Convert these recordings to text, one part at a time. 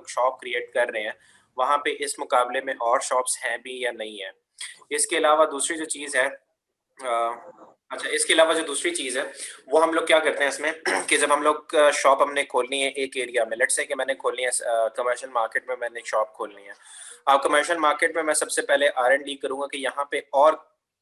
लोग shop create कर रहे हैं वहाँ पे इस मुकाबले में और शॉप्स हैं भी या नहीं है। इसके अलावा दूसरी जो चीज़ है अच्छा, इसके अलावा जो दूसरी चीज़ है वो हम लोग क्या करते हैं इसमें कि जब हम लोग शॉप हमने खोलनी है एक एरिया में, लेट्स से कि मैंने खोलनी है कमर्शियल मार्केट में मैंने शॉप खोलनी है। अब कमर्शियल मार्केट में मैं सबसे पहले R&D करूंगा कि यहाँ पे और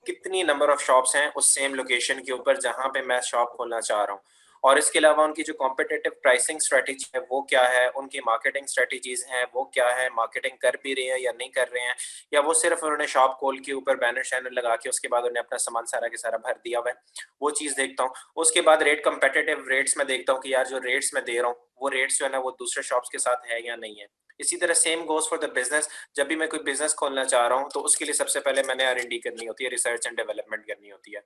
कितनी नंबर ऑफ शॉप्स हैं उस सेम लोकेशन के ऊपर जहाँ पे मैं शॉप खोलना चाह रहा हूँ, और इसके अलावा उनकी जो कॉम्पिटिटिव प्राइसिंग स्ट्रेटेजी है वो क्या है, उनकी मार्केटिंग स्ट्रेटेजीज हैं वो क्या है, मार्केटिंग कर भी रहे हैं या नहीं कर रहे हैं, या वो सिर्फ उन्होंने शॉप खोल के ऊपर बैनर शैनर लगा के उसके बाद उन्हें अपना सामान सारा के सारा भर दिया हुआ है, वो चीज़ देखता हूँ। उसके बाद रेट कंपेटिटिव रेट्स में देखता हूँ कि यार जो रेट्स मैं दे रहा हूँ वो रेट्स जो है ना वो दूसरे शॉप्स के साथ है या नहीं है। इसी तरह same goes for the business, जब भी मैं कोई बिजनेस खोलना चाह रहा हूँ तो उसके लिए सबसे पहले मैंने R&D करनी होती है, रिसर्च एंड डेवलपमेंट करनी होती है।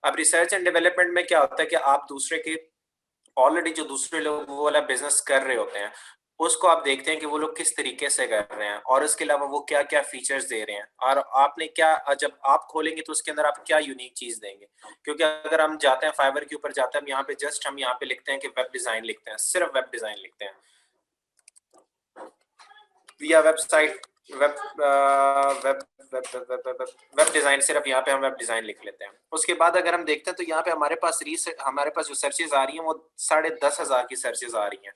अब रिसर्च एंड डेवलपमेंट में क्या होता है कि आप दूसरे के ऑलरेडी जो दूसरे लोग वो वाला बिजनेस कर रहे होते हैं उसको आप देखते हैं कि वो लोग किस तरीके से कर रहे हैं और इसके अलावा वो क्या क्या फीचर्स दे रहे हैं, और आपने क्या जब आप खोलेंगे तो उसके अंदर आप क्या यूनिक चीज देंगे। क्योंकि अगर हम जाते हैं फाइवर के ऊपर जाते हैं, हम यहाँ पे जस्ट हम यहाँ पे लिखते हैं कि वेब डिजाइन लिखते हैं, सिर्फ वेब डिजाइन लिखते हैं या website web web web design, सिर्फ यहाँ पे हम वेब डिजाइन लिख लेते हैं। उसके बाद अगर हम देखते हैं तो यहाँ पे हमारे पास जो सर्चेज आ रही हैं वो 10,500 की सर्चेज आ रही हैं।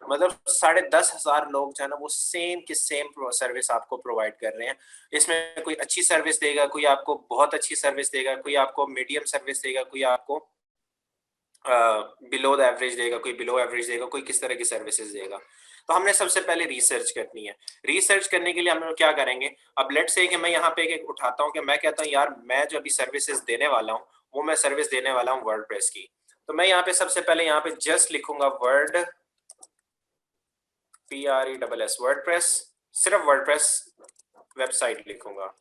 मतलब 10,500 लोग जो है ना वो सेम की सेम सर्विस आपको प्रोवाइड कर रहे हैं। इसमें कोई अच्छी सर्विस देगा, कोई आपको बहुत अच्छी सर्विस देगा, कोई आपको मीडियम सर्विस देगा, कोई आपको बिलो द एवरेज देगा, कोई बिलो एवरेज देगा, कोई किस तरह की सर्विसेज देगा। तो हमने सबसे पहले रिसर्च करनी है। रिसर्च करने के लिए हम लोग क्या करेंगे, अब लेट से कि मैं यहाँ पे एक उठाता हूँ कि मैं कहता हूँ यार मैं जो अभी सर्विसेज देने वाला हूँ वो मैं सर्विस देने वाला हूँ वर्डप्रेस की। तो मैं यहाँ पे सबसे पहले यहाँ पे जस्ट लिखूंगा PRESS वर्डप्रेस, सिर्फ वर्डप्रेस वेबसाइट लिखूंगा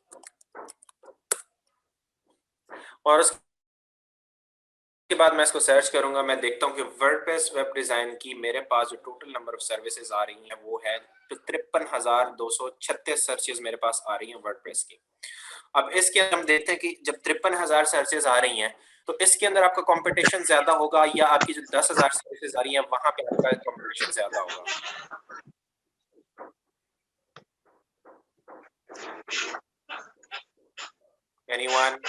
और उसके बाद मैं इसको सर्च करूंगा। मैं देखता हूँ कि वर्डप्रेस वेब डिजाइन की मेरे पास जो टोटल नंबर ऑफ सर्विसेज आ रही हैं वो है तो 53,236 सर्चेज मेरे पास आ रही हैं वर्डप्रेस की। अब इसके अंदर हम देखते हैं कि जब 53,000 सर्चेज आ रही हैं तो इसके अंदर आपका कंपटीशन ज्यादा होगा या आपकी जो 10,000 सर्विसेज आ रही हैं वहां पे आपका कंपटीशन ज्यादा होगा। एनीवन?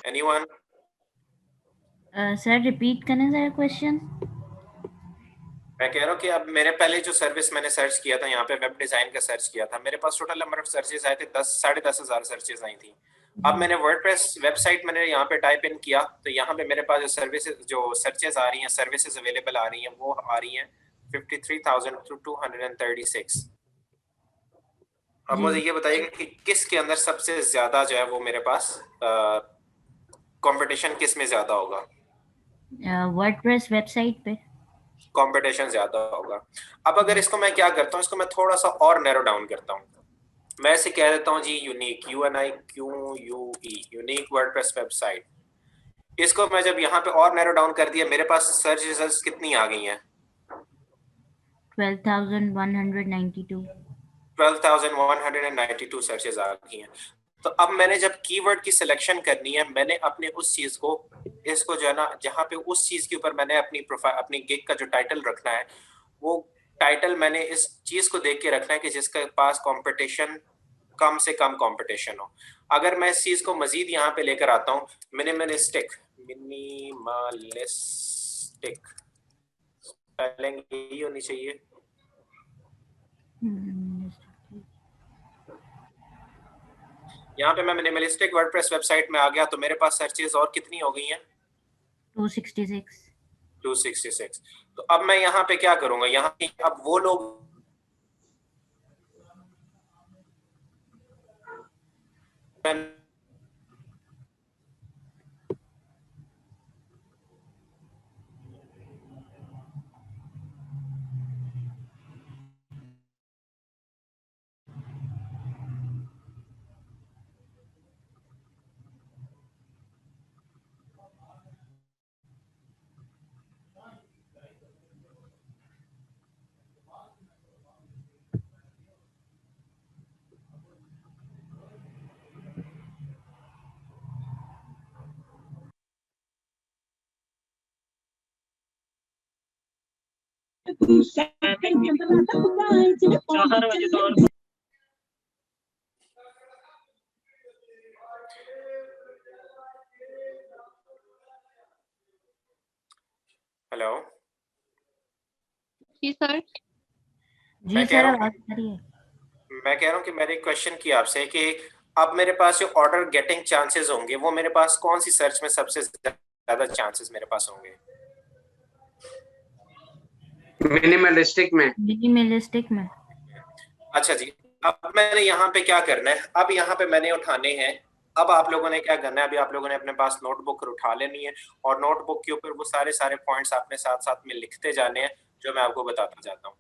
एनीवन? सर रिपीट करना जरा क्वेश्चन। मैं कह रहा हूँ कि अब मेरे पहले जो सर्विस मैंने सर्च किया था यहाँ पे वेब डिजाइन का सर्च किया था, मेरे पास टोटल नंबर ऑफ सर्चेज आए थे 10,000 सर्चेज आई थी। अब मैंने वर्डप्रेस वेबसाइट मैंने यहाँ पे टाइप इन किया तो यहाँ पे मेरे पास जो सर्विसेज जो सर्चेज आ रही हैं, सर्विसेज अवेलेबल आ रही हैं वो आ रही हैं 53,236। अब मुझे ये बताइएगा कि किसके अंदर सबसे ज्यादा जो है वो मेरे पास कंपटीशन किस में ज्यादा होगा। वर्डप्रेस वेबसाइट पे कंपटीशन ज्यादा होगा। अब अगर इसको मैं क्या करता हूँ, इसको मैं थोड़ा सा और नैरो डाउन करता हूँ, मैं इसे कह देता हूँ जी unique, UNIQUE, unique WordPress website. इसको मैं जब यहाँ पे और नैरो डाउन कर दिया, मेरे पास सर्च रिजल्ट्स कितनी आ गई हैं? 12,192। 12,192 सर्चेज आ गई हैं। तो अब मैंने जब कीवर्ड की सिलेक्शन करनी है, मैंने अपने उस चीज को इसको जो है ना जहाँ पे उस चीज के ऊपर मैंने अपनी प्रोफाइल अपनी गिग का जो टाइटल रखना है वो टाइटल मैंने इस चीज को देख के रखना है कि जिसके पास कंपटीशन कम से कम कंपटीशन हो। अगर मैं इस चीज को मजीद यहाँ पे लेकर आता हूँ, मिनिमलिस्टिक, मिनिमलिस्टिक स्पेलिंग यही होनी चाहिए। यहाँ पे मैं मिनिमलिस्टिक वर्डप्रेस वेबसाइट में आ गया तो मेरे पास सर्चेज और कितनी हो गई हैं? 266। 266। तो अब मैं यहाँ पे क्या करूंगा, यहाँ अब वो लोग हेलो जी सर। जी सर, आवाज आ रही है। मैं कह रहा हूँ कि मैंने एक क्वेश्चन किया आपसे कि अब मेरे पास जो ऑर्डर गेटिंग चांसेस होंगे वो मेरे पास कौन सी सर्च में सबसे ज्यादा चांसेस मेरे पास होंगे? मिनिमलिस्टिक में। मिनिमलिस्टिक में। अच्छा जी, अब मैंने यहाँ पे क्या करना है, अब यहाँ पे मैंने उठाने हैं। अब आप लोगों ने क्या करना है, अभी आप लोगों ने अपने पास नोटबुक उठा लेनी है और नोटबुक के ऊपर वो सारे सारे पॉइंट्स आपने साथ साथ में लिखते जाने हैं जो मैं आपको बताता जाता हूँ।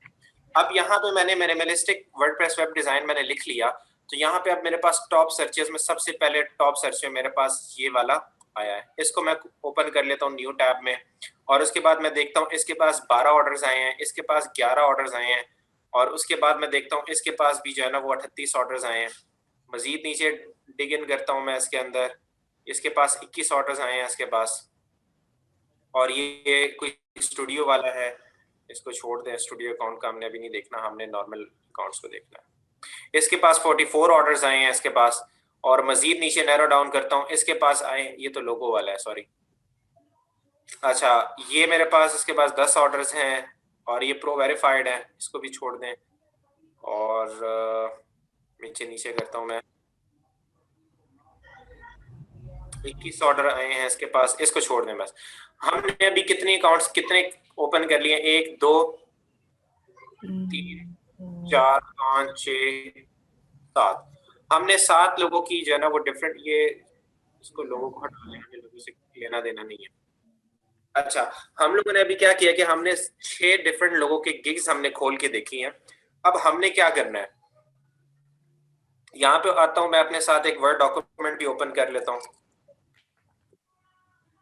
अब यहाँ पे मैंने मिनिमलिस्टिक वर्डप्रेस वेब डिजाइन मैंने लिख लिया, तो यहाँ पे अब मेरे पास टॉप सर्चेस में सबसे पहले टॉप सर्च में मेरे पास ये वाला आया है। इसको मैं ओपन कर लेता हूँ न्यू टैब में और उसके बाद मैं देखता हूँ इसके पास 12 ऑर्डर्स आए हैं, इसके पास 11 ऑर्डर्स आए हैं और उसके बाद मैं देखता हूँ इसके पास भी जो है ना वो 38 ऑर्डर्स आए हैं। मजीद नीचे डिग इन करता हूँ मैं इसके अंदर, इसके पास 21 ऑर्डर्स आए हैं इसके पास। और ये कोई स्टूडियो वाला है, इसको छोड़ दें, स्टूडियो अकाउंट का हमने अभी नहीं देखना, हमने नॉर्मल अकाउंट्स को देखना है। इसके पास 44 ऑर्डर्स आए हैं इसके पास। और मजीद नीचे नैरो डाउन करता हूँ, इसके पास आए, ये तो लोगो वाला है सॉरी। अच्छा, ये मेरे पास इसके पास 10 ऑर्डर्स हैं और ये प्रो वेरीफाइड है, इसको भी छोड़ दें। और नीचे नीचे करता हूँ मैं, 21 ऑर्डर आए हैं इसके पास, इसको छोड़ दें बस। हमने अभी कितने अकाउंट्स कितने ओपन कर लिए? 1 2 3 4 5 6 7। हमने 7 लोगों की जो है ना वो डिफरेंट, ये इसको लोगों को हटा लें, हमें लोगों से लेना देना नहीं है। अच्छा, हम लोगों ने अभी क्या किया कि हमने 6 डिफरेंट लोगों के गिग्स हमने खोल के देखी हैं। अब हमने क्या करना है, यहाँ पे आता हूँ मैं, अपने साथ एक वर्ड डॉक्यूमेंट भी ओपन कर लेता हूँ,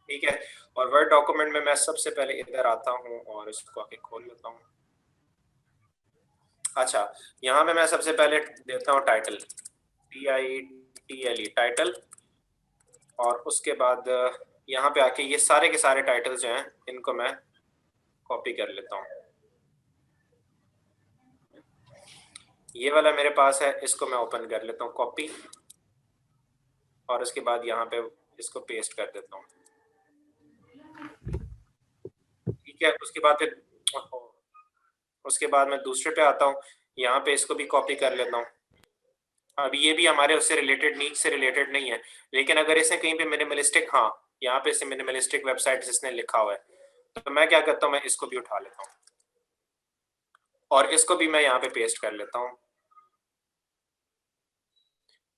ठीक है। और वर्ड डॉक्यूमेंट में मैं सबसे पहले इधर आता हूँ और इसको आके खोल लेता हूँ। अच्छा, यहाँ पे मैं सबसे पहले देता हूँ टाइटल, TITLE टाइटल। और उसके बाद यहाँ पे आके ये सारे के सारे टाइटल्स जो हैं इनको मैं कॉपी कर लेता हूँ। ये वाला मेरे पास है, इसको मैं ओपन कर लेता हूँ, कॉपी। और उसके बाद यहाँ पे इसको पेस्ट कर देता हूँ, ठीक है। उसके बाद मैं दूसरे पे आता हूँ, यहाँ पे इसको भी कॉपी कर लेता हूँ। अब ये भी हमारे उससे रिलेटेड, नीच से रिलेटेड नहीं है, लेकिन अगर इसे कहीं पे मिनिमलिस्टिक, हाँ यहाँ पे इसे मिनिमलिस्टिक वेबसाइट इसने लिखा हुआ है, तो मैं क्या करता हूँ, मैं इसको भी उठा लेता हूँ और इसको भी मैं यहाँ पे पेस्ट कर लेता हूँ।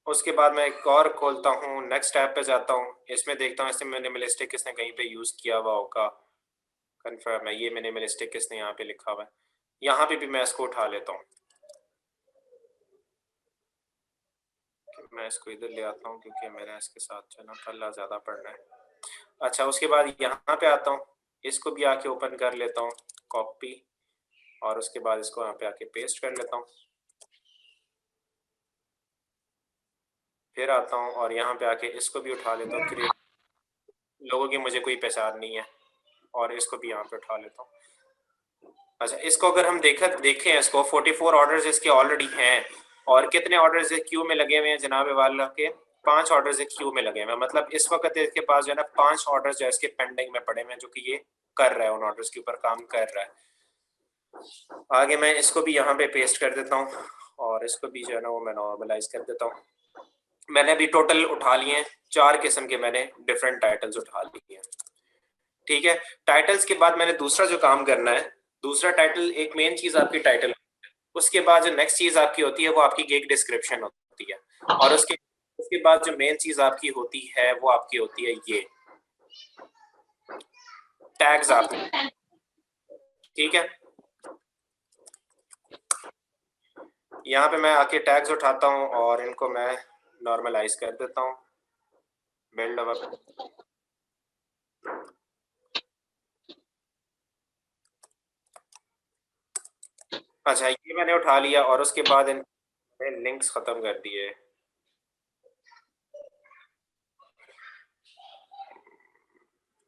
उसके बाद मैं एक और खोलता हूँ, नेक्स्ट टैब पे जाता हूँ, इसमें देखता हूँ इससे मिनिमलिस्टिक किसने कहीं पे यूज किया हुआ होगा, कंफर्म है, ये मिनिमलिस्टिक किसने यहाँ पे लिखा हुआ है, यहाँ पे भी मैं इसको उठा लेता हूँ। मैं इसको इधर ले आता हूँ क्योंकि मेरा इसके साथ जो ना पल्ला ज़्यादा पड़ना है। अच्छा, उसके बाद यहाँ पे आता हूँ, इसको भी आके ओपन कर लेता हूँ, कॉपी। और उसके बाद इसको यहाँ पे आके पेस्ट कर लेता हूँ। फिर आता हूँ और यहाँ पे आके इसको भी उठा लेता हूँ, क्रिएट, लोगों की मुझे कोई पहचान नहीं है, और इसको भी यहाँ पे उठा लेता हूँ। अच्छा, इसको अगर हम देखें इसको 44 ऑर्डर्स इसके ऑलरेडी हैं, और कितने ऑर्डर्स क्यू में लगे हुए हैं जनाब वाला के? 5 ऑर्डर्स क्यू में लगे हुए हैं। मतलब इस वक्त इसके पास जो है ना 5 ऑर्डर्स जो है इसके पेंडिंग में पड़े हुए हैं, जो कि ये कर रहा है, उन ऑर्डर्स के ऊपर काम कर रहा है। आगे मैं इसको भी यहाँ पे पेस्ट कर देता हूँ और इसको भी जो है ना वो मैं नॉर्मलाइज कर देता हूँ। मैंने अभी टोटल उठा लिए हैं 4 किस्म के, मैंने डिफरेंट टाइटल्स उठा लिए हैं, ठीक है। टाइटल्स के बाद मैंने दूसरा जो काम करना है, दूसरा टाइटल, एक मेन चीज आपकी टाइटल, उसके बाद जो नेक्स्ट चीज आपकी होती है वो आपकी गिग डिस्क्रिप्शन होती है, और उसके उसके बाद जो मेन चीज आपकी होती है वो आपकी होती है ये टैग्स आपने, ठीक है। यहाँ पे मैं आके टैग्स उठाता हूँ और इनको मैं नॉर्मलाइज कर देता हूँ, बिल्ड अप। अच्छा, ये मैंने उठा लिया और उसके बाद इन लिंक्स खत्म कर दिए,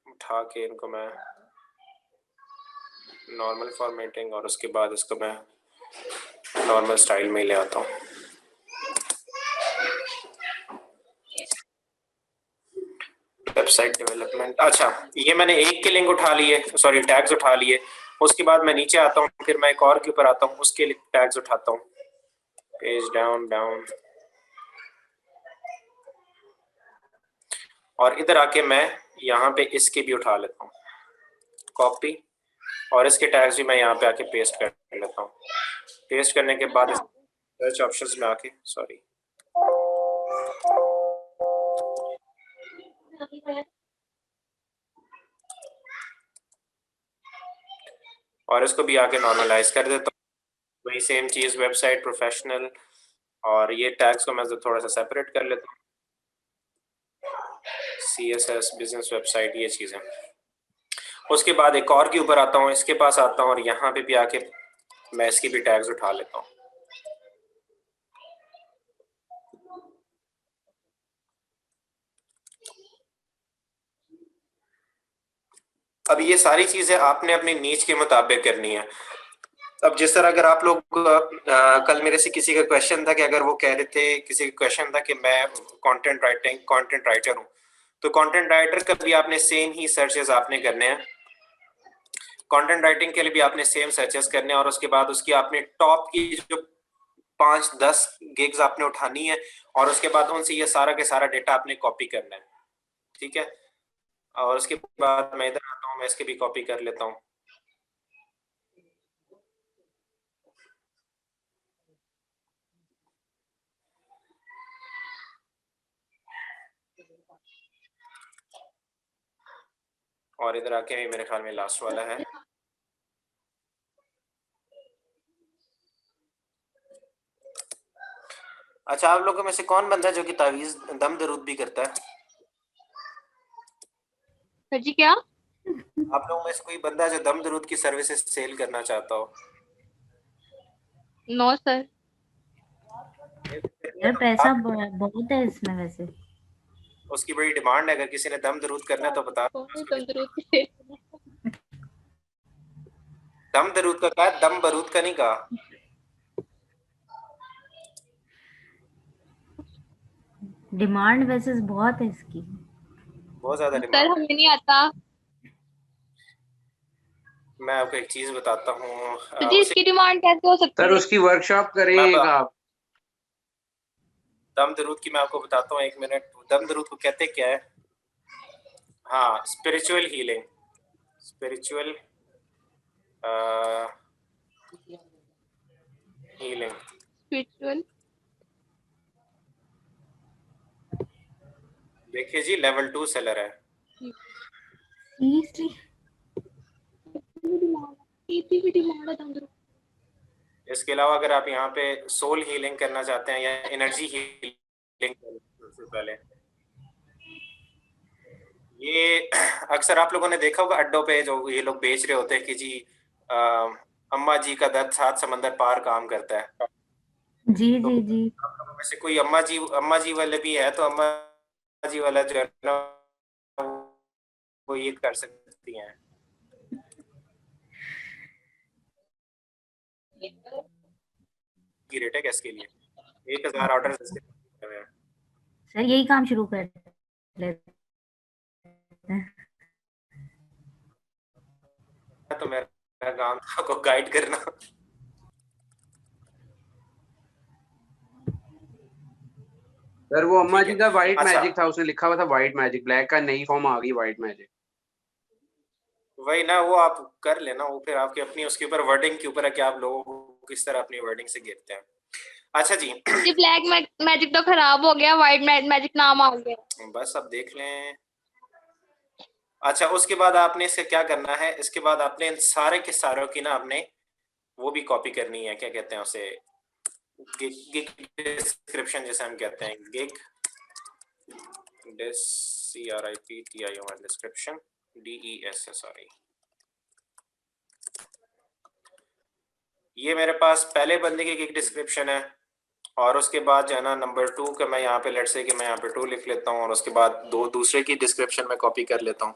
उठा के इनको मैं नॉर्मल फॉर्मेटिंग, और उसके बाद इसको मैं नॉर्मल स्टाइल में ले आता हूँ। वेबसाइट डेवलपमेंट, अच्छा ये मैंने एक के लिंक उठा लिए, सॉरी टैग्स उठा लिए। उसके बाद मैं नीचे आता हूँ, फिर मैं एक और के ऊपर आता हूँ, उसके लिए टैग्स उठाता हूँ। पेज डाउन डाउन, और इधर आके मैं यहाँ पे इसके भी उठा लेता हूँ, कॉपी, और इसके टैग्स भी मैं यहाँ पे आके पेस्ट कर लेता हूँ। पेस्ट करने के बाद सर्च ऑप्शंस में आके, सॉरी और इसको भी आके नॉर्मलाइज कर देता हूँ। वही सेम चीज़ वेबसाइट प्रोफेशनल, और ये टैग्स को मैं थोड़ा सा सेपरेट कर लेता हूँ। CSS बिजनेस वेबसाइट, ये चीज़ें। उसके बाद एक और के ऊपर आता हूँ, इसके पास आता हूँ, और यहाँ पे भी आके मैं इसकी भी टैग्स उठा लेता हूँ। अब ये सारी चीजें आपने अपनी नीच के मुताबिक करनी है। अब जिस तरह अगर आप लोग कल मेरे से किसी का क्वेश्चन था कि अगर वो कह रहे थे, किसी का क्वेश्चन था कि मैं कंटेंट राइटर हूँ, तो कंटेंट राइटर का भी आपने सेम ही सर्चेस आपने करने हैं। कंटेंट राइटिंग के लिए भी आपने सेम सर्चेस करने हैं, और उसके बाद उसकी आपने टॉप की जो 5-10 गिग्स आपने उठानी है, और उसके बाद उनसे ये सारा के सारा डेटा आपने कॉपी करना है, ठीक है। और उसके बाद मैं इधर आता हूँ, मैं इसके भी कॉपी कर लेता हूँ। और इधर आके मेरे ख्याल में लास्ट वाला है। अच्छा, आप लोगों में से कौन बंदा है जो कि तावीज दम दरूद भी करता है? सर जी क्या? आप लोगों में से कोई बंदा है जो दम दरूद की सर्विसेज सेल करना चाहता हो? No sir. यार पैसा बहुत है इसमें वैसे। उसकी बड़ी डिमांड है, अगर किसी ने दम दरूद करना है तो बता। दम दरूद का कहा, दम बरूद का नहीं कहा। डिमांड वैसे बहुत है इसकी, बहुत ज्यादा सर डिमांड है। हमें नहीं आता। मैं आपको एक चीज बताता हूँ, सर जी इसकी डिमांड कैसे हो सकती सर है? उसकी वर्कशॉप करेंगे आप। दम दरूद की मैं आपको बताता हूँ, 1 मिनट। दम दरूद को कहते क्या है? हाँ, spiritual healing, spiritual healing. Spiritual. देखिए जी, लेवल 2 सेलर है। इसके अलावा अगर आप यहाँ पे सोल हीलिंग करना चाहते हैं या एनर्जी हीलिंग, सबसे पहले ये अक्सर आप लोगों ने देखा होगा अड्डों पे जो ये लोग बेच रहे होते हैं कि जी अम्मा जी का दर्द 7 समंदर पार काम करता है। जी तो जी जी। आप लोगों में से कोई अम्मा जी वाले भी है, तो अम्मा जी वाला जो है ना, वो ये कर सकती हैं। की रेट है क्या इसके लिए? 1000 ऑर्डर इसके हुए हैं। सर यही काम शुरू कर लेते हैं। तो मेरा काम था आपको गाइड करना। सर वो अम्मा ठीक जी है। का व्हाइट अच्छा, मैजिक था, उसने लिखा हुआ था व्हाइट मैजिक, ब्लैक का नई फॉर्म आ गई व्हाइट मैजिक। वही ना, वो आप कर लेना, वो फिर आपकी अपनी उसके ऊपर वर्डिंग के ऊपर है कि आप लोगों को किस तरह अपनी वर्डिंग से घेरते हैं। अच्छा जी, जी ब्लैक मैजिक तो खराब हो गया, व्हाइट मैजिक नाम आ गया। बस अब देख लें। अच्छा, उसके बाद आपने इसे क्या करना है, इसके बाद आपने इन सारे के सारों की ना आपने वो भी कॉपी करनी है, क्या कहते हैं उसे, गिग डिस्क्रिप्शन जैसे हम कहते हैं, gig CRIPTION description, DES, sorry. ये मेरे पास पहले बंदे की गिग डिस्क्रिप्शन है, और उसके बाद जो है ना नंबर 2 का मैं यहाँ पे लेट्स से कि मैं यहाँ पे 2 लिख लेता हूँ, और उसके बाद दूसरे की डिस्क्रिप्शन में कॉपी कर लेता हूँ।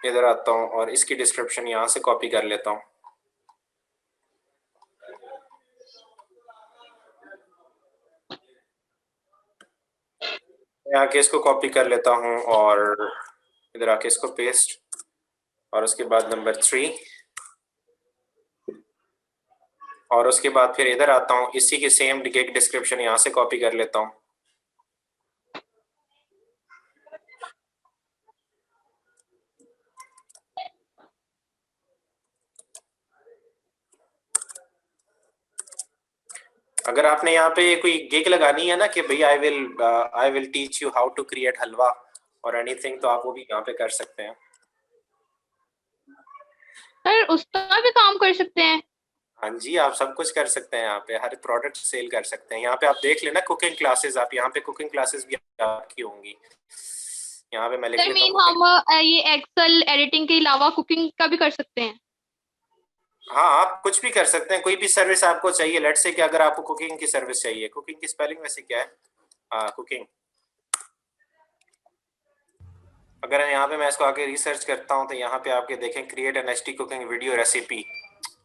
इधर आता हूँ और इसकी डिस्क्रिप्शन यहाँ से कॉपी कर लेता हूँ। यहाँ के इसको कॉपी कर लेता हूँ और इधर आके इसको पेस्ट, और उसके बाद नंबर 3, और उसके बाद फिर इधर आता हूँ, इसी की सेम गिग डिस्क्रिप्शन यहाँ से कॉपी कर लेता हूँ। अगर आपने यहाँ पे कोई गिग लगानी है ना कि भाई I will teach you how to create halwa और एनीथिंग, तो आप वो भी यहाँ पे कर सकते हैं। सर उसका भी काम कर सकते हैं? हाँ जी, आप सब कुछ कर सकते हैं यहाँ पे, हर प्रोडक्ट सेल कर सकते हैं। यहाँ पे आप देख लेना कुकिंग क्लासेस, आप यहाँ पे कुकिंग क्लासेस भी आपकी होंगी। यहाँ पे मैं लिख सर लेता मीन हूँ। हम ये एक्सेल एडिटिंग के अलावा कुकिंग का भी कर सकते हैं? हाँ, आप कुछ भी कर सकते हैं, कोई भी सर्विस आपको चाहिए। लेट्स से कि अगर आपको कुकिंग की सर्विस चाहिए, कुकिंग की स्पेलिंग वैसे क्या है? कुकिंग। अगर यहाँ पे मैं इसको आके रिसर्च करता हूँ तो यहाँ पे आपके देखें create an HT cooking video recipe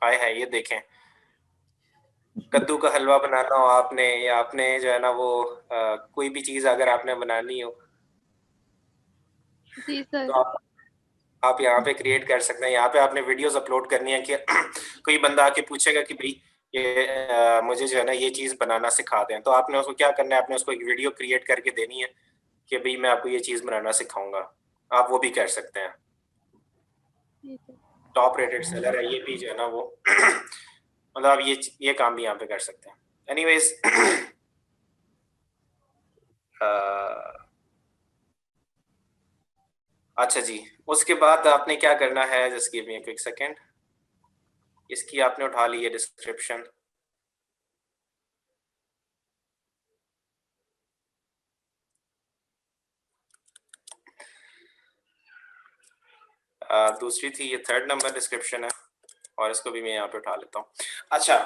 आए हैं, ये देखें। कद्दू का हलवा बनाना हो आपने, या आपने जो है ना वो कोई भी चीज अगर आपने बनानी हो जी सर। तो आप यहाँ पे क्रिएट कर सकते हैं। यहाँ पे आपने वीडियोस अपलोड करनी है कि कोई बंदा आके पूछेगा कि भाई ये मुझे जो है ना ये चीज बनाना सिखा दें, तो आपने उसको क्या करना है, आपने उसको एक वीडियो क्रिएट करके देनी है कि भाई मैं आपको ये चीज बनाना सिखाऊंगा। आप वो भी कर सकते हैं। टॉप रेटेड सेलर है ये भी जो है ना वो मतलब आप ये काम भी यहाँ पे कर सकते हैं। एनीवेज अच्छा जी, उसके बाद आपने क्या करना है, just give me a quick second. इसकी आपने उठा ली है डिस्क्रिप्शन। दूसरी थी, ये 3rd नंबर डिस्क्रिप्शन है, और इसको भी मैं यहाँ पे उठा लेता हूँ। अच्छा,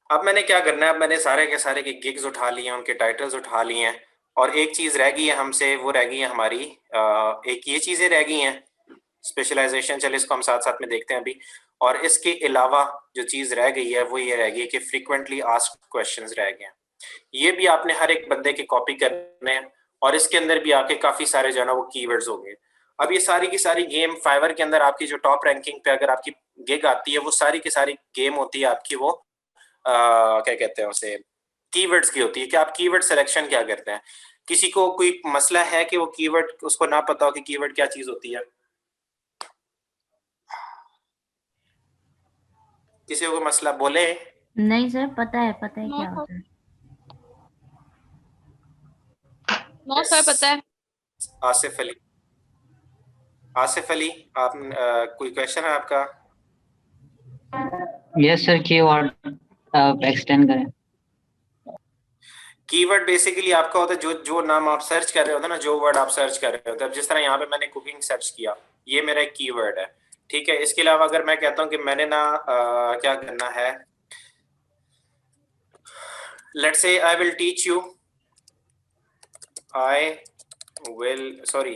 अब मैंने क्या करना है, अब मैंने सारे के सारे के गिग्स उठा लिए हैं, उनके टाइटल्स उठा लिए हैं, और एक चीज रह गई है हमसे, वो रह गई है हमारी एक ये चीजें रह गई हैं स्पेशलाइजेशन। चलिए इसको हम साथ साथ में देखते हैं अभी। और इसके अलावा जो चीज रह गई है वो ये रह गई है कि फ्रीक्वेंटली आस्क्ड क्वेश्चंस रह गए हैं। ये भी आपने हर एक बंदे के कॉपी करने हैं, और इसके अंदर भी आपके काफी सारे जो है ना वो कीवर्ड्स होंगे। अब ये सारी की सारी गेम फाइवर के अंदर आपकी जो टॉप रैंकिंग पे अगर आपकी गिग आती है, वो सारी की सारी गेम होती है आपकी वो क्या कहते हैं उसे, कीवर्ड्स की होती है। कि आप कीवर्ड सिलेक्शन क्या करते हैं। किसी को कोई मसला है कि वो कीवर्ड उसको ना पता हो कि कीवर्ड क्या चीज होती है? किसी को मसला बोले? नहीं सर, पता है नो क्या सर। होता है। नो सर पता है। आसिफ अली, आसिफ अली, आप कोई क्वेश्चन है आपका? यस सर, कीवर्ड आप एक्सटेंड करें। कीवर्ड बेसिकली आपका होता है जो जो नाम आप सर्च कर रहे होते हैं ना, जो वर्ड आप सर्च कर रहे होते हैं। अब जिस तरह यहाँ पे मैंने कुकिंग सर्च किया, ये मेरा एक कीवर्ड है, ठीक है। इसके अलावा अगर मैं कहता हूँ कि मैंने ना क्या करना है, let's say I will teach you, I will, sorry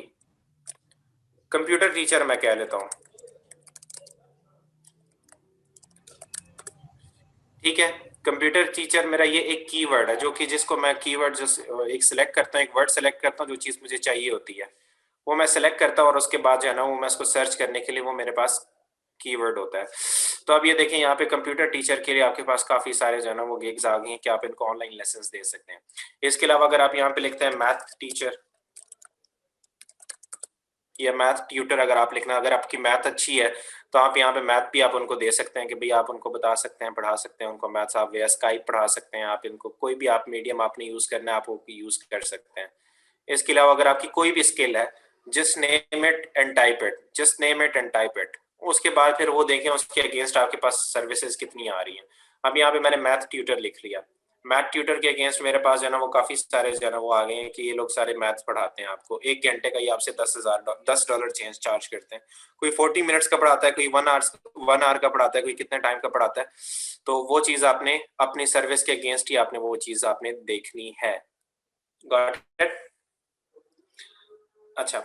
computer teacher मैं कह लेता हूँ, ठीक है। कंप्यूटर टीचर मेरा ये एक कीवर्ड है, जो कि जिसको मैं कीवर्ड जो एक सिलेक्ट करता हूँ, एक वर्ड सेलेक्ट करता हूँ, जो चीज़ मुझे चाहिए होती है वो मैं सेलेक्ट करता हूँ, और उसके बाद जो है ना वो मैं इसको सर्च करने के लिए वो मेरे पास कीवर्ड होता है। तो अब ये देखें यहाँ पे कंप्यूटर टीचर के लिए आपके पास काफ़ी सारे जो है ना वो गिग्स आ गई हैं कि आप इनको ऑनलाइन लेसन दे सकते हैं। इसके अलावा अगर आप यहाँ पे लिखते हैं मैथ टीचर या मैथ ट्यूटर, अगर आप लिखना, अगर आपकी मैथ अच्छी है तो आप यहाँ पे मैथ भी आप उनको दे सकते हैं कि भाई आप उनको बता सकते हैं, पढ़ा सकते हैं उनको मैथ्स। आप या स्काइप पढ़ा सकते हैं, आप इनको कोई भी आप मीडियम आपने यूज़ करना है आप वो यूज़ कर सकते हैं। इसके अलावा अगर आपकी कोई भी स्किल है, just name it and type it, just name it and type it. उसके बाद फिर वो देखें उसके अगेंस्ट आपके पास सर्विसेज कितनी आ रही हैं। अब यहाँ पे मैंने मैथ ट्यूटर लिख लिया। मैथ ट्यूटर के अगेंस्ट मेरे पास जो है ना वो काफ़ी सारे जो है ना वो आ गए हैं कि ये लोग सारे मैथ्स पढ़ाते हैं आपको। 1 घंटे का ये आपसे $10 चेंज चार्ज करते हैं। कोई 40 मिनट्स का पढ़ाता है, कोई 1 आवर का पढ़ाता है, कोई कितने टाइम का पढ़ाता है। तो वो चीज़ आपने अपनी सर्विस के अगेंस्ट ही आपने वो चीज़ आपने देखनी है। Got it? अच्छा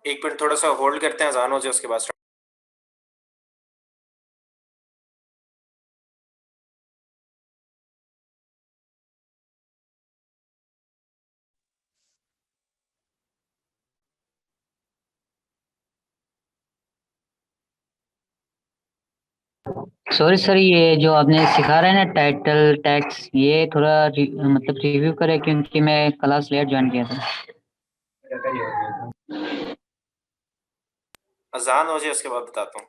एक मिनट थोड़ा सा होल्ड करते हैं, अजान हो जाए उसके बाद सॉरी सर, ये जो आपने सिखा रहे हैं ना टाइटल टैक्स, ये थोड़ा मतलब रिव्यू करें, क्योंकि मैं क्लास लेट ज्वाइन किया था। अजान हो जाए उसके बाद बताता हूँ।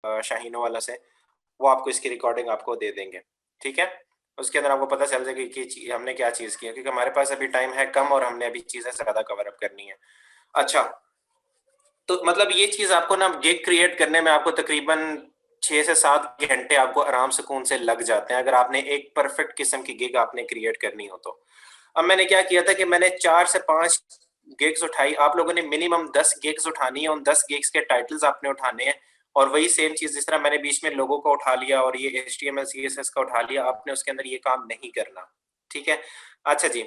शाहीनो वाला से, वो आपको इसकी रिकॉर्डिंग आपको दे देंगे, ठीक है। उसके अंदर आपको पता चल जाएगा कि हमने क्या चीज़ की है, क्योंकि हमारे पास अभी टाइम है कम और हमने अभी चीज़ें ज़्यादा कवर अप करनी है। अच्छा, तो मतलब ये चीज़ आपको ना गिग क्रिएट करने में आपको तकरीबन 6 से 7 घंटे आपको आराम सुकून से लग जाते हैं, अगर आपने एक परफेक्ट किस्म की गिग आपने क्रिएट करनी हो तो। अब मैंने क्या किया था कि मैंने 4 से 5 गिग्स उठाई, आप लोगों ने मिनिमम 10 गिग्स उठानी है, उन 10 गिग्स के टाइटल्स आपने उठाने हैं, और वही सेम चीज़ जिस तरह मैंने बीच में लोगो का उठा लिया और ये HTML CSS का उठा लिया, आपने उसके अंदर ये काम नहीं करना, ठीक है। अच्छा जी,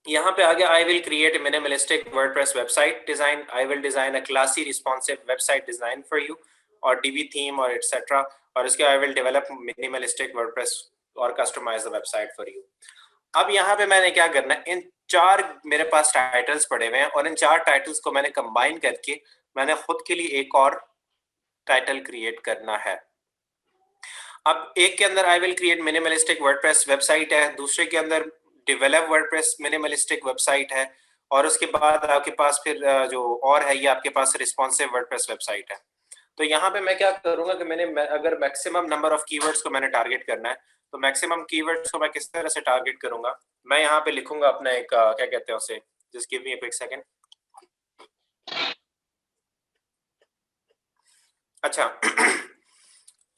यहाँ पे आ गया, I will create a minimalistic WordPress website design, I will design a classy responsive website design for you, और DB थीम और एटसेट्रा, और इसके I will develop minimalistic WordPress और customise the website for you. अब यहाँ पे मैंने क्या करना है, इन 4 मेरे पास टाइटल्स पड़े हुए हैं, और इन 4 टाइटल्स को मैंने कंबाइन करके मैंने खुद के लिए एक और टाइटल क्रिएट करना है। अब एक के अंदर आई will create minimalistic WordPress website है, दूसरे के अंदर डेवलप वर्डप्रेस मिनिमलिस्टिक वेबसाइट है, और उसके बाद आपके पास फिर जो और है ये आपके पास रिस्पॉन्सिव वर्डप्रेस वेबसाइट है। तो यहाँ पे मैं क्या करूंगा कि अगर मैक्सिमम नंबर ऑफ कीवर्ड्स को मैंने टारगेट करना है, तो मैक्सिमम कीवर्ड्स को मैं किस तरह से टारगेट करूंगा, मैं यहाँ पे लिखूंगा अपना एक क्या कहते हैं उसे, just give me a quick second. अच्छा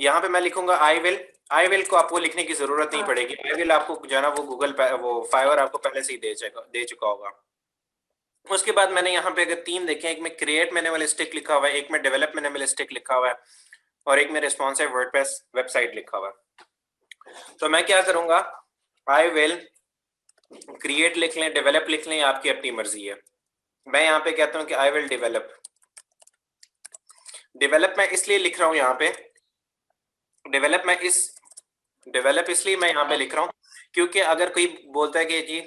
यहाँ पे मैं लिखूंगा आई विल को आपको लिखने की जरूरत नहीं पड़ेगी, आई विल आपको जो है ना वो गूगल पे वो फाइवर आपको पहले से ही दे चुका होगा। उसके बाद मैंने यहाँ पे अगर 3 देखे, एक में क्रिएट मिनिमलिस्टिक लिखा हुआ है, एक में डेवलप मिनिमलिस्टिक लिखा हुआ है, और एक में रिस्पॉन्सिव वर्डप्रेस वेबसाइट लिखा हुआ है। तो मैं क्या करूंगा, आई विल क्रिएट लिख लें, डेवलप लिख लें, आपकी अपनी मर्जी है। मैं यहाँ पे कहता हूँ कि आई विल डेवलप। डेवलप मैं इसलिए लिख रहा हूँ यहाँ पे, डेवलप इसलिए मैं यहाँ पे लिख रहा हूँ क्योंकि अगर कोई बोलता है कि जी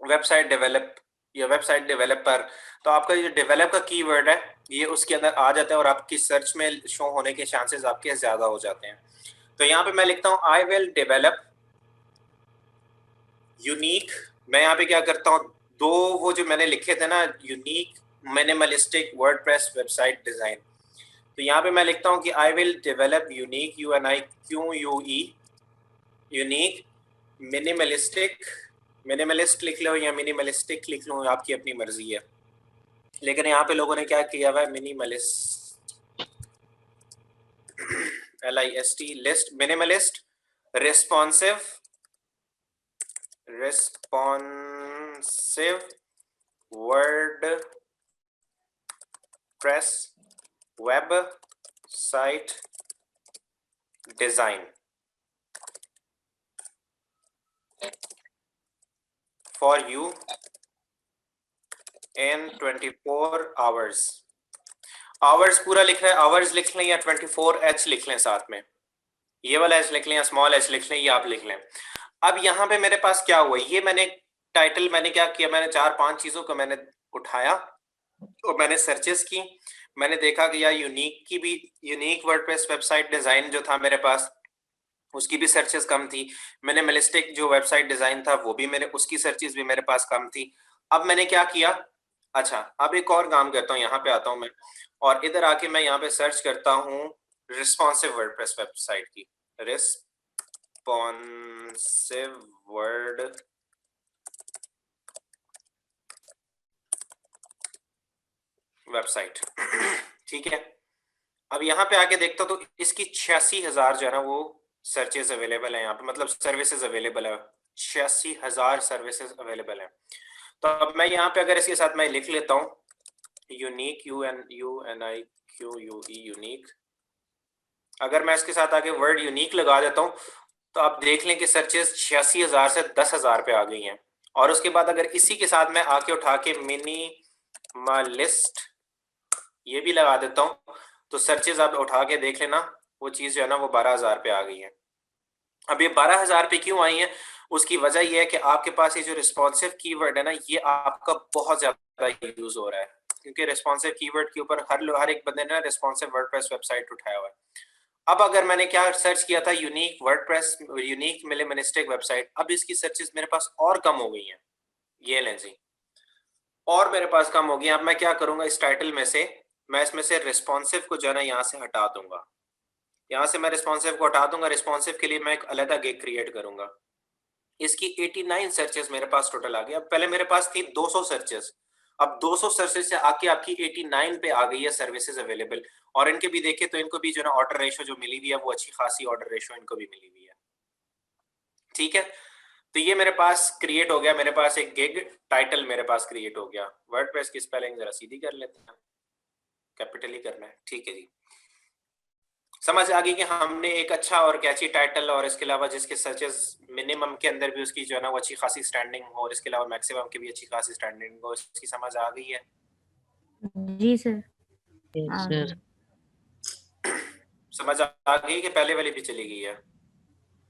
वेबसाइट डेवलप या वेबसाइट डेवलपर, तो आपका जो डेवलप का कीवर्ड है ये उसके अंदर आ जाता है और आपकी सर्च में शो होने के चांसेस आपके ज्यादा हो जाते हैं। तो यहाँ पे मैं लिखता हूँ आई विल डेवलप यूनिक, मैं यहाँ पे क्या करता हूँ, दो वो जो मैंने लिखे थे ना, unique minimalistic WordPress website design, तो यहाँ पे मैं लिखता हूँ कि आई will develop unique UNIQUE unique minimalistic, minimalist लिख लो या मिनिमलिस्टिक लिख लो, आपकी अपनी मर्जी है। लेकिन यहाँ पे लोगों ने क्या किया हुआ है, minimalist LIST list, minimalist responsive WordPress website design for you in 24 hours। Hours पूरा लिख रहे हैं, आवर्स लिख लें या 24H लिख लें साथ में, ये वाला H लिख लें या स्मॉल h लिख लें, ये आप लिख लें। अब यहाँ पे मेरे पास क्या हुआ, ये मैंने टाइटल मैंने क्या किया, मैंने 4-5 चीजों को मैंने उठाया और मैंने सर्चेस की, मैंने देखा कि यार यूनिक की भी, यूनिक वर्डप्रेस वेबसाइट डिजाइन जो था मेरे पास उसकी भी सर्चेस कम थी, मिनिमलिस्टिक जो वेबसाइट डिजाइन था वो भी मेरे, उसकी सर्चेस भी मेरे पास कम थी। अब मैंने क्या किया, अच्छा अब एक और काम करता हूँ, यहाँ पे आता हूँ मैं और इधर आके मैं यहाँ पे सर्च करता हूँ रिस्पॉन्सिव वर्डप्रेस वेबसाइट की, रिस्पॉन्सिव वर्ड वेबसाइट ठीक है। अब यहाँ पे आके देखता हूँ तो इसकी 86,000 जो है ना वो सर्चेस अवेलेबल है यहाँ पे, मतलब सर्विसेज अवेलेबल है, 86,000 सर्विसेज अवेलेबल है। तो अब मैं यहाँ पे अगर इसके साथ मैं लिख लेता हूँ यूनिक UNIQUE यूनिक, अगर मैं इसके साथ आगे वर्ड यूनिक लगा देता हूँ तो आप देख लें कि सर्चेस 86,000 से 10,000 पे आ गई हैं। और उसके बाद अगर इसी के साथ मैं आके उठा के मिनिमलिस्ट ये भी लगा देता हूँ तो सर्चेस आप उठा के देख लेना, वो चीज जो है ना वो 12,000 पे आ गई है। अब ये 12,000 पे क्यों आई है, उसकी वजह ये है कि आपके पास ये जो रिस्पॉन्सिव कीवर्ड है ना, ये आपका बहुत ज्यादा यूज हो रहा है, क्योंकि रिस्पॉन्सिव कीवर्ड के ऊपर हर एक बंदे ने रिस्पॉन्सिव वर्डप्रेस वेबसाइट उठाया हुआ है। अब अगर मैंने क्या सर्च किया था, unique WordPress unique minimalistic website, अब इसकी सर्चेस मेरे पास और कम हो गई हैं, ये लें जी, और मेरे पास कम हो गई। अब मैं क्या करूंगा, इस टाइटल में से मैं इसमें से रिस्पॉन्सिव को जो है ना यहाँ से हटा दूंगा, यहाँ से मैं रिस्पॉन्सिव को हटा दूंगा, रिस्पॉन्सिव के लिए मैं एक अलग गिग क्रिएट करूंगा। इसकी 89 सर्चेस मेरे पास टोटल आ गई। अब पहले मेरे पास थी 200 सर्चेस, अब 200 सर्चेस से आके आपकी 89 पे आ गई है सर्विसेज अवेलेबल। और इनके भी देखे तो इनको भी जो ना ऑर्डर रेशो जो मिली हुई है वो अच्छी खासी ऑर्डर रेशो इनको भी मिली हुई है, ठीक है। तो ये मेरे पास क्रिएट हो गया, मेरे पास एक गिग टाइटल मेरे पास क्रिएट हो गया। वर्डप्रेस की स्पेलिंग जरा सीधी कर लेते हैं, कैपिटल ही करना है, ठीक है जी। समझ आ गई कि हमने एक अच्छा और कैची टाइटल और इसके अलावा जिसके सर्चेस मिनिमम के अंदर भी उसकी जो है ना वो अच्छी खासी स्टैंडिंग हो और इसके अलावा मैक्सिमम की भी अच्छी खासी स्टैंडिंग हो, इसकी समझ आ गई है? जी सर। सर समझ आ गई कि पहले वाली भी चली गई है?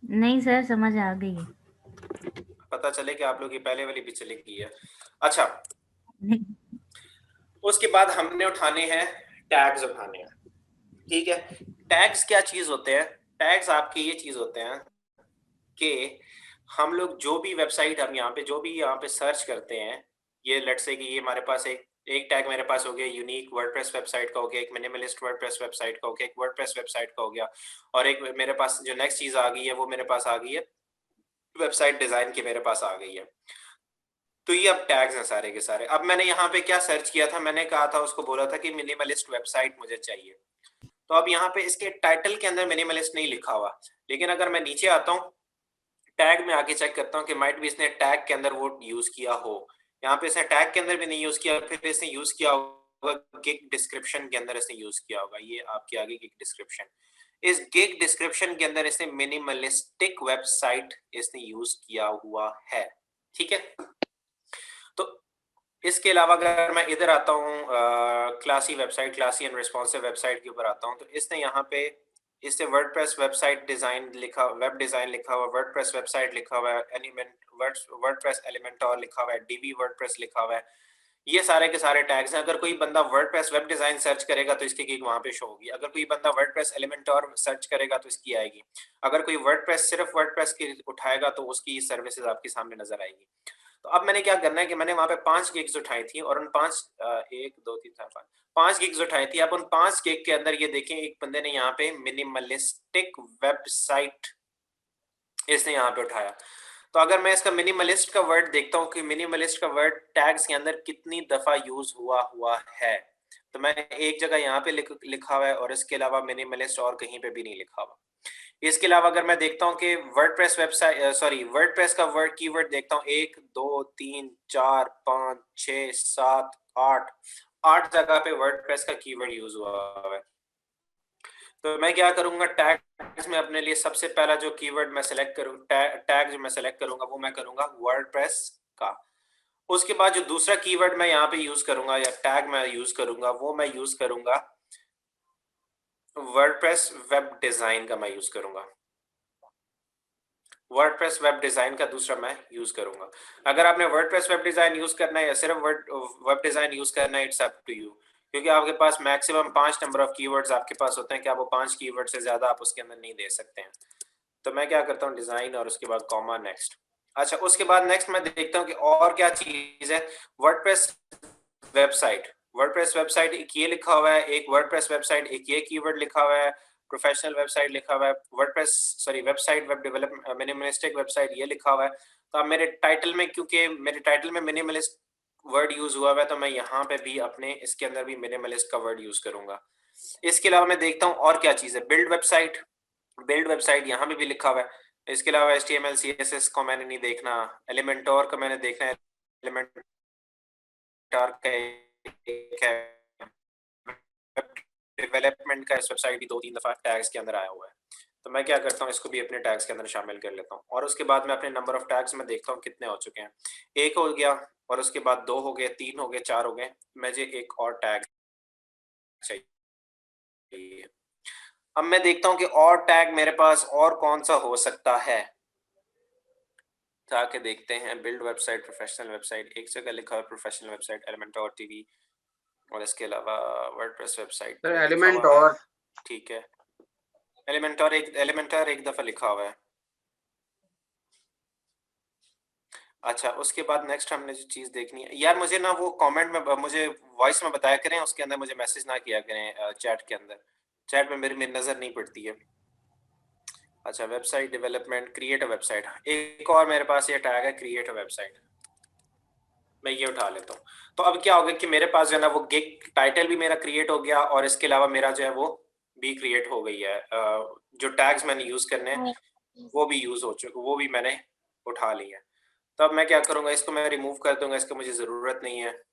नहीं सर, समझ आ गई है। पता चले कि आप लोग की पहले वाली भी चली गई है। अच्छा, उसके बाद हमने उठाने हैं टैग्स उठाने हैं, ठीक है। टैग्स क्या चीज होते हैं? टैग्स आपके ये चीज होते हैं कि हम लोग जो भी वेबसाइट हम यहाँ पे सर्च करते हैं, ये लेट्स से कि ये हमारे पास एक टैग मेरे पास हो गया यूनिक वर्डप्रेस वेबसाइट का हो गया, एक मिनिमलिस्ट वर्डप्रेस वेबसाइट का हो गया, एक वर्डप्रेस वेबसाइट का हो गया, और एक मेरे पास जो नेक्स्ट चीज आ गई है वो मेरे पास आ गई है वेबसाइट डिजाइन की मेरे पास आ गई है। तो ये अब टैग्स हैं सारे के सारे। अब मैंने यहाँ पे क्या सर्च किया था, मैंने कहा था उसको बोला था कि मिनिमलिस्ट वेबसाइट मुझे चाहिए। तो अब यहाँ पे इसके टाइटल के अंदर मिनिमलिस्ट नहीं लिखा हुआ, लेकिन अगर मैं नीचे आता हूँ टैग में आके चेक करता हूँ कि माइट भी इसने टैग के अंदर वो यूज किया हो, यहाँ पे इसने टैग के अंदर भी नहीं यूज किया, फिर इसने यूज किया होगा गिग डिस्क्रिप्शन के अंदर इसने यूज किया होगा, ये आपके आगे गिग डिस्क्रिप्शन, इस गिग डिस्क्रिप्शन के अंदर इसने मिनिमलिस्टिक वेबसाइट इसने यूज किया हुआ है, ठीक है। तो इसके अलावा अगर मैं इधर आता हूँ classy website, classy and responsive website के ऊपर आता हूँ, तो इसने यहाँ पे इससे वर्डप्रेस वेबसाइट डिजाइन लिखा, वेब डिजाइन लिखा हुआ, वर्डप्रेस वेबसाइट लिखा हुआ है, वर्डप्रेस एलिमेंटोर लिखा हुआ है, डीबी वर्डप्रेस लिखा हुआ है, ये सारे के सारे टैग्स हैं। अगर कोई बंदा वर्डप्रेस वेब डिजाइन सर्च करेगा तो इसकी गिग वहां पे शो होगी, अगर कोई बंदा वर्डप्रेस एलिमेंटोर सर्च करेगा तो इसकी आएगी, अगर कोई वर्डप्रेस सिर्फ वर्डप्रेस की उठाएगा तो उसकी सर्विसेज आपके सामने नजर आएगी। तो अब मैंने क्या करना है कि मैंने वहां पे 5 गिग्स उठाई थी और उन 5 1 2 3 4 5 5 गिग्स उठाई थी। अब उन 5 गिग के अंदर ये देखें एक बंदे ने यहाँ पे मिनिमलिस्टिक वेबसाइट इसने यहाँ पे उठाया। तो अगर मैं इसका मिनिमलिस्ट का वर्ड देखता हूँ कि मिनिमलिस्ट का वर्ड टैग्स के अंदर कितनी दफा यूज हुआ है, तो मैं एक जगह यहाँ पे लिखा हुआ है और इसके अलावा मिनिमलिस्ट और कहीं पे भी नहीं लिखा हुआ। इसके अलावा अगर मैं देखता हूँ कि वर्डप्रेस वेबसाइट वर्डप्रेस का वर्ड कीवर्ड देखता हूँ 1 2 3 4 5 6 7 8 जगह पे वर्डप्रेस का कीवर्ड यूज हुआ है। तो मैं क्या करूंगा, टैग्स में अपने लिए सबसे पहला जो कीवर्ड मैं सेलेक्ट करूँ, टैग जो मैं सेलेक्ट करूंगा वो मैं करूंगा वर्डप्रेस का। उसके बाद जो दूसरा कीवर्ड मैं यहाँ पे यूज करूंगा या टैग मैं यूज करूंगा वो मैं यूज करूंगा वर्डप्रेस वेब डिजाइन का मैं यूज करूंगा। वर्डप्रेस वेब डिजाइन का दूसरा मैं यूज करूंगा। अगर आपने वर्डप्रेस वेब डिजाइन यूज करना है या सिर्फ वेब डिजाइन यूज करना है, इट्स अप टू यू, क्योंकि आपके पास मैक्सिमम 5 नंबर ऑफ कीवर्ड्स आपके पास होते हैं कि आप वो 5 कीवर्ड से ज्यादा आप उसके अंदर नहीं दे सकते हैं। तो मैं क्या करता हूँ, डिजाइन और उसके बाद कॉमा नेक्स्ट। अच्छा, उसके बाद नेक्स्ट मैं देखता हूँ कि और क्या चीज है। वर्डप्रेस वेबसाइट, वर्डप्रेस वेबसाइट एक ये लिखा हुआ है, एक वर्डप्रेस वेबसाइट एक ये कीवर्ड लिखा हुआ है, प्रोफेशनल वेबसाइट लिखा हुआ है, WordPress website web develop minimalistic website ये लिखा हुआ है। तो अब मेरे टाइटल में, क्योंकि मेरे टाइटल में मिनिमलिस्ट वर्ड यूज हुआ है, तो मैं यहाँ पे भी अपने इसके अंदर भी मिनिमलिस्ट का वर्ड यूज करूंगा। इसके अलावा मैं देखता हूँ और क्या चीज है। बिल्ड वेबसाइट यहाँ पे भी लिखा हुआ है। इसके अलावा HTML CSS को मैंने नहीं देखना, एलिमेंटोर का मैंने देखना है। एलिमेंटोर का एक है डेवलपमेंट का, इस वेबसाइट भी 2-3 दफा टैग्स के अंदर आया हुआ है। तो मैं क्या करता हूँ, इसको भी अपने टैग्स के अंदर शामिल कर लेता हूँ। और उसके बाद मैं अपने नंबर ऑफ टैग्स में देखता हूँ कितने हो चुके हैं। 1 हो गया और उसके बाद 2 हो गए, 3 हो गए, 4 हो गए। मुझे एक और टैग चाहिए। अब मैं देखता हूँ कि और टैग मेरे पास और कौन सा हो सकता है। जाके देखते हैं। बिल्ड वेबसाइट, प्रोफेशनल वेबसाइट, एक जगह लिखा है प्रोफेशनल वेबसाइट, एलिमेंटोर टीवी, और इसके अलावा वर्डप्रेस वेबसाइट सर लिखा एलिमेंट हुआ है। और ठीक है, एलिमेंटोर एक दफा लिखा हुआ है। अच्छा, उसके बाद नेक्स्ट हमने जो चीज देखनी है, यार मुझे ना वो कमेंट में मुझे वॉइस में बताया करें, उसके अंदर मुझे मैसेज ना किया करें चैट के अंदर। चैट में मेरी नजर नहीं पड़ती है। अच्छा, website development, create a website, एक और मेरे पास ये टैग है क्रिएट अ वेबसाइट, मैं ये उठा लेता हूँ। तो अब क्या होगा कि मेरे पास जो है ना वो गिग टाइटल भी मेरा क्रिएट हो गया और इसके अलावा मेरा जो है वो भी क्रिएट हो गई है। जो टैग्स मैंने यूज करने हैं वो भी यूज हो चुके, वो भी मैंने उठा लिया है। तो अब मैं क्या करूंगा, इसको मैं रिमूव कर दूंगा, इसकी मुझे ज़रूरत नहीं है,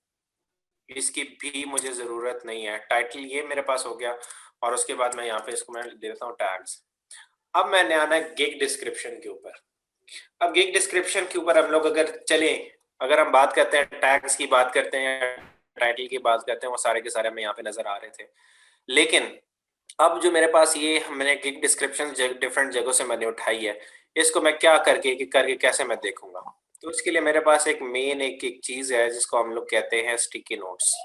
इसकी भी मुझे ज़रूरत नहीं है। टाइटल ये मेरे पास हो गया और उसके बाद मैं यहाँ पे इसको मैं दे देता हूँ टैग्स। अब मैंने आना है गिग डिस्क्रिप्शन के ऊपर। अब गिग डिस्क्रिप्शन के ऊपर हम लोग अगर हम बात करते हैं, टैग्स की बात करते हैं, टाइटल की बात करते हैं, वो सारे के सारे हमें यहाँ पे नजर आ रहे थे। लेकिन अब जो मेरे पास ये मैंने गिग डिस्क्रिप्शन डिफरेंट जगहों से मैंने उठाई है, इसको मैं क्या करके कैसे मैं देखूंगा। तो इसके लिए मेरे पास एक मेन एक चीज है जिसको हम लोग कहते हैं स्टिकी नोट्स।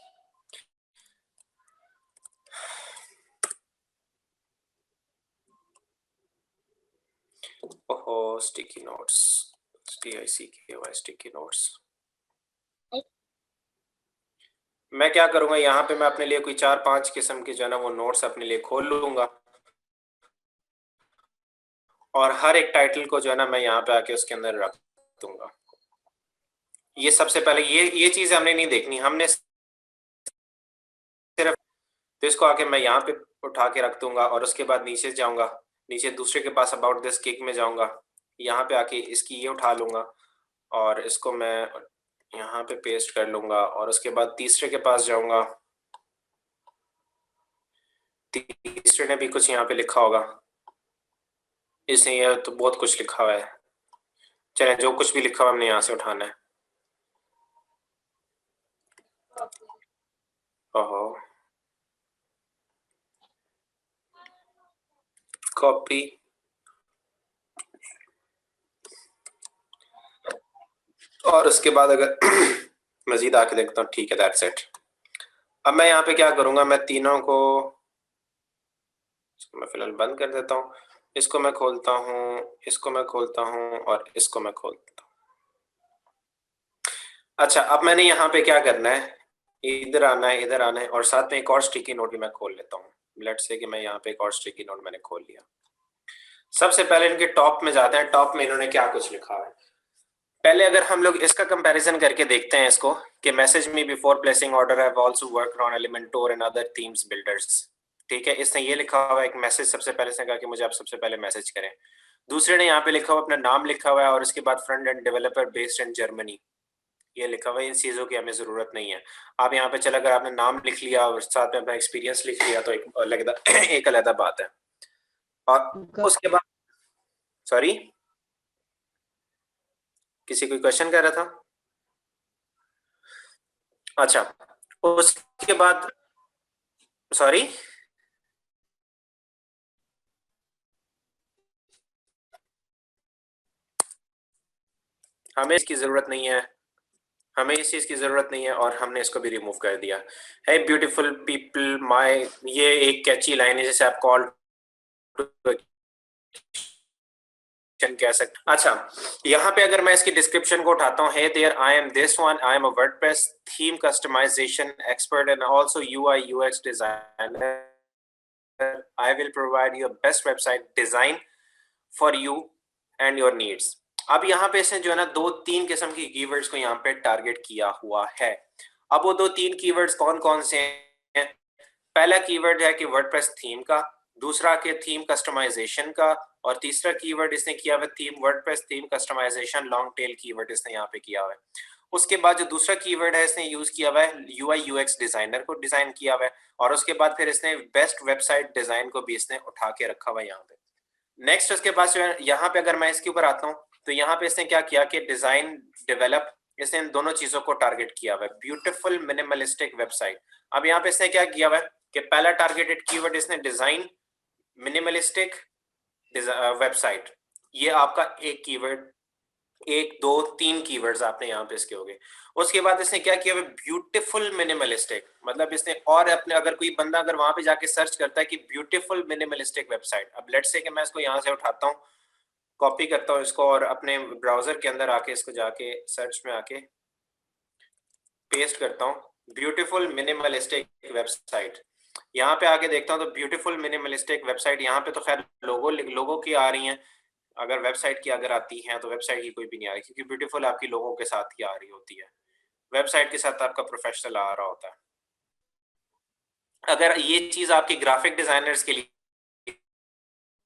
ओहो, स्टिकी नोट्स, स्टिकी नोट्स। मैं क्या करूंगा, यहाँ पे मैं अपने लिए कोई 4-5 किस्म के जो है ना वो नोट्स अपने लिए खोल लूंगा और हर एक टाइटल को जो है ना मैं यहाँ पे आके उसके अंदर रख दूंगा। ये सबसे पहले ये चीज हमने नहीं देखनी, हमने सिर्फ, तो इसको आके मैं यहाँ पे उठा के रख दूंगा और उसके बाद नीचे जाऊंगा, नीचे दूसरे के पास अबाउट दिस गिग में जाऊंगा, यहाँ पे आके इसकी ये उठा लूंगा और इसको मैं यहाँ पे पेस्ट कर लूंगा और उसके बाद तीसरे के पास जाऊंगा, तीसरे ने भी कुछ यहाँ पे लिखा होगा, इसने ये तो बहुत कुछ लिखा हुआ है। चलें, जो कुछ भी लिखा हुआ हमने यहाँ से उठाना है। ओहो, कॉपी, और उसके बाद अगर मजीद आके देखता हूँ, ठीक है, दैट्स इट। अब मैं यहाँ पे क्या करूँगा, मैं तीनों को मैं फिलहाल बंद कर देता हूँ, इसको मैं खोलता हूँ, इसको मैं खोलता हूँ और इसको मैं खोलता हूँ। अच्छा, अब मैंने यहाँ पे क्या करना है, इधर आना है, इधर आना है, और साथ में एक और स्टिकी नोट भी मैं खोल लेता हूँ। लेट्स से कि मैं यहाँ पे एक और स्टिकी नोट मैंने खोल लिया। सबसे पहले इनके टॉप में जाते हैं, टॉप में इन्होंने क्या कुछ लिखा है। पहले अगर हम लोग इसका कंपैरिजन करके देखते हैं इसको, कि message me before placing order, I have also worked on Elementor and other themes builders. ठीक है, इसने ये लिखा हुआ है एक मैसेज, सबसे पहले इसने कहा कि मुझे आप सबसे पहले मैसेज करें। दूसरे ने यहाँ पे लिखा हुआ अपना नाम लिखा हुआ है, और इसके बाद front end developer based in Germany, ये लिखा हुआ है। इन चीजों की हमें जरूरत नहीं है। आप यहाँ पे चला, अगर आपने नाम लिख लिया और साथ में अपना एक्सपीरियंस लिख लिया तो एक अलग एक अलग बात है। और उसके बाद, सॉरी, किसी कोई क्वेश्चन कर रहा था? अच्छा, उसके बाद, सॉरी, हमें इसकी जरूरत नहीं है, हमें इस चीज की जरूरत नहीं है, और हमने इसको भी रिमूव कर दिया। है ब्यूटीफुल पीपल माय, ये एक कैची लाइन है जैसे आप कॉल कह सकते। अच्छा, यहाँ पे अगर मैं इसकी डिस्क्रिप्शन को उठाता हूँ, hey there I am this one, I am a WordPress theme customization expert and also UI UX designer, I will provide you best website design for you and your needs. अब यहाँ पे इसने जो है ना 2-3 किस्म की कीवर्ड्स को यहाँ पे टारगेट किया हुआ है। अब वो 2-3 कीवर्ड्स कौन कौन से हैं? पहला कीवर्ड है कि वर्डप्रेस थीम का, दूसरा के थीम कस्टमाइजेशन का, और तीसरा कीवर्ड इसने किया हुआ theme WordPress theme customization long tail keyword इसने यहाँ पे किया हुआ है। उसके बाद जो दूसरा कीवर्ड है इसने यूज किया हुआ है यूआई यूएक्स डिजाइनर को डिजाइन किया हुआ है, और उसके बाद फिर इसने बेस्ट वेबसाइट डिजाइन को भी इसने उठा के रखा हुआ है यहाँ पे। नेक्स्ट उसके पास जो है यहाँ पे अगर मैं इसके ऊपर आता हूँ तो यहाँ पे इसने क्या किया कि डिजाइन डेवलप, इसने इन दोनों चीजों को टारगेट किया हुआ है। ब्यूटीफुल मिनिमलिस्टिक वेबसाइट, अब यहाँ पे इसने क्या किया हुआ है कि पहला टारगेटेड कीवर्ड इसने डिजाइन मिनिमलिस्टिक वेबसाइट, ये आपका एक कीवर्ड, 1-2-3 कीवर्ड्स आपने यहाँ पे इसके हो गए। उसके बाद इसने क्या किया, ब्यूटीफुल मिनिमलिस्टिक, मतलब इसने और अपने, अगर कोई बंदा अगर वहां पे जाके सर्च करता है कि ब्यूटीफुल मिनिमलिस्टिक वेबसाइट, अब लेट्स से कि मैं इसको यहाँ से उठाता हूँ, कॉपी करता हूँ इसको, और अपने ब्राउजर के अंदर आके इसको जाके सर्च में आके पेस्ट करता हूँ ब्यूटीफुल मिनिमलिस्टिक वेबसाइट। यहाँ पे आके देखता हूँ तो ब्यूटीफुल मिनिमलिस्टिक वेबसाइट, यहाँ पे तो खैर लोगों की आ रही हैं, अगर वेबसाइट की अगर आती है तो वेबसाइट की कोई भी नहीं आ रही, क्योंकि ब्यूटीफुल आपकी लोगों के साथ ही आ रही होती है, वेबसाइट के साथ आपका प्रोफेशनल आ रहा होता है। अगर ये चीज आपके ग्राफिक डिजाइनर्स के लिए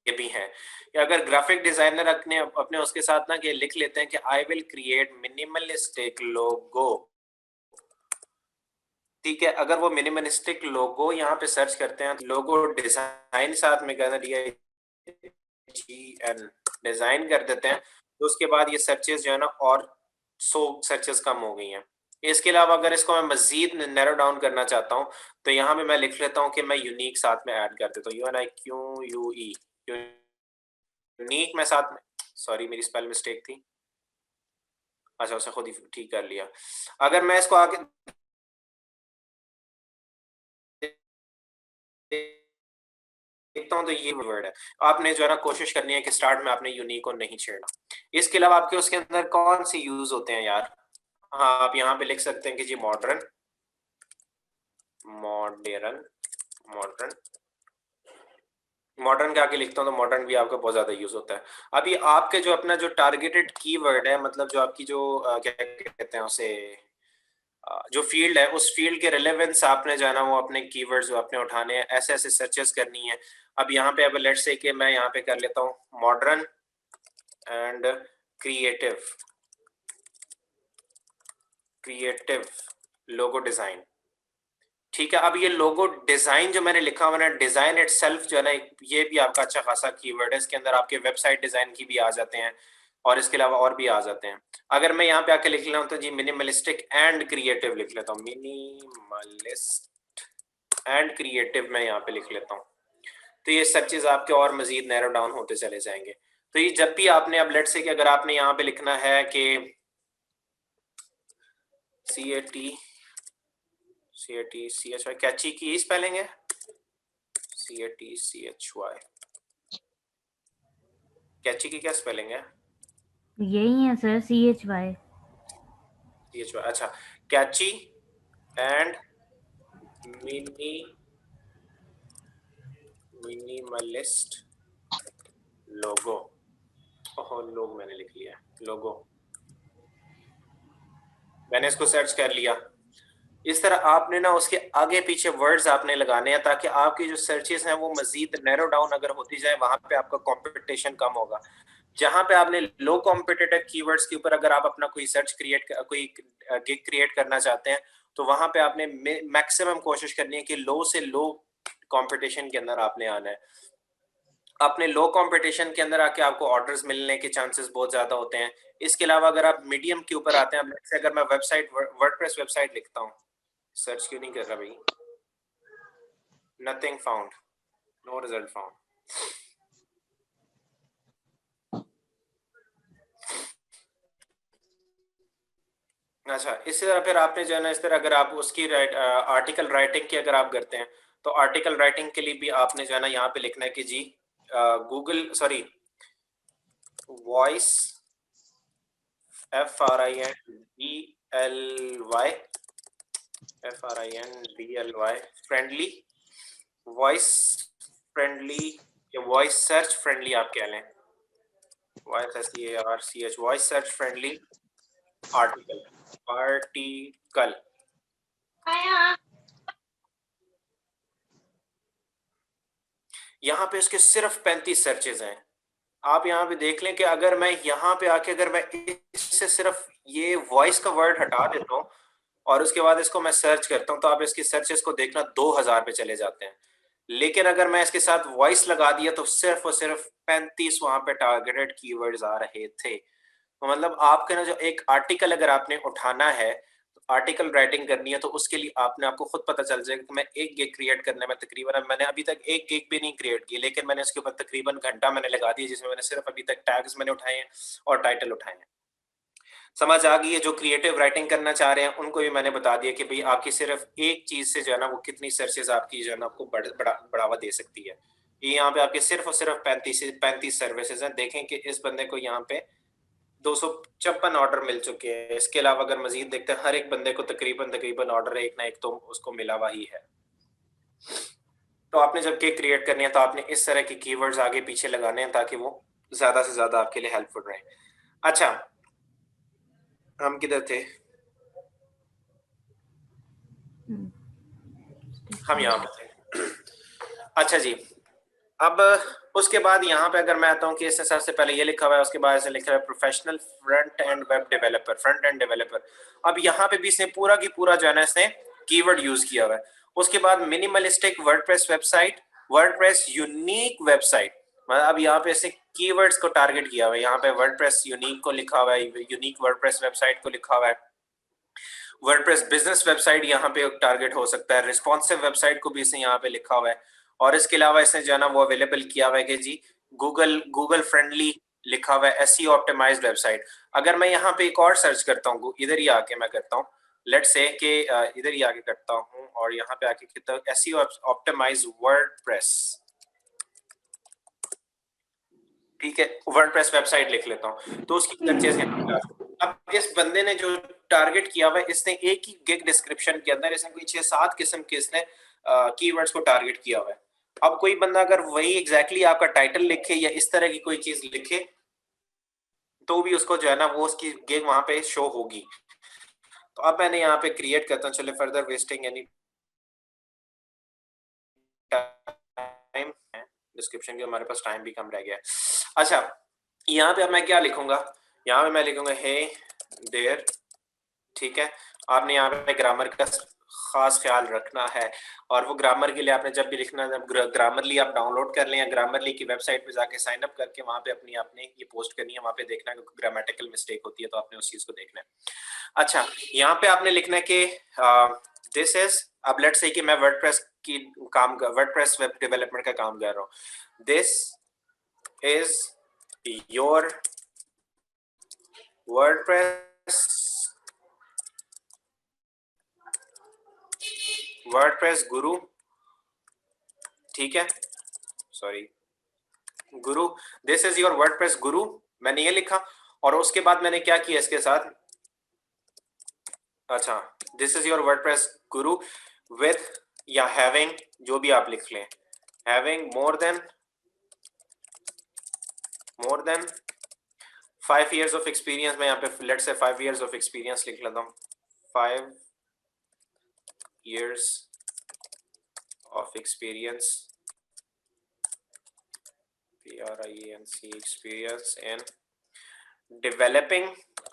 भी है, या अगर ग्राफिक डिजाइनर अपने अपने उसके साथ ना कि लिख लेते हैं कि आई विल क्रिएट मिनिमलिस्टिक लोगो, ठीक है, अगर वो मिनिमलिस्टिक लोगो यहाँ पे सर्च करते हैं, लोगो डिजाइन साथ में करना DIGN डिजाइन कर देते हैं, तो उसके बाद ये सर्चेस जो है ना और 100 सर्चेस कम हो गई हैं। इसके अलावा अगर इसको मैं मजीद नैरो डाउन करना चाहता हूँ तो यहाँ पे मैं लिख लेता हूँ कि मैं यूनिक साथ में ऐड कर देता हूँ, UNIQUE, यूनिक मैं साथ में, सॉरी मेरी स्पेल मिस्टेक थी, अच्छा उसे खुद ही ठीक कर लिया। अगर मैं इसको आगे देखता हूँ तो ये वर्ड है, आपने जो है ना कोशिश करनी है कि स्टार्ट में आपने यूनिक को नहीं छेड़ना। इसके अलावा आपके उसके अंदर कौन से यूज होते हैं यार, हाँ आप यहाँ पे लिख सकते हैं कि जी मॉडर्न मॉडर्न मॉडर्न मॉडर्न के आगे लिखता हूँ तो मॉडर्न भी आपका बहुत ज्यादा यूज होता है। अभी आपके जो अपना जो टारगेटेड कीवर्ड है, मतलब जो आपकी जो क्या कहते हैं उसे, जो फील्ड है उस फील्ड के रिलेवेंस आपने जो है ना वो अपने कीवर्ड्स जो आपने उठाने हैं, ऐसे ऐसे सर्चेस करनी है। अब यहाँ पे अब लेट्स से कि मैं यहाँ पे कर लेता हूँ modern and creative logo design, ठीक है। अब ये लोगो डिजाइन जो मैंने लिखा हुआ ना, डिजाइन इटसेल्फ जो है ना, ये भी आपका अच्छा खासा कीवर्ड है, इसके अंदर आपके वेबसाइट डिजाइन की भी आ जाते हैं और इसके अलावा और भी आ जाते हैं। अगर मैं यहाँ पे आके लिख लेता हूँ तो जी मिनिमलिस्टिक एंड क्रिएटिव लिख लेता हूँ, मिनिमलिस्ट एंड क्रिएटिव मैं यहाँ पे लिख लेता हूँ, तो ये सर्चेज आपके और मजीद नैरो डाउन होते चले जाएंगे। तो ये जब भी आपने, अब लेट्स से कि अगर आपने यहाँ पे लिखना है कि CATCHY, कैची की स्पेलिंग है CATCHY, कैची की क्या स्पेलिंग है? यही है सर, CHY। अच्छा, कैची एंड मिनिमलिस्ट लोगो। ओहो, लोग मैंने लिख लिया है, लोगो। मैंने इसको सर्च कर लिया। इस तरह आपने ना उसके आगे पीछे वर्ड्स आपने लगाने हैं ताकि आपकी जो सर्चेस हैं वो मजीद नैरो डाउन अगर होती जाए, वहां पे आपका कंपटीशन कम होगा। जहां पे आपने लो कॉम्पिटिटिव कीवर्ड्स के ऊपर अगर आप अपना कोई कोई गिग क्रिएट करना चाहते हैं, तो वहां पे आपने मैक्सिमम कोशिश करनी है कि लो से लो कंपटीशन के अंदर आपने आना है। अपने लो कंपटीशन के अंदर आके आपको ऑर्डर्स मिलने के चांसेस बहुत ज्यादा होते हैं। इसके अलावा अगर आप मीडियम के ऊपर आते हैं, अब जैसे अगर मैं वेबसाइट वर्डप्रेस वेबसाइट लिखता हूँ, सर्च क्यों नहीं कर रहा भाई, nothing found, no result found. अच्छा, इसी तरह फिर आपने जो है ना, इस तरह अगर आप उसकी आर्टिकल राइटिंग की अगर आप करते हैं, तो आर्टिकल राइटिंग के लिए भी आपने जो है ना यहाँ पे लिखना है कि जी voice FRINDLY friendly, voice friendly या वॉइस सर्च फ्रेंडली आप कह लें, WOICEARCH voice search friendly article. यहाँ पे इसके सिर्फ 35 सर्चेज हैं। आप यहाँ पे देख लें कि अगर मैं यहाँ पे आके अगर मैं इससे सिर्फ ये वॉइस का वर्ड हटा देता हूँ और उसके बाद इसको मैं सर्च करता हूँ, तो आप इसकी सर्चेस को देखना 2000 पे चले जाते हैं। लेकिन अगर मैं इसके साथ वॉइस लगा दिया तो सिर्फ और सिर्फ 35 वहां पे टारगेटेड कीवर्ड्स आ रहे थे। तो मतलब आपके ना जो एक आर्टिकल अगर आपने उठाना है, आर्टिकल राइटिंग करनी है, तो उसके लिए आपको खुद पता चल जाएगा कि मैं एक गिग क्रिएट करने में तकरीबन, मैंने अभी तक एक गिग भी नहीं क्रिएट की, लेकिन मैंने उसके ऊपर तकरीबन घंटा मैंने लगा दिया, जिसमें मैंने सिर्फ अभी तक टैग्स मैंने उठाए हैं और टाइटल उठाए हैं। समझ आ गई है? जो क्रिएटिव राइटिंग करना चाह रहे हैं उनको भी मैंने बता दिया कि भाई आपकी सिर्फ एक चीज से जो है ना वो कितनी सर्चेज आपकी जो है ना आपको बढ़ावा दे सकती है। ये यहाँ पे आपके सिर्फ और सिर्फ 35 सर्विसेज हैं। देखें कि इस बंदे को यहाँ पे 256 ऑर्डर मिल चुके हैं। इसके अलावा अगर मजीद देखते हैं, हर एक बंदे को तकरीबन ऑर्डर एक ना एक तो उसको मिला हुआ ही है। तो आपने जब केक क्रिएट करनी है तो आपने इस तरह के कीवर्ड्स आगे पीछे लगाने हैं ताकि वो ज्यादा से ज्यादा आपके लिए हेल्पफुल रहे। अच्छा, हम किधर थे? हम यहाँ पे थे। अच्छा जी, अब उसके बाद यहाँ पे अगर मैं आता हूँ कि इसने सबसे पहले ये लिखा हुआ है, उसके बाद इसने लिखा हुआ है professional front end web developer, front end developer. अब यहाँ पे भी इसने पूरा की पूरा जो है ना इसने कीवर्ड यूज किया हुआ है। उसके बाद minimalistic WordPress website, WordPress unique website, मतलब अब यहाँ पे इसने कीवर्ड्स को टारगेट किया हुआ है। यहाँ पे वर्डप्रेस यूनिक को लिखा हुआ है, यूनिक वर्डप्रेस वेबसाइट को लिखा हुआ है। वर्डप्रेस बिजनेस वेबसाइट यहाँ पे टारगेट हो सकता है, रिस्पॉन्सिव वेबसाइट को भी इसने यहाँ पे लिखा हुआ है। और इसके अलावा इसने जो है ना वो अवेलेबल किया हुआ है कि जी गूगल फ्रेंडली लिखा हुआ है, एसईओ ऑप्टिमाइज्ड वेबसाइट। अगर मैं यहाँ पे एक और सर्च करता हूँ, इधर ही आके मैं करता हूँ, लेट्स से कि इधर ही आके करता हूँ और यहाँ पे आके कहता हूँ एसईओ ऑप्टिमाइज्ड वर्डप्रेस, ठीक है, वर्डप्रेस वेबसाइट लिख लेता हूँ, तो उसकी सर्चेस हैं। अब इस बंदे ने जो टारगेट किया हुआ है, इसने एक ही गिग डिस्क्रिप्शन के अंदर इसने कोई 6-7 किस्म के इसने कीवर्ड्स को टारगेट किया हुआ है। अब कोई बंदा अगर वही एग्जैक्टली आपका टाइटल लिखे या इस तरह की कोई चीज लिखे, तो भी उसको जो है ना वो उसकी गिग वहां पे शो होगी। तो अब मैंने यहाँ पे क्रिएट करता हूँ, चले further wasting any time, description के हमारे पास टाइम भी कम रह गया है। अच्छा, यहाँ पे अब मैं क्या लिखूंगा, यहाँ पे मैं लिखूंगा हे देयर, ठीक है। आपने यहाँ पे ग्रामर का खास ख्याल रखना है, और वो ग्रामर के लिए आपने जब भी लिखना है, ग्रामरली आप डाउनलोड कर लें, ग्रामरली की वेबसाइट पे जाके साइन अप करके वहाँ पे आपने ये पोस्ट करनी है, वहाँ पे देखना है ग्रामेटिकल मिस्टेक होती है तो आपने उस चीज को देखना है। अच्छा, यहाँ पे आपने लिखना है कि दिस इज, अब लेट्स से कि मैं वर्डप्रेस वेब डेवलपमेंट का काम कर रहा हूँ, दिस इज योर वर्डप्रेस गुरु, ठीक है, sorry Guru, this is your WordPress गुरु, मैंने ये लिखा। और उसके बाद मैंने क्या किया इसके साथ, अच्छा, this is your WordPress Guru with या हैविंग, जो भी आप लिख लें, having more than 5 years of experience. मैं यहाँ पे let's say 5 years of experience लिख लेता हूँ, 5 years of experience, PRINC experience in developing.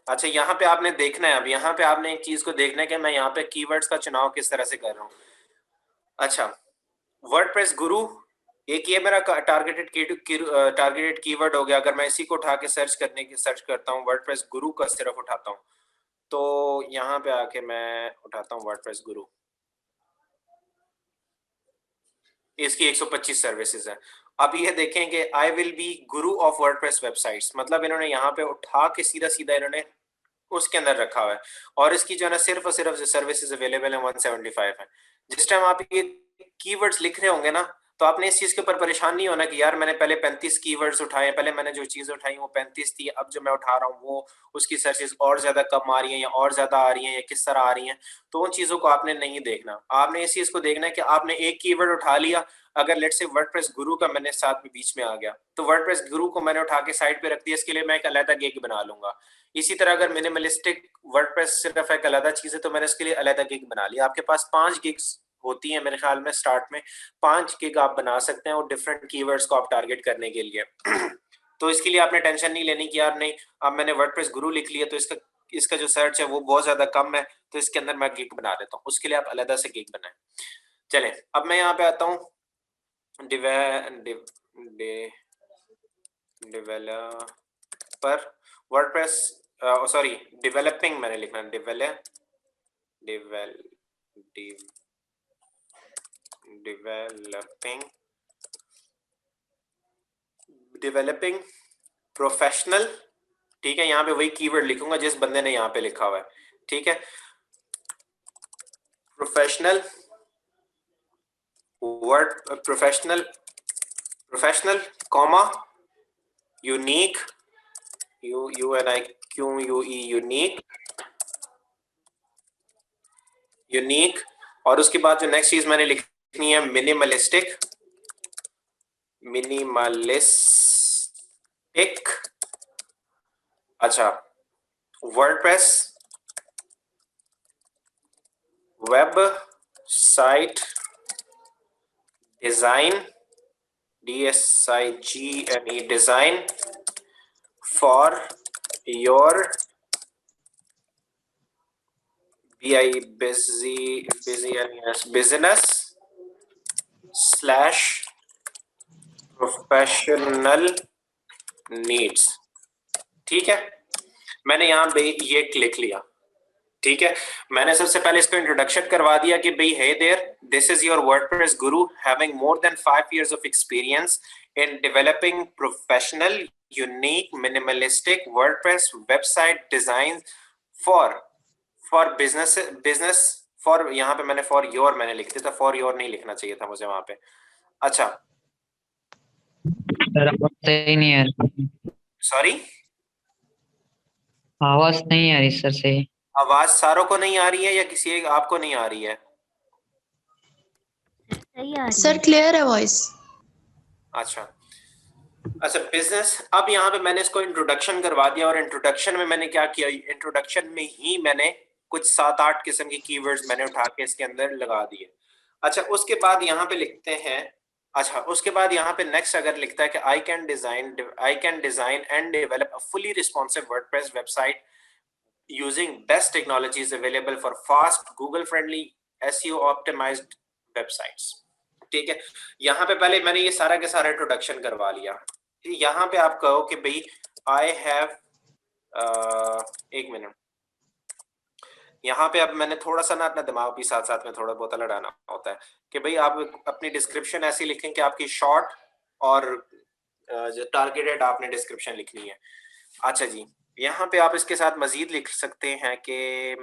अच्छा, यहाँ पे आपने देखना है, अब यहाँ पे आपने एक चीज को देखना है कि मैं यहाँ पे कीवर्ड्स का चुनाव किस तरह से कर रहा हूँ। अच्छा, वर्डप्रेस गुरु, एक ये मेरा टारगेटेड कीवर्ड हो गया। अगर मैं इसी को उठा के सर्च करता हूँ, वर्डप्रेस गुरु का सिर्फ उठाता हूँ, तो यहाँ पे आके मैं उठाता हूँ वर्डप्रेस गुरु, इसकी 125 सर्विसेज है। अब ये देखें कि आई will B Guru of WordPress websites, मतलब इन्होंने यहाँ पे उठा के सीधा सीधा इन्होंने उसके अंदर रखा हुआ है, और इसकी जो है ना सिर्फ और सिर्फ सर्विसेज अवेलेबल है 175 है। जिस टाइम आप ये कीवर्ड्स लिख रहे होंगे ना, तो आपने इस चीज के ऊपर परेशान नहीं होना कि यार मैंने पहले 35 कीवर्ड्स उठाए, पहले मैंने जो चीजें उठाई वो 35 थी, अब जो मैं उठा रहा हूँ वो उसकी सर्चेस और ज्यादा कम आ रही हैं या और ज्यादा आ रही हैं या किस तरह आ रही हैं। तो उन चीजों को आपने नहीं देखना, आपने इस चीज को देखना है कि आपने एक कीवर्ड उठा लिया, अगर लेट्स से वर्डप्रेस गुरु का मैंने साथ में बीच में आ गया, तो वर्डप्रेस गुरु को मैंने उठा के साइड पे रख दिया, इसके लिए मैं एक अलग गिग बना लूंगा। इसी तरह अगर मिनिमलिस्टिक वर्डप्रेस सिर्फ एक अलग चीज है, तो मैंने इसके लिए अलग गिग बना लिया। आपके पास 5 गिग्स होती है मेरे ख्याल में, स्टार्ट में 5 गिग आप बना सकते हैं और डिफरेंट कीवर्ड्स को आप टारगेट करने के लिए। तो इसके लिए आपने टेंशन नहीं लेनी कि यार नहीं, अब मैंने वर्डप्रेस गुरु लिख लिया तो इसका जो सर्च है वो बहुत ज्यादा कम है, तो इसके अंदर मैं गिग बना देता हूँ। उसके लिए आप अलग से गिग बनाएं। चलें, अब मैं यहाँ पे आता हूँ डेवलपर वर्डप्रेस, सॉरी डेवलपिंग मैंने लिखना, डेवलपिंग प्रोफेशनल, ठीक है। यहाँ पे वही कीवर्ड लिखूंगा जिस बंदे ने यहाँ पे लिखा हुआ है, ठीक है। Professional word, professional comma unique, unique, और उसके बाद जो नेक्स्ट चीज मैंने लिखनी है मिनिमलिस्टिक, अच्छा WordPress website design, DSIGNE design for your business slash professional needs, ठीक है। मैंने यहाँ पे ये लिख लिया, ठीक है। मैंने सबसे पहले इसको इंट्रोडक्शन करवा दिया कि भाई hey there, this is your WordPress guru having more than 5 years of experience in developing professional unique minimalistic WordPress website design for business for, यहाँ पे मैंने फॉर योर मैंने लिख दिया था, फॉर योर नहीं लिखना चाहिए था मुझे वहां पे। अच्छा सर आवाज सही नहीं आ रही, सॉरी, आवाज नहीं आ रही सर सही। आवाज सारों को नहीं आ रही है या किसी एक आपको नहीं आ रही है? सही आ रही सर है। क्लियर है वॉइस। अच्छा बिजनेस, अब यहाँ पे मैंने इसको इंट्रोडक्शन करवा दिया, और इंट्रोडक्शन में मैंने क्या किया, इंट्रोडक्शन में ही मैंने कुछ 7-8 किस्म की कीवर्ड्स मैंने उठा के इसके अंदर लगा दिए। अच्छा उसके बाद यहाँ पे लिखते हैं, अच्छा उसके बाद यहाँ पे नेक्स्ट अगर लिखता है कि I can design and develop a fully responsive WordPress website using best technologies available for fast Google friendly SEO optimized websites, ठीक है। यहाँ पे पहले मैंने ये सारा के सारा इंट्रोडक्शन करवा लिया। यहाँ पे आप कहो कि भाई आई हैव, एक मिनट, यहाँ पे अब मैंने थोड़ा सा ना अपना दिमाग भी साथ साथ में थोड़ा बहुत लड़ाना होता है कि भाई आप अपनी डिस्क्रिप्शन ऐसी लिखें कि आपकी शॉर्ट और जो टारगेटेड आपने डिस्क्रिप्शन लिखनी है। अच्छा जी, यहाँ पे आप इसके साथ मजीद लिख सकते हैं कि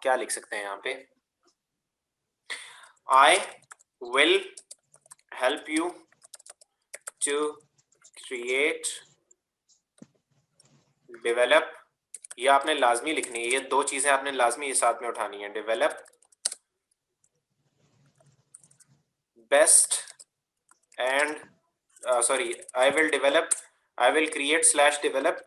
क्या लिख सकते हैं यहाँ पे, I will help you to create, develop ये आपने लाजमी लिखनी है, ये दो चीजें आपने लाजमी इस साथ में उठानी है। Develop best and sorry I will create slash develop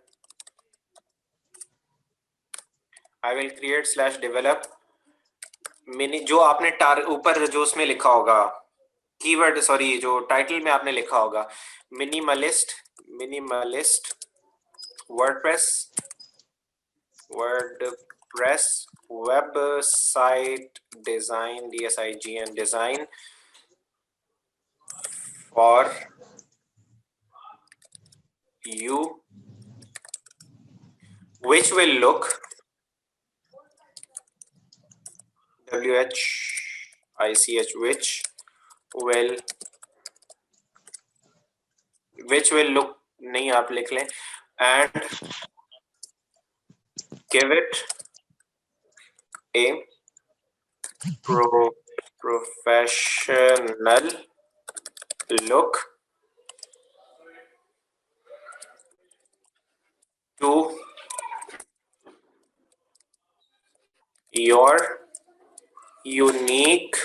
mini, जो आपने ऊपर जो उसमें लिखा होगा कीवर्ड, सॉरी जो टाइटल में आपने लिखा होगा minimalist WordPress website design DSIGN design for you which will look WHICH which will look नहीं आप लिख लें and give it a professional look to your unique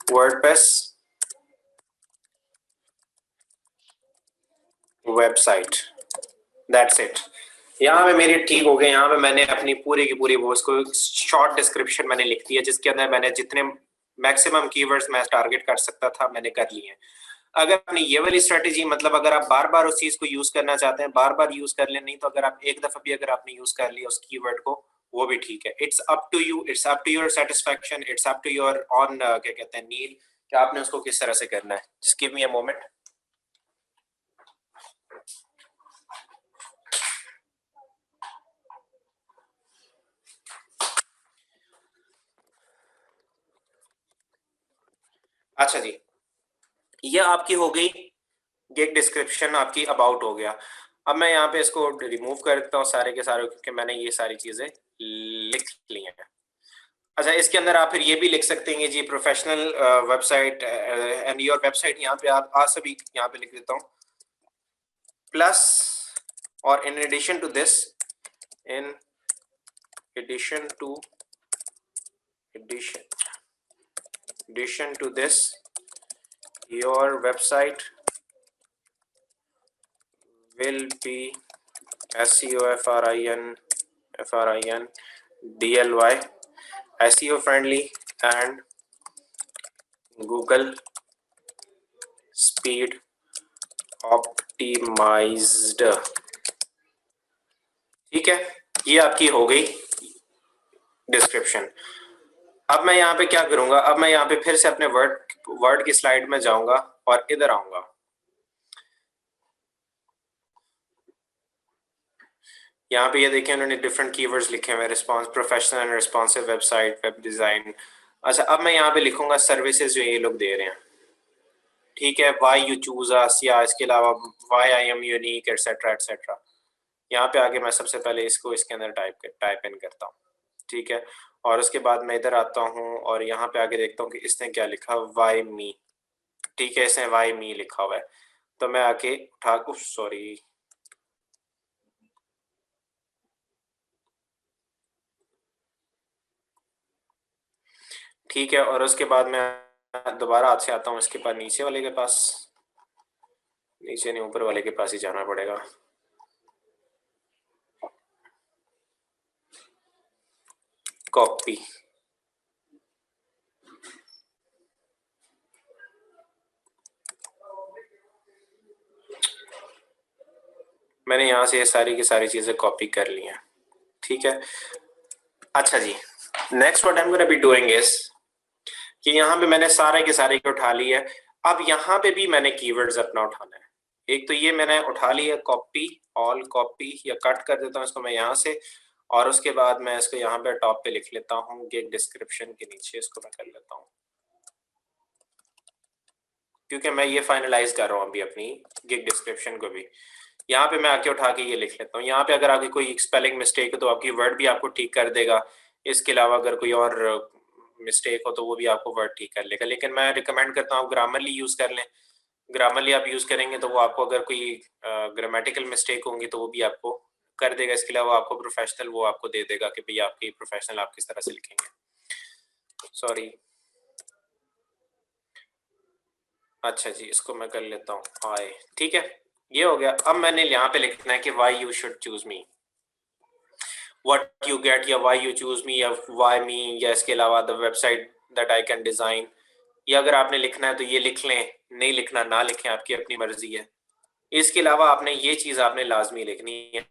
WordPress website. That's it. यहाँ पे मेरे ठीक हो गए। यहाँ पे मैंने अपनी पूरी की पूरी वो उसको शॉर्ट डिस्क्रिप्शन मैंने लिख दिया जिसके अंदर मैंने जितने मैक्सिमम कीवर्ड्स मैं टारगेट कर सकता था मैंने कर लिए हैं। अगर अपनी ये वाली स्ट्रेटेजी, मतलब अगर आप बार बार उस चीज को यूज करना चाहते हैं बार बार यूज कर लें, नहीं तो अगर आप एक दफा भी अगर आपने यूज कर लिया उस कीवर्ड को वो भी ठीक है। It's up to you, it's up to your satisfaction, it's up to your own क्या कहते हैं नीड, कि आपने उसको किस तरह से करना है। Just give me a moment. अच्छा जी, ये आपकी हो गई गिग डिस्क्रिप्शन, आपकी अबाउट हो गया। अब मैं यहाँ पे इसको रिमूव कर देता हूँ सारे के सारे, क्योंकि मैंने ये सारी चीजें लिख ली हैं। अच्छा, इसके अंदर आप फिर ये भी लिख सकते हैं जी professional website and your website, यहाँ पे आप आज सभी यहाँ पे लिख देता हूँ प्लस, और in addition to this, in addition to this your website will be SEO FRIN DLY SEO friendly and Google speed optimized। ठीक है, ये आपकी हो गई डिस्क्रिप्शन। अब मैं यहाँ पे क्या करूंगा, अब मैं यहाँ पे फिर से अपने वर्ड की स्लाइड में जाऊंगा और इधर आऊंगा। यहाँ पे ये देखिए उन्होंने डिफरेंट कीवर्ड्स लिखे हुए, response, professional and responsive website, web design. अच्छा, अब मैं यहाँ पे लिखूंगा सर्विसेज जो ये लोग दे रहे हैं। ठीक है, वाई यू चूज अस, या इसके अलावा why I am unique et cetera et cetera. यहाँ पे आगे मैं सबसे पहले इसको इसके अंदर टाइप इन करता हूँ। ठीक है, और उसके बाद मैं इधर आता हूँ और यहाँ पे आगे देखता हूँ कि इसने क्या लिखा, वाई मी। ठीक है, इसने वाई मी लिखा हुआ है, तो मैं आके उठा, सॉरी ठीक है, और उसके बाद मैं दोबारा हाथ से आता हूँ इसके पास, नीचे वाले के पास, नीचे नहीं ऊपर वाले के पास ही जाना पड़ेगा। कॉपी, मैंने यहाँ से ये सारी की सारी चीजें कॉपी कर ली हैं। ठीक है, अच्छा जी, next what I am gonna be doing is कि यहाँ पे मैंने सारे के सारे को उठा ली है। अब यहाँ पे भी मैंने कीवर्ड्स अपना उठाना है। एक तो ये मैंने उठा लिया कॉपी, ऑल कॉपी, या कट कर देता हूँ इसको मैं यहाँ से, और उसके बाद मैं इसको यहाँ पे टॉप पे लिख लेता हूँ, गिग डिस्क्रिप्शन के नीचे इसको मैं कर लेता हूँ, क्योंकि मैं ये फाइनलाइज कर रहा हूँ अभी अपनी गिग डिस्क्रिप्शन को भी। यहाँ पे मैं आके उठा के ये लिख लेता हूँ। यहाँ पे अगर आपकी कोई स्पेलिंग मिस्टेक है तो आपकी वर्ड भी आपको ठीक कर देगा। इसके अलावा अगर कोई और मिस्टेक हो तो वो भी आपको वर्ड ठीक कर लेगा, लेकिन मैं रिकमेंड करता हूँ ग्रामरली यूज कर लें, ग्रामरली आप यूज करेंगे तो वो आपको अगर कोई ग्रामेटिकल मिस्टेक होंगी तो वो भी आपको कर देगा। इसके अलावा आपको प्रोफेशनल वो आपको दे देगा कि भाई आपकी प्रोफेशनल आप किस तरह से लिखेंगे। सॉरी, अच्छा जी, इसको मैं कर लेता हूँ आई। ठीक है, ये हो गया। अब मैंने यहाँ पे लिखना है कि why you should choose me, what you get या वाई यू चूज मी या वाई मी, या इसके अलावा the website that I can design. या अगर आपने लिखना है तो ये लिख लें, नहीं लिखना ना लिखें, आपकी अपनी मर्जी है। इसके अलावा आपने ये चीज आपने लाजमी लिखनी है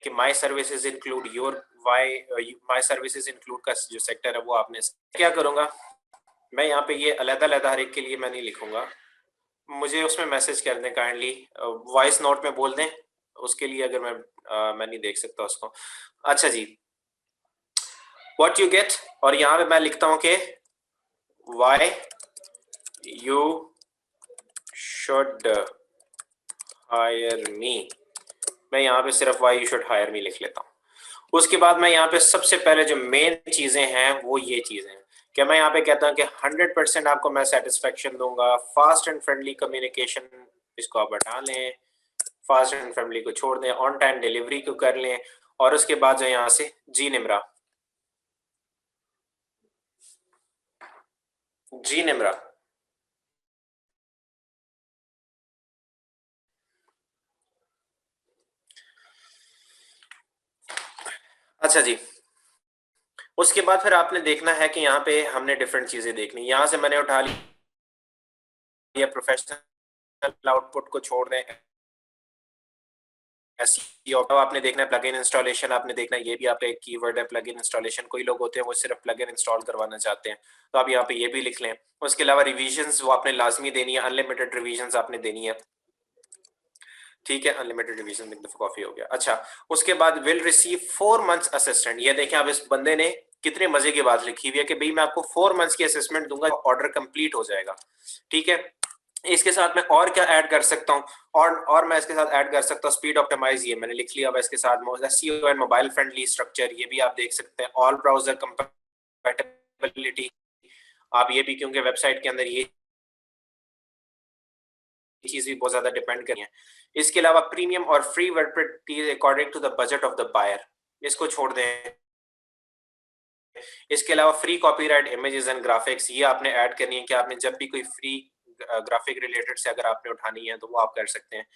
कि my services include your why, my services include का जो सेक्टर है वो आपने क्या करूंगा, मैं यहाँ पे ये अलग-अलग हर एक के लिए मैं नहीं लिखूंगा, मुझे उसमें मैसेज कर दें काइंडली, वॉइस नोट में बोल दें उसके लिए, अगर मैं नहीं देख सकता उसको। अच्छा जी, व्हाट यू गेट, और यहाँ पे मैं लिखता हूँ कि why you should hire me, मैं यहाँ पे सिर्फ why you should hire me लिख लेता हूँ। उसके बाद मैं यहाँ पे सबसे पहले जो मेन चीजें हैं वो ये चीजें हैं कि मैं यहाँ पे कहता हूँ कि 100% आपको मैं सेटिस्फेक्शन दूंगा, फास्ट एंड फ्रेंडली कम्युनिकेशन, इसको आप हटा लें, फास्ट एंड फ्रेंडली को छोड़ दें, ऑन टाइम डिलीवरी को कर लें, और उसके बाद जो यहाँ से जी निमरा, जी निमरा, अच्छा जी। उसके बाद फिर आपने देखना है कि यहाँ पे हमने डिफरेंट चीजें देखनी, यहाँ से मैंने उठा लिया प्रोफेशनल आउटपुट को छोड़ दें, SEO आपने देखना है, प्लगइन इंस्टॉलेशन आपने देखना है, ये भी आपका एक कीवर्ड है प्लगइन इंस्टॉलेशन। कोई लोग होते हैं वो सिर्फ प्लगइन इंस्टॉल करवाना चाहते हैं, तो आप यहाँ पे ये भी लिख लें। उसके अलावा रिविजन्स वो आपने लाजमी देनी है, अनलिमिटेड रिविजन्स आपने देनी है, ठीक है, अनलिमिटेड रिवीजन विद कॉफी हो गया। अच्छा, उसके बाद विल रिसीव 4 मंथ्स असिस्टेंट, ये देखें अब इस बंदे ने कितने मजे की बात लिखी हुई है कि भाई मैं आपको 4 मंथ्स की असेसमेंट दूंगा, ऑर्डर कंप्लीट हो जाएगा। ठीक है, इसके साथ मैं और क्या ऐड कर सकता हूँ, और मैं इसके साथ ऐड कर सकता हूँ स्पीड ऑप्टिमाइज, ये मैंने लिख लिया। अब इसके साथ SEO and mobile friendly structure, ये भी आप देख सकते हैं। ऑल ब्राउजर कंपैटिबिलिटी, आप ये भी, क्योंकि वेबसाइट के अंदर ये चीज भी बहुत ज्यादा डिपेंड करी है। इसके अलावा प्रीमियम और free WordPress according to the budget of the buyer, इसको छोड़ दें। इसके अलावा free copyright images and graphics, ये आपने ऐड करनी है कि आपने जब भी कोई फ्री ग्राफिक रिलेटेड से अगर आपने उठानी है तो वो आप कर सकते हैं।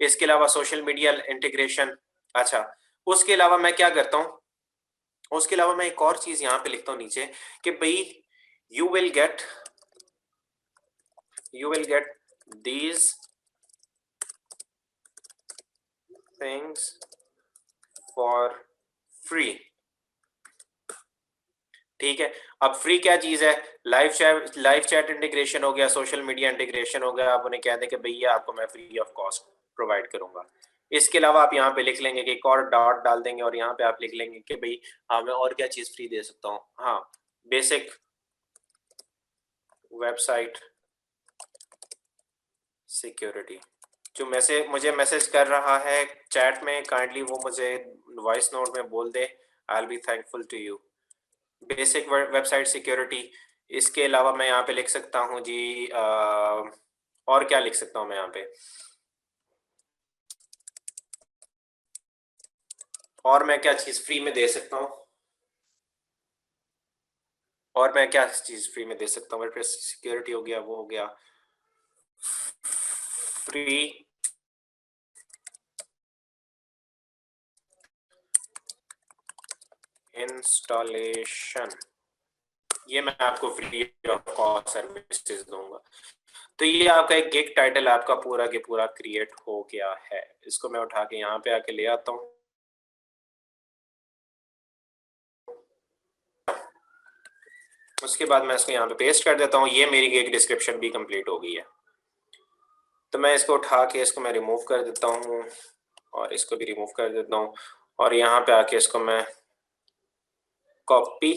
इसके अलावा सोशल मीडिया इंटीग्रेशन। अच्छा, उसके अलावा मैं क्या करता हूँ, उसके अलावा मैं एक और चीज यहाँ पे लिखता हूँ नीचे कि भाई you will get these things for free. ठीक है, अब फ्री क्या चीज है, लाइव चैट इंटीग्रेशन हो गया, सोशल मीडिया इंटीग्रेशन हो गया, आप उन्हें कह दें कि भैया आपको मैं फ्री ऑफ कॉस्ट प्रोवाइड करूंगा। इसके अलावा आप यहाँ पे लिख लेंगे कि एक और डॉट डाल देंगे, और यहाँ पे आप लिख लेंगे कि भाई हाँ मैं और क्या चीज फ्री दे सकता हूँ, हाँ बेसिक वेबसाइट सिक्योरिटी। जो मुझे मैसेज कर रहा है चैट में, काइंडली वो मुझे वॉइस नोट में बोल दे, I will be thankful to you. Basic website security. इसके अलावा मैं यहाँ पे लिख सकता हूँ जी, और क्या लिख सकता हूँ मैं यहाँ पे, और मैं क्या चीज फ्री में दे सकता हूँ, और मैं क्या चीज फ्री में दे सकता हूँ, मेरे पास सिक्योरिटी हो गया, वो हो गया फ्री इंस्टॉलेशन, ये मैं आपको फ्री ऑफ कॉस्ट सर्विसेज दूंगा। तो ये आपका एक गिग टाइटल आपका पूरा के पूरा क्रिएट हो गया है। इसको मैं उठा के यहाँ पे आके ले आता हूँ। उसके बाद मैं इसको यहाँ पे पेस्ट कर देता हूँ। ये मेरी गिग डिस्क्रिप्शन भी कंप्लीट हो गई है। तो मैं इसको उठा के इसको मैं रिमूव कर देता हूँ, और इसको भी रिमूव कर देता हूँ, और यहाँ पे आके इसको मैं कॉपी,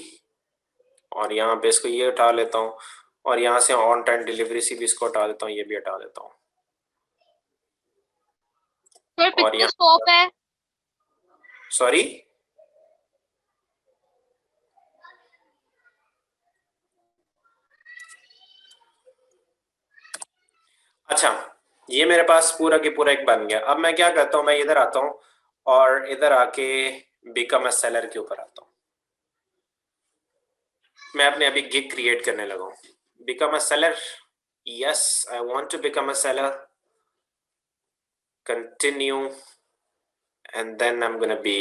और यहाँ पे इसको ये उठा लेता हूँ, और यहाँ से ऑन टाइम डिलीवरी से भी इसको हटा देता हूँ, ये भी हटा देता हूँ। फिर और पिक्चर यहाँ, स्कोप है, सॉरी, अच्छा, ये मेरे पास पूरा की पूरा एक बन गया। अब मैं क्या करता हूँ, मैं इधर आता हूँ और इधर आके बिकम अ सेलर के ऊपर आता हूँ। मैं अपने अभी गिग क्रिएट करने लगा हूँ। Become a seller, yes I want to become a seller, continue, and then I'm gonna be,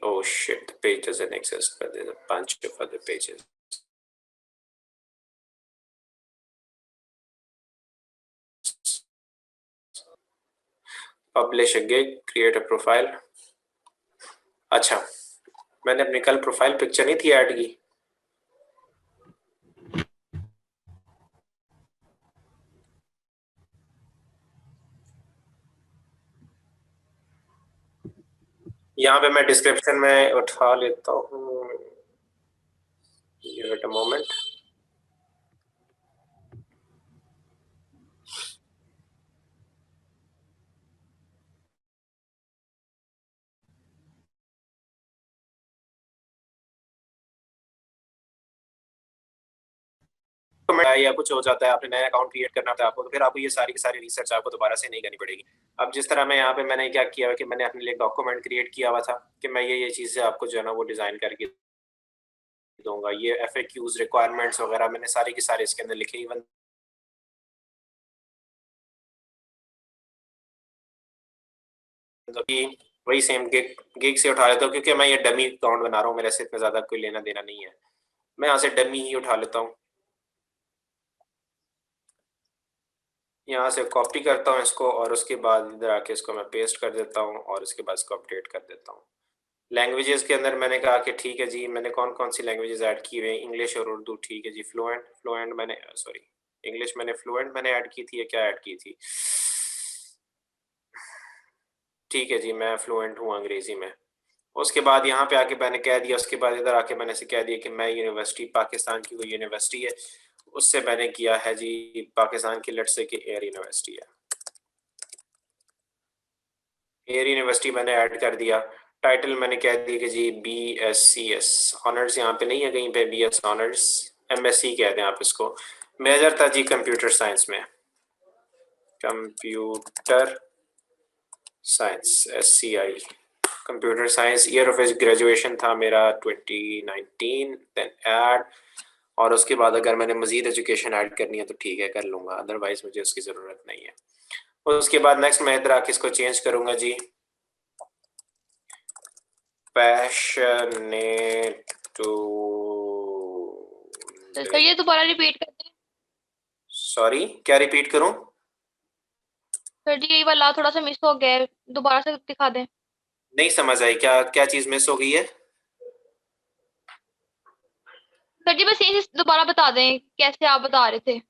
oh shit, the page doesn't exist, but there's a bunch of other pages. Publish a gig, create a profile. अच्छा, मैंने अपनी कल profile picture नहीं थी add की। यहाँ पे मैं डिस्क्रिप्शन में उठा लेता हूँ, गिव इट अ मोमेंट। या कुछ हो जाता है, आपने नया अकाउंट क्रिएट करना होता है आपको, तो फिर आपको ये सारी की सारी रिसर्च आपको दोबारा से नहीं करनी पड़ेगी। अब जिस तरह मैं यहाँ पे मैंने क्या किया कि मैंने अपने लिए डॉक्यूमेंट क्रिएट किया हुआ था कि मैं ये चीज़ें आपको जो है ना वो डिज़ाइन करके दूंगा। ये FAQs रिक्वायरमेंट्स वगैरह मैंने सारी की सारी इसके अंदर लिखे। इवन वही सेम गिग से उठा लेता हूँ, क्योंकि मैं ये डमी अकाउंट बना रहा हूँ, मेरे से इतना ज़्यादा कोई लेना देना नहीं है। मैं यहाँ से डमी ही उठा लेता हूँ, यहाँ से कॉपी करता हूँ इसको और उसके बाद इधर आके इसको मैं पेस्ट कर देता हूँ और उसके बाद इसको अपडेट कर देता हूँ। लैंग्वेजेस के अंदर मैंने कहा कि ठीक है जी, मैंने कौन कौन सी लैंग्वेजेस ऐड की हुई हैं, इंग्लिश और उर्दू, ठीक है जी। फ्लुएंट मैंने, सॉरी, इंग्लिश मैंने फ्लुएंट मैंने ऐड की थी या क्या ऐड की थी, ठीक है जी, मैं फ्लुएंट हूँ अंग्रेज़ी में। उसके बाद यहाँ पे आके मैंने कह दिया, उसके बाद इधर आके मैंने से कह दिया कि मैं यूनिवर्सिटी, पाकिस्तान की कोई यूनिवर्सिटी है उससे मैंने किया है जी, पाकिस्तान की लेट्स से कि एयर यूनिवर्सिटी है, एयर यूनिवर्सिटी मैंने ऐड कर दिया। टाइटल मैंने कह दिया कि जी BScs ऑनर्स, यहाँ पे नहीं है कहीं पे BS ऑनर्स, MSc कहते हैं आप इसको। मेजर था जी कंप्यूटर साइंस में, computer science SCI, computer science. Year of graduation था मेरा 2019, देन ऐड, और उसके बाद अगर मैंने मजीद एजुकेशन ऐड करनी है तो ठीक है कर लूँगा, अदरवाइज मुझे उसकी ज़रूरत नहीं है। उसके बाद नेक्स्ट मैं इधर आके इसको चेंज करूँगा जी, पैशनेट टू, तो ये दोबारा रिपीट कर दें। सॉरी क्या रिपीट करूं? सर जी ये वाला थोड़ा सा मिस हो गया है, दोबारा से दिखा दें। नहीं समझ आई, क्या क्या चीज मिस हो गई है? सर जी बस ये दोबारा बता दें कैसे आप बता रहे थे।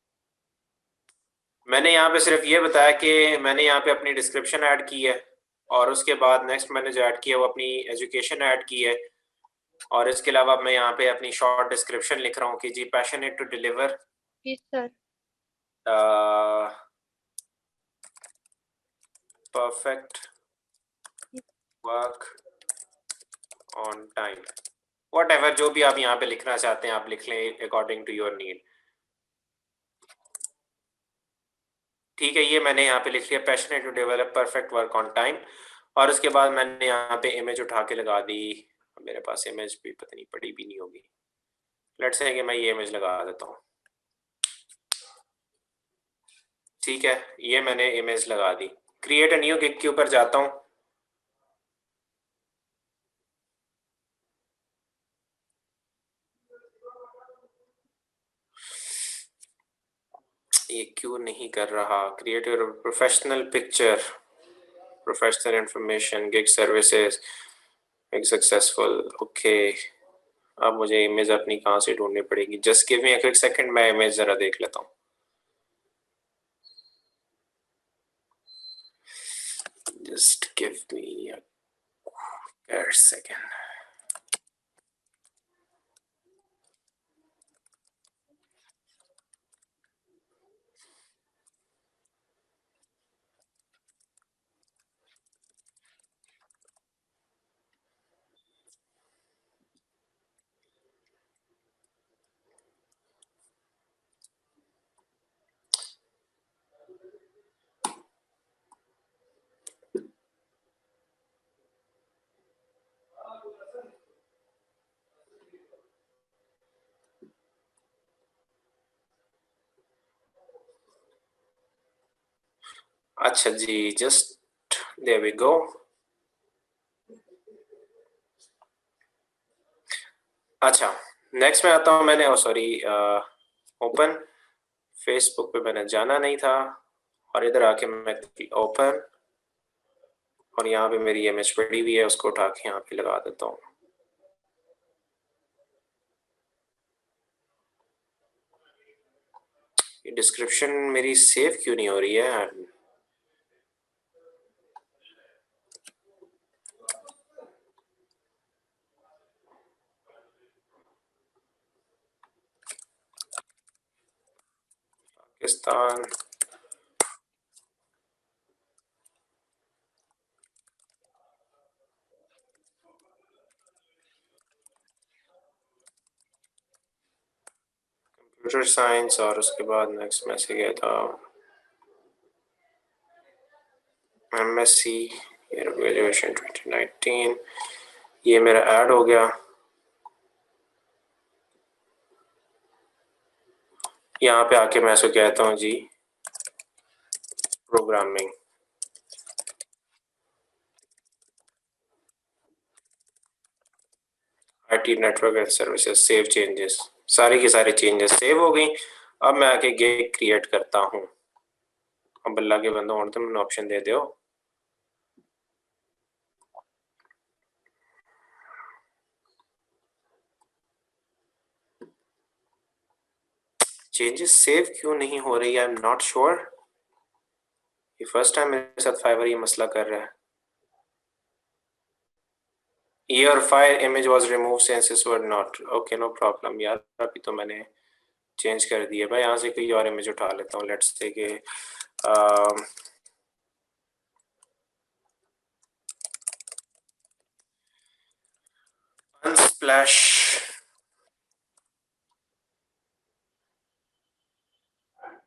मैंने यहाँ पे सिर्फ ये बताया कि मैंने यहाँ पे अपनी डिस्क्रिप्शन ऐड की है और उसके बाद नेक्स्ट मैंने जो ऐड किया वो अपनी एजुकेशन ऐड की है, और इसके अलावा मैं यहाँ पे अपनी शॉर्ट डिस्क्रिप्शन लिख रहा हूँ कि जी पैशनेट टू डिलीवर जी sir. Perfect work on time, whatever, जो भी आप यहाँ पे लिखना चाहते हैं आप लिख लें अकॉर्डिंग टू योर नीड। ठीक है, ये मैंने यहाँ पे लिख लिया, passionate to develop perfect work on time. और उसके बाद मैंने यहाँ पे इमेज उठा के लगा दी, मेरे पास इमेज भी पता नहीं पड़ी भी नहीं होगी, लेट्स से कि मैं ये इमेज लगा देता हूँ। ठीक है, ये मैंने इमेज लगा दी। क्रिएट अ न्यू गिग के ऊपर जाता हूँ, ये क्यों नहीं कर रहा? Create your professional picture, professional information, gig services, gig successful, okay. अब मुझे इमेज अपनी कहाँ से ढूंढनी पड़ेगी? Just give me a quick second, मैं इमेज जरा देख लेता हूँ। Just give me a second. अच्छा जी, जस्ट देयर वी गो। अच्छा, नेक्स्ट में आता हूँ। मैंने सॉरी, ओपन फेसबुक पे मैंने जाना नहीं था, और इधर आके मैं ओपन, और यहाँ पे मेरी इमेज पड़ी हुई है, उसको उठा के यहाँ पे लगा देता हूँ। ये डिस्क्रिप्शन मेरी सेव क्यों नहीं हो रही है? पाकिस्तान, कंप्यूटर साइंस, और उसके बाद नेक्स्ट में से गया था MSc ग्रेजुएशन 2019। ये मेरा ऐड हो गया। यहाँ पे आके मैं इसको कहता हूँ जी programming. IT network and services, save changes, सारी की सारी चेंजेस सेव हो गई। अब मैं आके गेट क्रिएट करता हूँ। अब अल्लाह के बंदो और तुम ऑप्शन दे दो। चेंजेस सेव क्यों नहीं हो रही? I am not sure. ये फर्स्ट टाइम मेरे साथ फाइवर ये मसला कर रहा है। Your file image was removed since it was not okay, no problem यार। अभी तो मैंने चेंज कर दिया। मैं यहाँ से कोई और इमेज उठा लेता हूँ। लेट्स से कि अनस्प्लैश,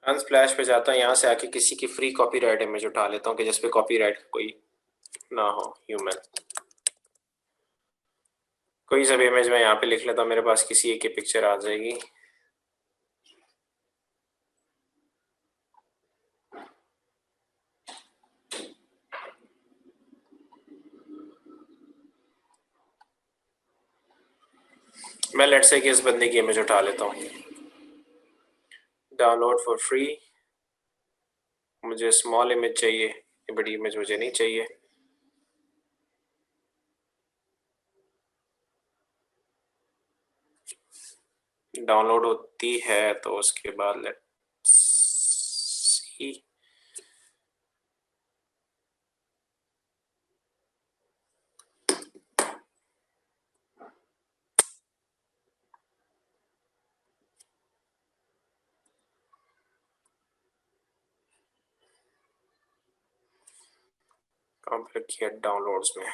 अनस्प्लैश पे जाता हूँ। यहाँ से आके किसी की फ्री कॉपीराइट इमेज उठा लेता हूँ कि जिसपे कॉपीराइट कोई ना हो, ह्यूमन। कोई सा भी इमेज मैं यहाँ पे लिख लेता हूँ, मेरे पास किसी एक की पिक्चर आ जाएगी। मैं लेट्स से कि इस बंदे की इमेज उठा लेता हूँ। Download for free. मुझे स्मॉल इमेज चाहिए, ये बड़ी इमेज मुझे नहीं चाहिए। डाउनलोड होती है तो उसके बाद लेट्स सी। कंप्लीट किया डाउनलोड्स में।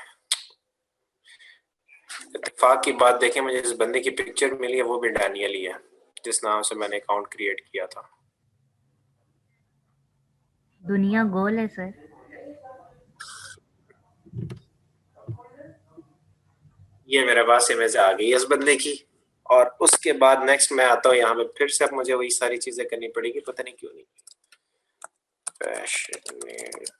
इत्तेफाक की बात देखें, मुझे इस बंदे की पिक्चर मिली है, वो भी डैनियल ही है, जिस नाम से मैंने अकाउंट क्रिएट किया था। दुनिया गोल है सर। ये मेरे पास इमेज आ गई इस बंदे की, और उसके बाद नेक्स्ट मैं आता हूँ यहाँ पे। फिर से अब मुझे वही सारी चीजें करनी पड़ेगी, पता नहीं क्यों नहीं। Passionate work time।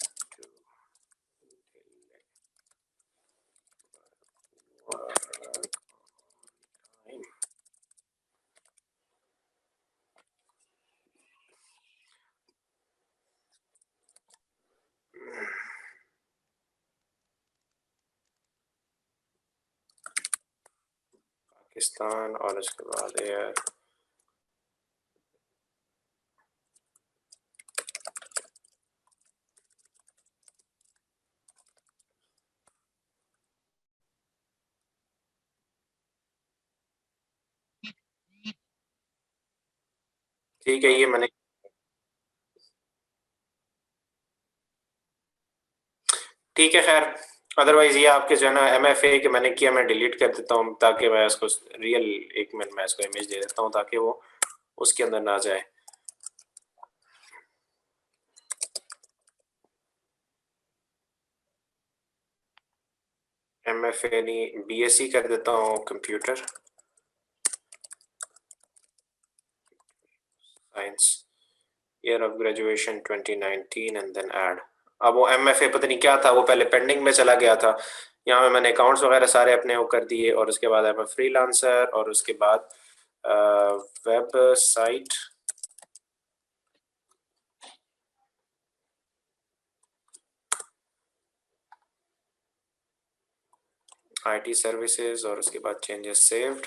पाकिस्तान, और उसके बाद यार ठीक है, ये मैंने ठीक है खैर। अदरवाइज ये आपके जो है ना MFA के मैंने किया, मैं डिलीट कर देता हूँ, ताकि मैं इसको रियल, एक मिनट मैं इसको इमेज दे देता हूँ ताकि वो उसके अंदर ना जाए। MFA नहीं, BSc कर देता हूँ computer science. Year of graduation 2019 and then add. अब वो MFA पता नहीं क्या था, वो पहले पेंडिंग में चला गया था। यहाँ पे मैंने अकाउंट्स वगैरह सारे अपने वो कर दिए, और उसके बाद मैं फ्रीलांसर, और उसके बाद वेबसाइट IT सर्विसेज, और उसके बाद चेंजेस सेव्ड।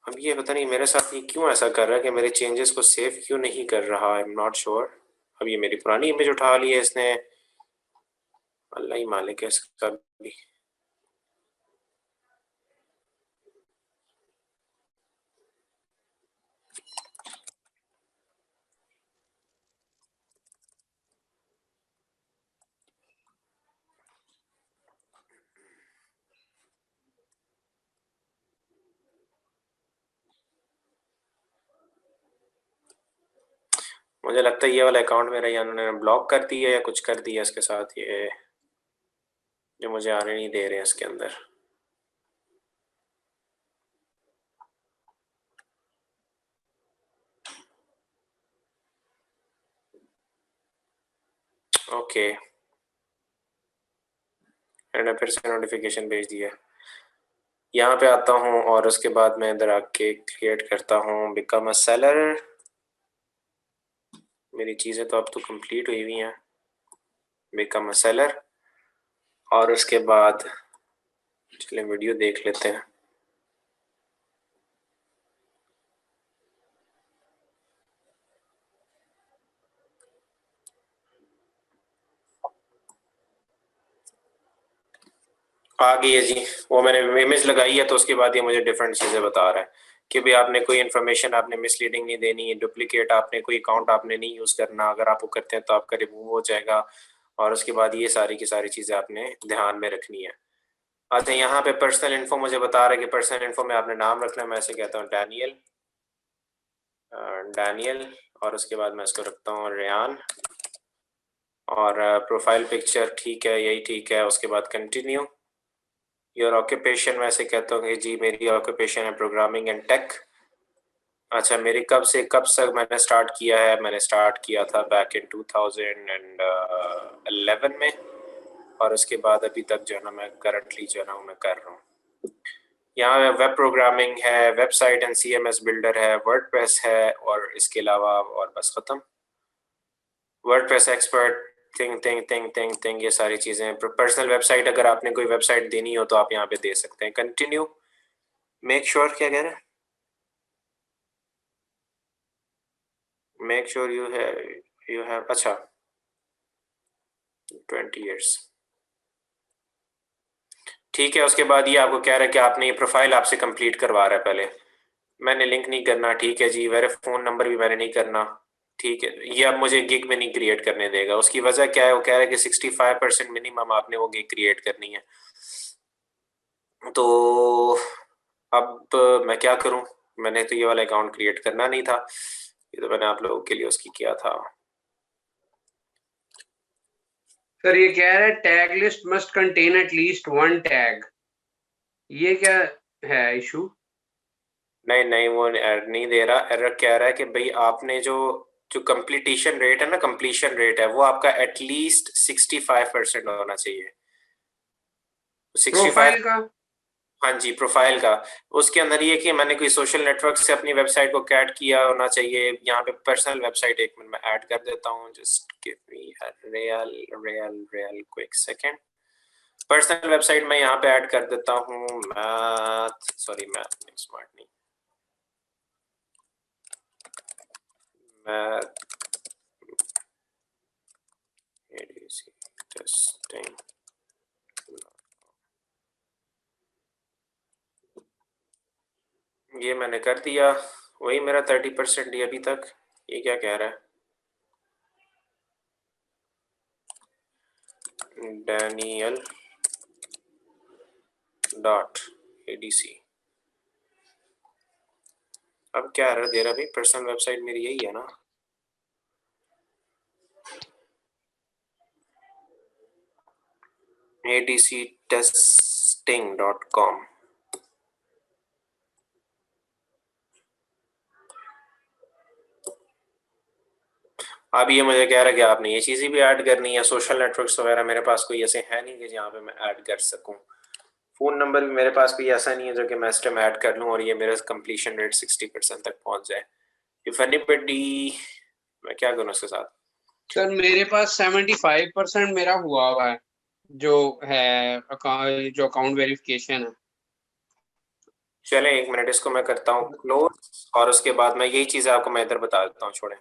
अब ये पता नहीं मेरे साथ ये क्यों ऐसा कर रहा है कि मेरे चेंजेस को सेव क्यों नहीं कर रहा, आई एम नॉट श्योर। अब ये मेरी पुरानी इमेज उठा ली है इसने, अल्लाह ही मालिक है इसका भी। मुझे लगता है ये वाला अकाउंट मेरा या उन्होंने ब्लॉक कर दिया या कुछ कर दिया इसके साथ, ये जो मुझे आने नहीं दे रहे हैं इसके अंदर। ओके, मैंने फिर से नोटिफिकेशन भेज दिया। यहाँ पे आता हूँ और उसके बाद मैं इधर आके क्रिएट करता हूँ बिकम अ सेलर। मेरी चीज़ें तो अब तो कंप्लीट हुई हुई हैं, बिकम अ सेलर, और उसके बाद चलिए वीडियो देख लेते हैं। आ गई है जी, वो मैंने इमेज लगाई है तो उसके बाद ये मुझे डिफरेंट चीज़ें बता रहा है कि भाई आपने कोई इन्फॉर्मेशन आपने मिसलीडिंग नहीं देनी, डुप्लीकेट आपने कोई अकाउंट आपने नहीं यूज़ करना, अगर आप वो करते हैं तो आपका रिमूव हो जाएगा, और उसके बाद ये सारी की सारी चीज़ें आपने ध्यान में रखनी है। अच्छा, यहाँ पे पर्सनल इन्फो मुझे बता रहा है कि पर्सनल इन्फो में आपने नाम रखना है, मैं ऐसे कहता हूँ डैनियल, डैनियल, और उसके बाद मैं इसको रखता हूँ रेयान, और प्रोफाइल पिक्चर ठीक है, यही ठीक है। उसके बाद कंटिन्यू। योर ऑक्यूपेशन मैं ऐसे कहता हूँ कि जी मेरी ऑक्यूपेशन है प्रोग्रामिंग एंड टेक। अच्छा, मेरी कब से कब तक मैंने स्टार्ट किया है, मैंने स्टार्ट किया था बैक इन 2011 में, और उसके बाद अभी तक जो है ना मैं करंटली जो है ना मैं कर रहा हूँ। यहाँ वेब प्रोग्रामिंग है, वेबसाइट एंड CMS बिल्डर है, वर्डप्रेस है, और इसके अलावा और बस ख़त्म। WordPress expert, thing thing thing thing thing, ये सारी चीज़ें। पर्सनल वेबसाइट, अगर आपने कोई वेबसाइट देनी हो तो आप यहाँ पे दे सकते हैं। कंटिन्यू, मेक श्योर, क्या कह रहे हैं, मेक श्योर यू हैव अच्छा 20 ईयर्स, ठीक है। उसके बाद ये आपको कह रहा है कि आपने ये प्रोफाइल आपसे कंप्लीट करवा रहा है पहले, मैंने लिंक नहीं करना, ठीक है जी। मेरे फ़ोन नंबर भी मैंने नहीं करना, ठीक है। ये अब मुझे गिग में नहीं क्रिएट करने देगा, उसकी वजह क्या है, वो कह रहा है कि 65% मिनिमम आपने वो गिग क्रिएट करनी है। तो अब मैं क्या करूं, मैंने तो ये वाला अकाउंट क्रिएट करना नहीं था, ये तो मैंने आप लोगों के लिए उसकी किया था। सर ये कह रहा है tag list must contain at least 1 tag, ये क्या है इशू? नहीं नहीं, वो एरर नहीं दे रहा, एरर कह रहा है कि भाई आपने जो जो कंप्लीशन रेट है ना, कंप्लीशन रेट है वो आपका एटलीस्ट 65% होना चाहिए। 65, प्रोफाइल का? हाँ जी, प्रोफाइल का। उसके अंदर ये कि मैंने कोई सोशल नेटवर्क से अपनी वेबसाइट को कैट किया होना चाहिए। यहाँ पे पर्सनल वेबसाइट एक मिनट में ऐड कर देता हूँ, just give me a real real real quick second. Personal website मैं यहाँ पे ऐड कर देता हूँ, मैथ स्मार्ट नहीं, मैथ एडीसी टेस्टिंग। ये मैंने कर दिया, वही मेरा 30% ही अभी तक। ये क्या कह रहा है, डैनियल डॉट ADC। अब क्या एरर दे रहा भाई, पर्सनल वेबसाइट मेरी यही है ना, adctesting.com। अब ये मुझे कह रहा है कि आपने ये चीज़ें भी ऐड करनी है। सोशल नेटवर्क्स वगैरह मेरे पास कोई ऐसे है नहीं कि जहाँ पे मैं ऐड कर सकूँ। फ़ोन नंबर भी मेरे पास कोई ऐसा नहीं है जो कि मैं इस टाइम ऐड कर लूँ और ये मेरा कंप्लीशन रेट 60% तक पहुँच जाए। इफ एनीबडी, मैं क्या करूँ उसके साथ? सर मेरे पास 75% मेरा हुआ है, जो है जो अकाउंट वेरिफिकेशन है। चलें 1 मिनट, इसको मैं करता हूँ क्लोज और उसके बाद मैं यही चीज़ आपको मैं इधर बता देता हूँ, छोड़ें।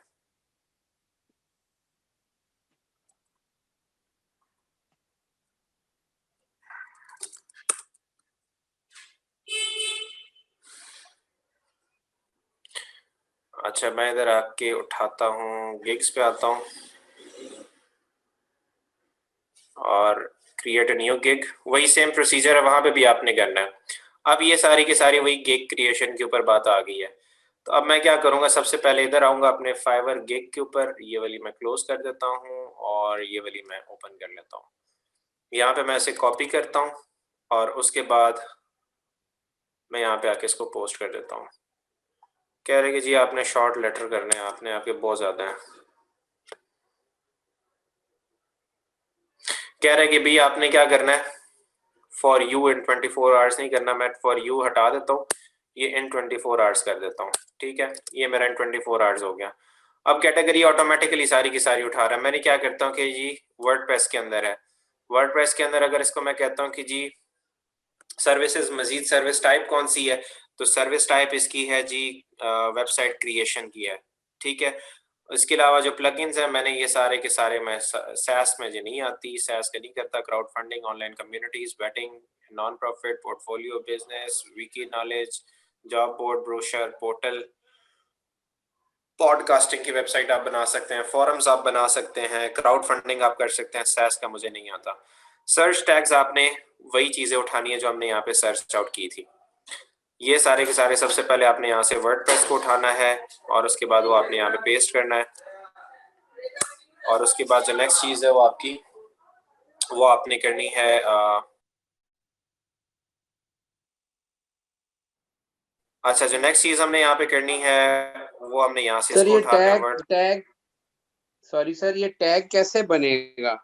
अच्छा, मैं इधर आके उठाता हूँ, गिग्स पे आता हूँ और क्रिएट अ न्यू गिग। वही सेम प्रोसीजर है, वहाँ पे भी आपने करना है। अब ये सारी की सारी वही गिग क्रिएशन के ऊपर बात आ गई है। तो अब मैं क्या करूँगा, सबसे पहले इधर आऊँगा अपने फाइवर गिग के ऊपर, ये वाली मैं क्लोज कर देता हूँ और ये वाली मैं ओपन कर लेता हूँ। यहाँ पे मैं इसे कॉपी करता हूँ और उसके बाद मैं यहाँ पे आके इसको पोस्ट कर देता हूँ। कह रहे कि जी आपने शॉर्ट लेटर करने हैं, आपने आपके बहुत ज़्यादा हैं। कह रहे कि भाई आपने क्या करना है, फॉर यू इन 24 आवर्स नहीं करना, मैं फॉर यू हटा देता हूँ, ये इन 24 आवर्स कर देता हूँ। ठीक है, ये मेरा इन 24 आवर्स हो गया। अब कैटेगरी ऑटोमेटिकली सारी की सारी उठा रहा है। मैंने क्या करता हूँ कि जी वर्डप्रेस के अंदर है, वर्डप्रेस के अंदर अगर इसको मैं कहता हूँ कि जी सर्विसेज, मजीद सर्विस टाइप कौन सी है, तो सर्विस टाइप इसकी है जी वेबसाइट क्रिएशन की है। ठीक है, इसके अलावा जो प्लगइन्स हैं मैंने ये सारे के सारे, मैं सैस में जो नहीं आती, सैस का नहीं करता, crowd funding, online communities, batting, non profit, portfolio business, Vicky knowledge, job board, brochure, portal, podcasting की वेबसाइट आप बना सकते हैं, फोरम्स आप बना सकते हैं, क्राउड फंडिंग आप कर सकते हैं। सैस का मुझे नहीं आता। सर्च टैग्स आपने वही चीज़ें उठानी है जो हमने यहाँ पे सर्च आउट की थी। ये सारे के सारे सबसे पहले आपने यहाँ से वर्डप्रेस को उठाना है और उसके बाद वो आपने यहाँ पे पेस्ट करना है और उसके बाद जो नेक्स्ट चीज़ है वो आपकी, वो आपने करनी है अच्छा, जो नेक्स्ट चीज़ हमने यहाँ पे करनी है वो हमने यहाँ से सर इसको ये उठाना है टैग सॉरी सर, ये टैग कैसे बनेगा?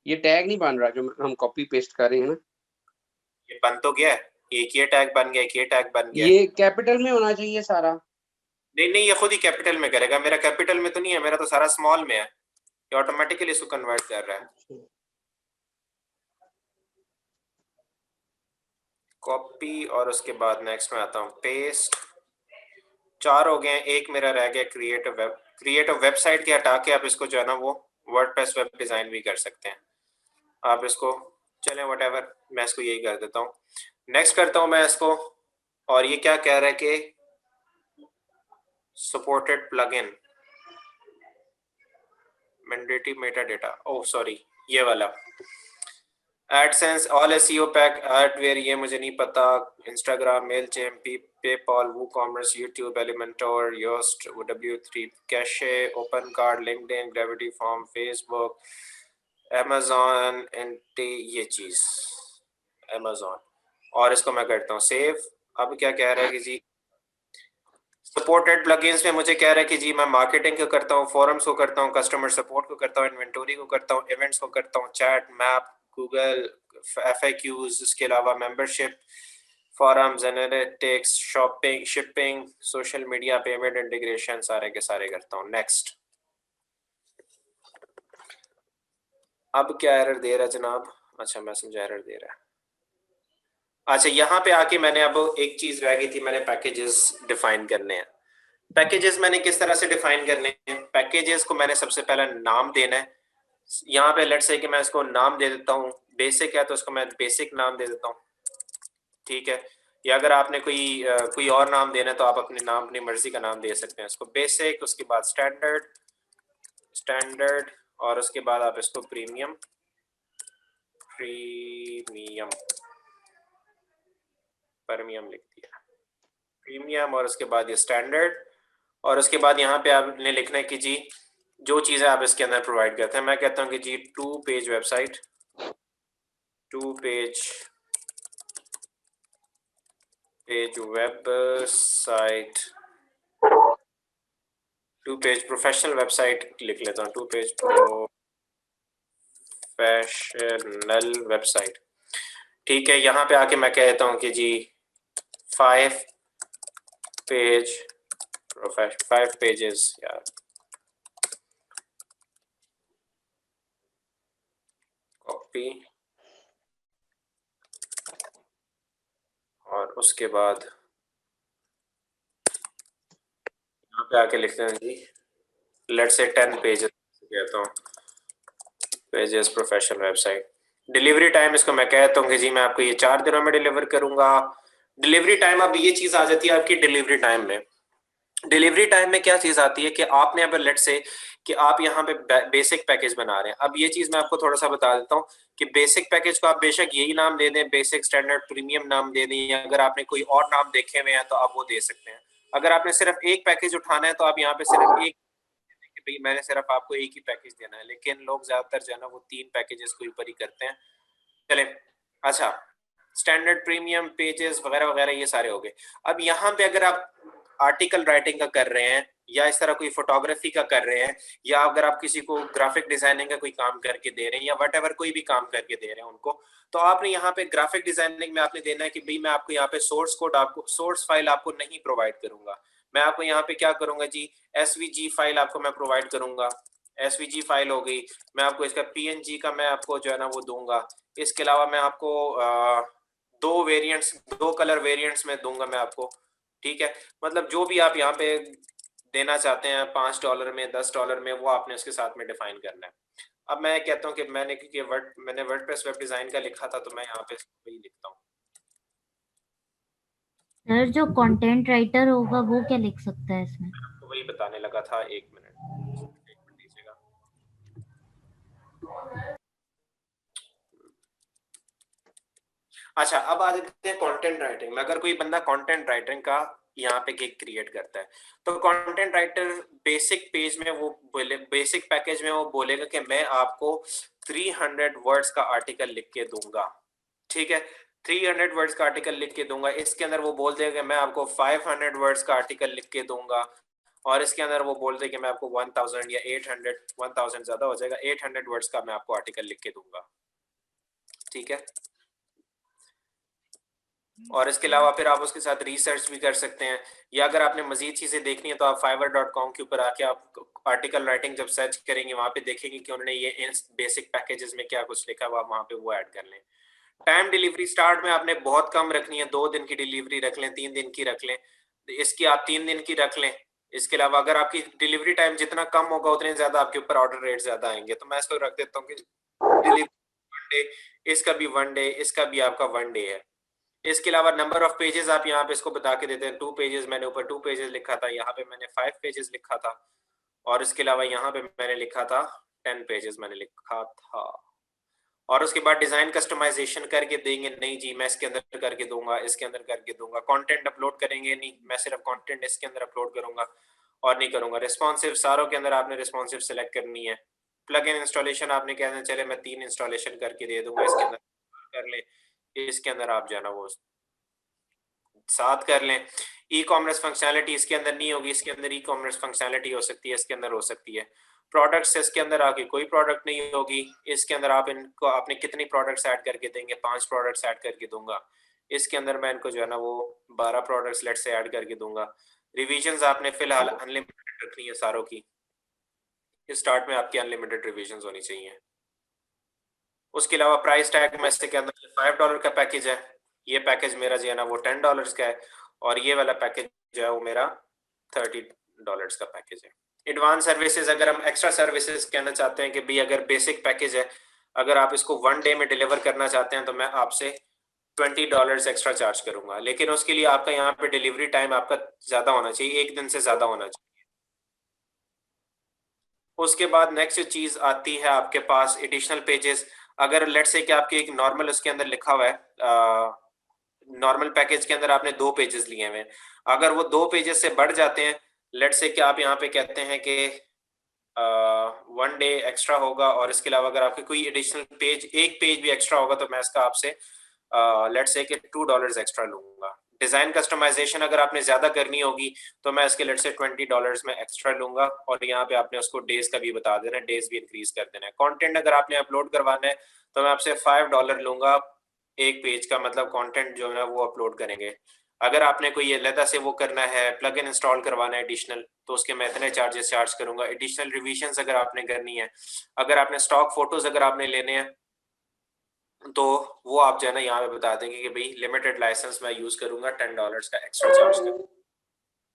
ये टैग नहीं बन रहा जो हम कॉपी पेस्ट कर रहे हैं ना। ये बन तो गया है, एक ये टैग बन गया, एक ये टैग बन गया। ये कैपिटल में होना चाहिए सारा। नहीं नहीं, ये खुद ही कैपिटल में करेगा। मेरा कैपिटल में तो नहीं है, मेरा तो सारा स्मॉल में है। ये ऑटोमेटिकली इसको कन्वर्ट कर रहा है। कॉपी और उसके बाद नेक्स्ट में आता हूँ पेस्ट। 4 हो गए हैं, एक मेरा रह गया क्रिएट अ वेबसाइट के हटा के आप इसको जो है ना वो वर्डप्रेस वेब डिज़ाइन भी कर सकते हैं आप इसको। चलें व्हाटएवर, मैं इसको यही कर देता हूँ। नेक्स्ट करता हूँ मैं इसको, और ये क्या कह रहा है कि supported plugin mandatory meta data, oh sorry ये वाला AdSense, all SEO pack, adware, ये मुझे नहीं पता, Instagram, Mailchimp, PayPal, WooCommerce, YouTube, Elementor, Yoast, W3 cache, OpenCart, LinkedIn, gravity form, Facebook, Amazon, anti, ये चीज़ अमेजॉन, और इसको मैं करता हूँ सेव। अब क्या कह रहा है कि जी सपोर्टेड प्लगइन्स में मुझे कह रहा है कि जी मैं मार्केटिंग को करता हूँ, फोरम्स को करता हूँ, कस्टमर सपोर्ट को करता हूँ, इन्वेंटरी को करता हूँ, इवेंट्स को करता हूँ, चैट, मैप, गूगल, FAQs, इसके अलावा membership, forums, analytics, shopping, shipping, social media, payment integration, सारे के सारे करता हूँ। नेक्स्ट। अब क्या एरर दे रहा है जनाब? अच्छा, मैसेंजर एरर दे रहा है। अच्छा, यहाँ पे आके मैंने अब एक चीज़ रह गई थी, मैंने पैकेजेस डिफाइन करने हैं। पैकेजेस मैंने किस तरह से डिफाइन करने हैं? पैकेजेस को मैंने सबसे पहला नाम देना है। यहाँ पे लेट्स से कि मैं इसको नाम दे देता हूँ, बेसिक है तो इसको मैं बेसिक नाम दे देता हूँ। ठीक है, या अगर आपने कोई और नाम देना है तो आप अपने नाम, अपनी मर्जी का नाम दे सकते हैं इसको। बेसिक, उसके बाद स्टैंडर्ड और उसके बाद आप इसको प्रीमियम लिख दिया, प्रीमियम, और उसके बाद ये स्टैंडर्ड, और उसके बाद यहाँ पे आपने लिखना है कि जी जो चीज़ें आप इसके अंदर प्रोवाइड करते हैं। मैं कहता हूँ कि जी 2 page website, 2 page website 2 page professional website लिख लेता हूँ, 2 पेज प्रोफेशनल वेबसाइट। ठीक है, यहाँ पे आके मैं कहता हूँ कि जी 5 पेजेस यार, कॉपी, और उसके बाद यहाँ पे आके लिखते हैं जी लेट्स से 10 पेजेस कहता हूँ, pages professional website. Delivery time इसको मैं कहता हूँ कि जी मैं आपको ये 4 दिनों में डिलीवर करूंगा। डिलीवरी टाइम, अब ये चीज आ जाती है आपकी डिलीवरी टाइम में। डिलीवरी टाइम में क्या चीज आती है कि आपने अब लेट से कि आप यहाँ पे बेसिक पैकेज बना रहे हैं। अब ये चीज मैं आपको थोड़ा सा बता देता हूँ कि बेसिक पैकेज को आप बेशक यही नाम दे दें, बेसिक, स्टैंडर्ड, प्रीमियम नाम दे दें, या अगर आपने कोई और नाम देखे हुए हैं तो आप वो दे सकते हैं। अगर आपने सिर्फ एक पैकेज उठाना है तो आप यहाँ पे सिर्फ एक, कि भाई मैंने सिर्फ आपको एक ही पैकेज देना है, लेकिन लोग ज्यादातर जो है ना वो 3 पैकेजेस के ऊपर ही करते हैं। चले, अच्छा, स्टैंडर्ड, प्रीमियम, पेजेस वगैरह वगैरह ये सारे हो गए। अब यहाँ पे अगर आप आर्टिकल राइटिंग का कर रहे हैं, या इस तरह कोई फोटोग्राफी का कर रहे हैं, या अगर आप किसी को ग्राफिक डिजाइनिंग का कोई काम करके दे रहे हैं, या वट कोई भी काम करके दे रहे हैं उनको, तो आपने यहाँ पे ग्राफिक डिजाइनिंग में आपने देना है कि भाई मैं आपको यहाँ पे सोर्स कोड, आपको सोर्स फाइल आपको नहीं प्रोवाइड करूंगा, मैं आपको यहाँ पे क्या करूंगा जी, एसवीजी फाइल आपको मैं प्रोवाइड करूंगा। एसवीजी फाइल हो गई, मैं आपको इसका पीएनजी का मैं आपको जो है ना वो दूंगा। इसके अलावा मैं आपको 2 कलर वेरिएंट्स में दूंगा मैं आपको। ठीक है, मतलब जो भी आप यहाँ पे देना चाहते हैं $5 में, $10 में, वो आपने उसके साथ में डिफाइन करना है। अब मैं कहता हूँ कि क्योंकि मैंने वर्डप्रेस वेब डिजाइन का लिखा था तो मैं यहाँ पे वही लिखता हूँ। सर जो कंटेंट राइटर होगा वो क्या लिख सकता है इसमें? आपको वही बताने लगा था, 1 मिनट दीजिएगा। अच्छा, अब आ जाते हैं कंटेंट राइटिंग में। अगर कोई बंदा कंटेंट राइटिंग का यहाँ पे गिग क्रिएट करता है तो कंटेंट राइटर बेसिक पेज में वो बेसिक पैकेज में वो बोलेगा कि मैं आपको 300 वर्ड्स का आर्टिकल लिख के दूंगा। ठीक है, 300 वर्ड्स का आर्टिकल लिख के दूंगा। इसके अंदर वो बोल देगा कि मैं आपको 500 वर्ड्स का आर्टिकल लिख के दूंगा, और इसके अंदर वो बोल दे कि मैं आपको 1000 या 800, 1000 ज्यादा हो जाएगा, 800 वर्ड्स का मैं आपको आर्टिकल लिख के दूंगा। ठीक है, और इसके अलावा फिर आप उसके साथ रिसर्च भी कर सकते हैं, या अगर आपने मजीद चीजें देखनी है तो आप fiverr.com के ऊपर आके आप आर्टिकल राइटिंग जब सर्च करेंगे वहां पे देखेंगे कि उन्होंने ये इन बेसिक पैकेजेस में क्या कुछ लिखा हुआ, आप वहां पे वो ऐड कर लें। टाइम डिलीवरी स्टार्ट में आपने बहुत कम रखनी है, 2 दिन की डिलीवरी रख लें, 3 दिन की रख लें, इसकी आप 3 दिन की रख लें। इसके अलावा अगर आपकी डिलीवरी टाइम जितना कम होगा उतने ज्यादा आपके ऊपर ऑर्डर रेट ज्यादा आएंगे, तो मैं इसको रख देता हूँ कि डिलीवरी 1 डे, इसका भी 1 डे, इसका भी आपका 1 डे है। इसके अलावा नंबर ऑफ पेजेस आप यहाँ पे इसको बता के देते हैं, 2 पेजेस, मैंने ऊपर 2 पेजेस लिखा था, यहाँ पे मैंने 5 पेजेस लिखा था, और इसके अलावा यहाँ पे मैंने लिखा था 10 पेजेस मैंने लिखा था। और उसके बाद डिजाइन कस्टमाइजेशन करके देंगे, नहीं जी मैं इसके अंदर करके दूंगा, इसके अंदर करके दूंगा। कंटेंट अपलोड करेंगे, नहीं मैं सिर्फ कंटेंट इसके अंदर अपलोड करूंगा और नहीं करूंगा। रिस्पॉन्सिव, सारों के अंदर आपने रिस्पॉन्सिव सेलेक्ट करनी है। प्लग इन इंस्टॉलेशन आपने कहना चले मैं 3 इंस्टॉलेशन करके दे दूंगा, इसके अंदर कर ले, इसके अंदर आप जाना वो 7 कर लें। ई कॉमर्स फंक्शनैलिटी इसके अंदर नहीं होगी, इसके अंदर ई कॉमर्स फंक्शनैलिटी हो सकती है, इसके अंदर हो सकती है। प्रोडक्ट्स इसके अंदर आके कोई प्रोडक्ट नहीं होगी, इसके अंदर आप इनको आपने कितनी प्रोडक्ट्स ऐड करके देंगे, 5 प्रोडक्ट्स ऐड करके दूंगा। इसके अंदर मैं इनको जो है ना वो 12 प्रोडक्ट्स लेट से ऐड करके दूंगा। रिविजन्स आपने फिलहाल अनलिमिटेड रखनी है सारों की, स्टार्ट में आपकी अनलिमिटेड रिविजन्स होनी चाहिए। उसके अलावा प्राइस टैग में इसके अंदर $5 का पैकेज है, ये पैकेज मेरा जो है ना वो $10 का है, और ये वाला पैकेज जो है वो मेरा $30 का पैकेज है। एडवांस सर्विसेज, अगर हम एक्स्ट्रा सर्विसेज कहना चाहते हैं कि भाई अगर बेसिक पैकेज है, अगर आप इसको 1 डे में डिलीवर करना चाहते हैं तो मैं आपसे $20 एक्स्ट्रा चार्ज करूंगा, लेकिन उसके लिए आपका यहाँ पे डिलीवरी टाइम आपका ज्यादा होना चाहिए, 1 दिन से ज्यादा होना चाहिए। उसके बाद नेक्स्ट चीज आती है आपके पास एडिशनल पेजेस। अगर लेट से कि आपके एक नॉर्मल उसके अंदर लिखा हुआ है, नॉर्मल पैकेज के अंदर आपने 2 पेजेस लिए हुए हैं, अगर वो 2 पेजेस से बढ़ जाते हैं, लेट से कि आप यहाँ पे कहते हैं कि 1 डे एक्स्ट्रा होगा, और इसके अलावा अगर आपके कोई एडिशनल पेज, एक पेज भी एक्स्ट्रा होगा, तो मैं इसका आपसे लेट से कि $2 एक्स्ट्रा लूंगा। डिजाइन कस्टमाइजेशन अगर आपने ज्यादा करनी होगी तो मैं इसके लेट से $20 में एक्स्ट्रा लूंगा, और यहाँ पे आपने उसको डेज का भी बता देना है, डेज भी इंक्रीज कर देना है। कंटेंट अगर आपने अपलोड करवाना है तो मैं आपसे $5 लूंगा एक पेज का, मतलब कंटेंट जो है ना वो अपलोड करेंगे। अगर आपने कोई अलग से वो करना है, प्लग इन इंस्टॉल करवाना है एडिशनल, तो उसके मैं इतने चार्जेस चार्ज करूंगा। एडिशनल रिविजन्स अगर आपने करनी है, अगर आपने स्टॉक फोटोज अगर आपने लेने हैं, तो वो आप जो है ना यहाँ पे बता देंगे कि भाई लिमिटेड लाइसेंस मैं यूज करूंगा, $10 का एक्स्ट्रा चार्ज करूंगा।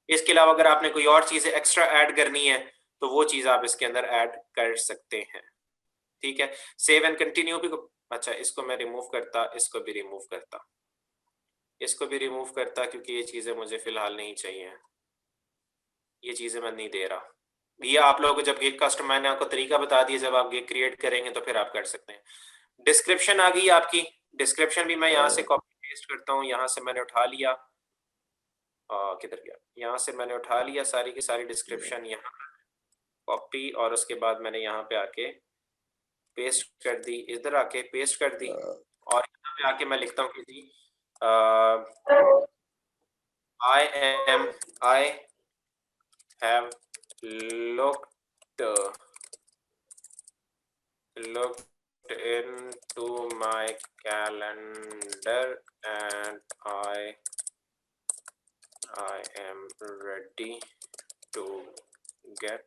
इसके अलावा अगर आपने कोई और चीजें एक्स्ट्रा ऐड करनी है तो वो चीज आप इसके अंदर ऐड कर सकते हैं। ठीक है, सेव एंड कंटिन्यू भी। अच्छा, इसको मैं रिमूव करता, इसको भी रिमूव करता, इसको भी रिमूव करता, क्योंकि ये चीजें मुझे फिलहाल नहीं चाहिए, ये चीजें मैं नहीं दे रहा। ये आप लोगों को जब गिग कस्टमर, मैंने आपको तरीका बता दिया, जब आप गिग क्रिएट करेंगे तो फिर आप कर सकते हैं। डिस्क्रिप्शन आ गई आपकी, डिस्क्रिप्शन भी मैं यहाँ से कॉपी पेस्ट करता हूँ, यहाँ से मैंने उठा लिया, किधर गया, यहाँ से मैंने उठा लिया सारी की सारी डिस्क्रिप्शन, यहाँ कॉपी, और उसके बाद मैंने यहाँ पे आके पेस्ट कर दी, इधर आके पेस्ट कर दी, और यहाँ पे आके मैं लिखता हूँ कि जी I have looked into my calendar and I am ready to get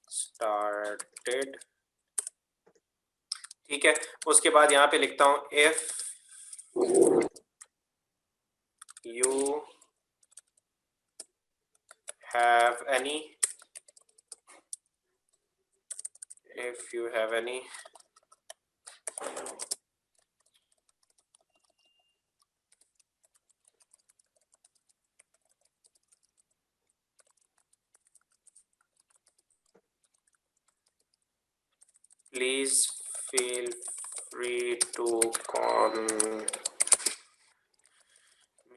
started। ठीक है, उसके बाद यहाँ पे लिखता हूँ if you have any please feel free to call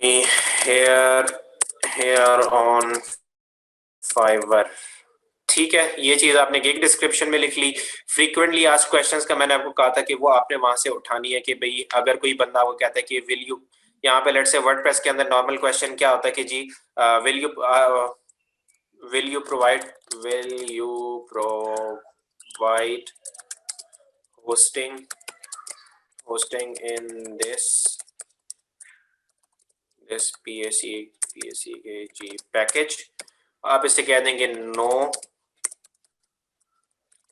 me here on Fiverr। ठीक है, ये चीज आपने गिग डिस्क्रिप्शन में लिख ली। फ्रीक्वेंटली आस्क्ड क्वेश्चंस का मैंने आपको कहा था कि वो आपने वहां से उठानी है कि भाई अगर कोई बंदा वो कहता है कि विल यू, यहाँ पे लेट्स से वर्डप्रेस के अंदर नॉर्मल क्वेश्चन क्या होता है कि जी will you provide hosting in this PSEG package। आप इससे कह देंगे no,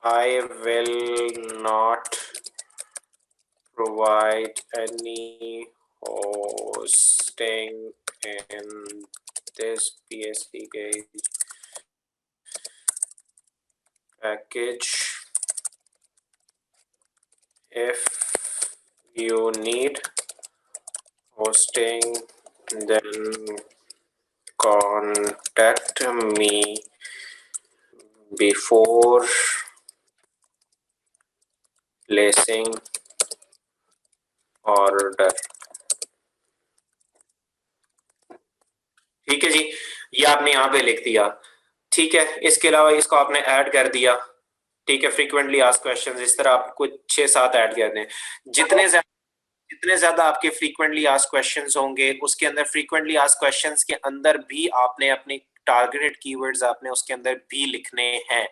I will not provide any hosting in this PSEG package। If you need hosting, then contact me before placing order। ठीक है जी, ये आपने यहाँ पे लिख दिया। ठीक है, इसके अलावा इसको आपने ऐड कर दिया। ठीक है, फ्रीक्वेंटली आस्क्ड क्वेश्चंस, इस तरह आप कुछ 6-7 ऐड कर दें। जितने ज्यादा आपके फ्रीक्वेंटली आस्क्ड क्वेश्चंस होंगे, उसके अंदर फ्रीक्वेंटली आस्क्ड क्वेश्चंस के अंदर भी आपने अपने टारगेटेड कीवर्ड्स आपने उसके अंदर भी लिखने हैं।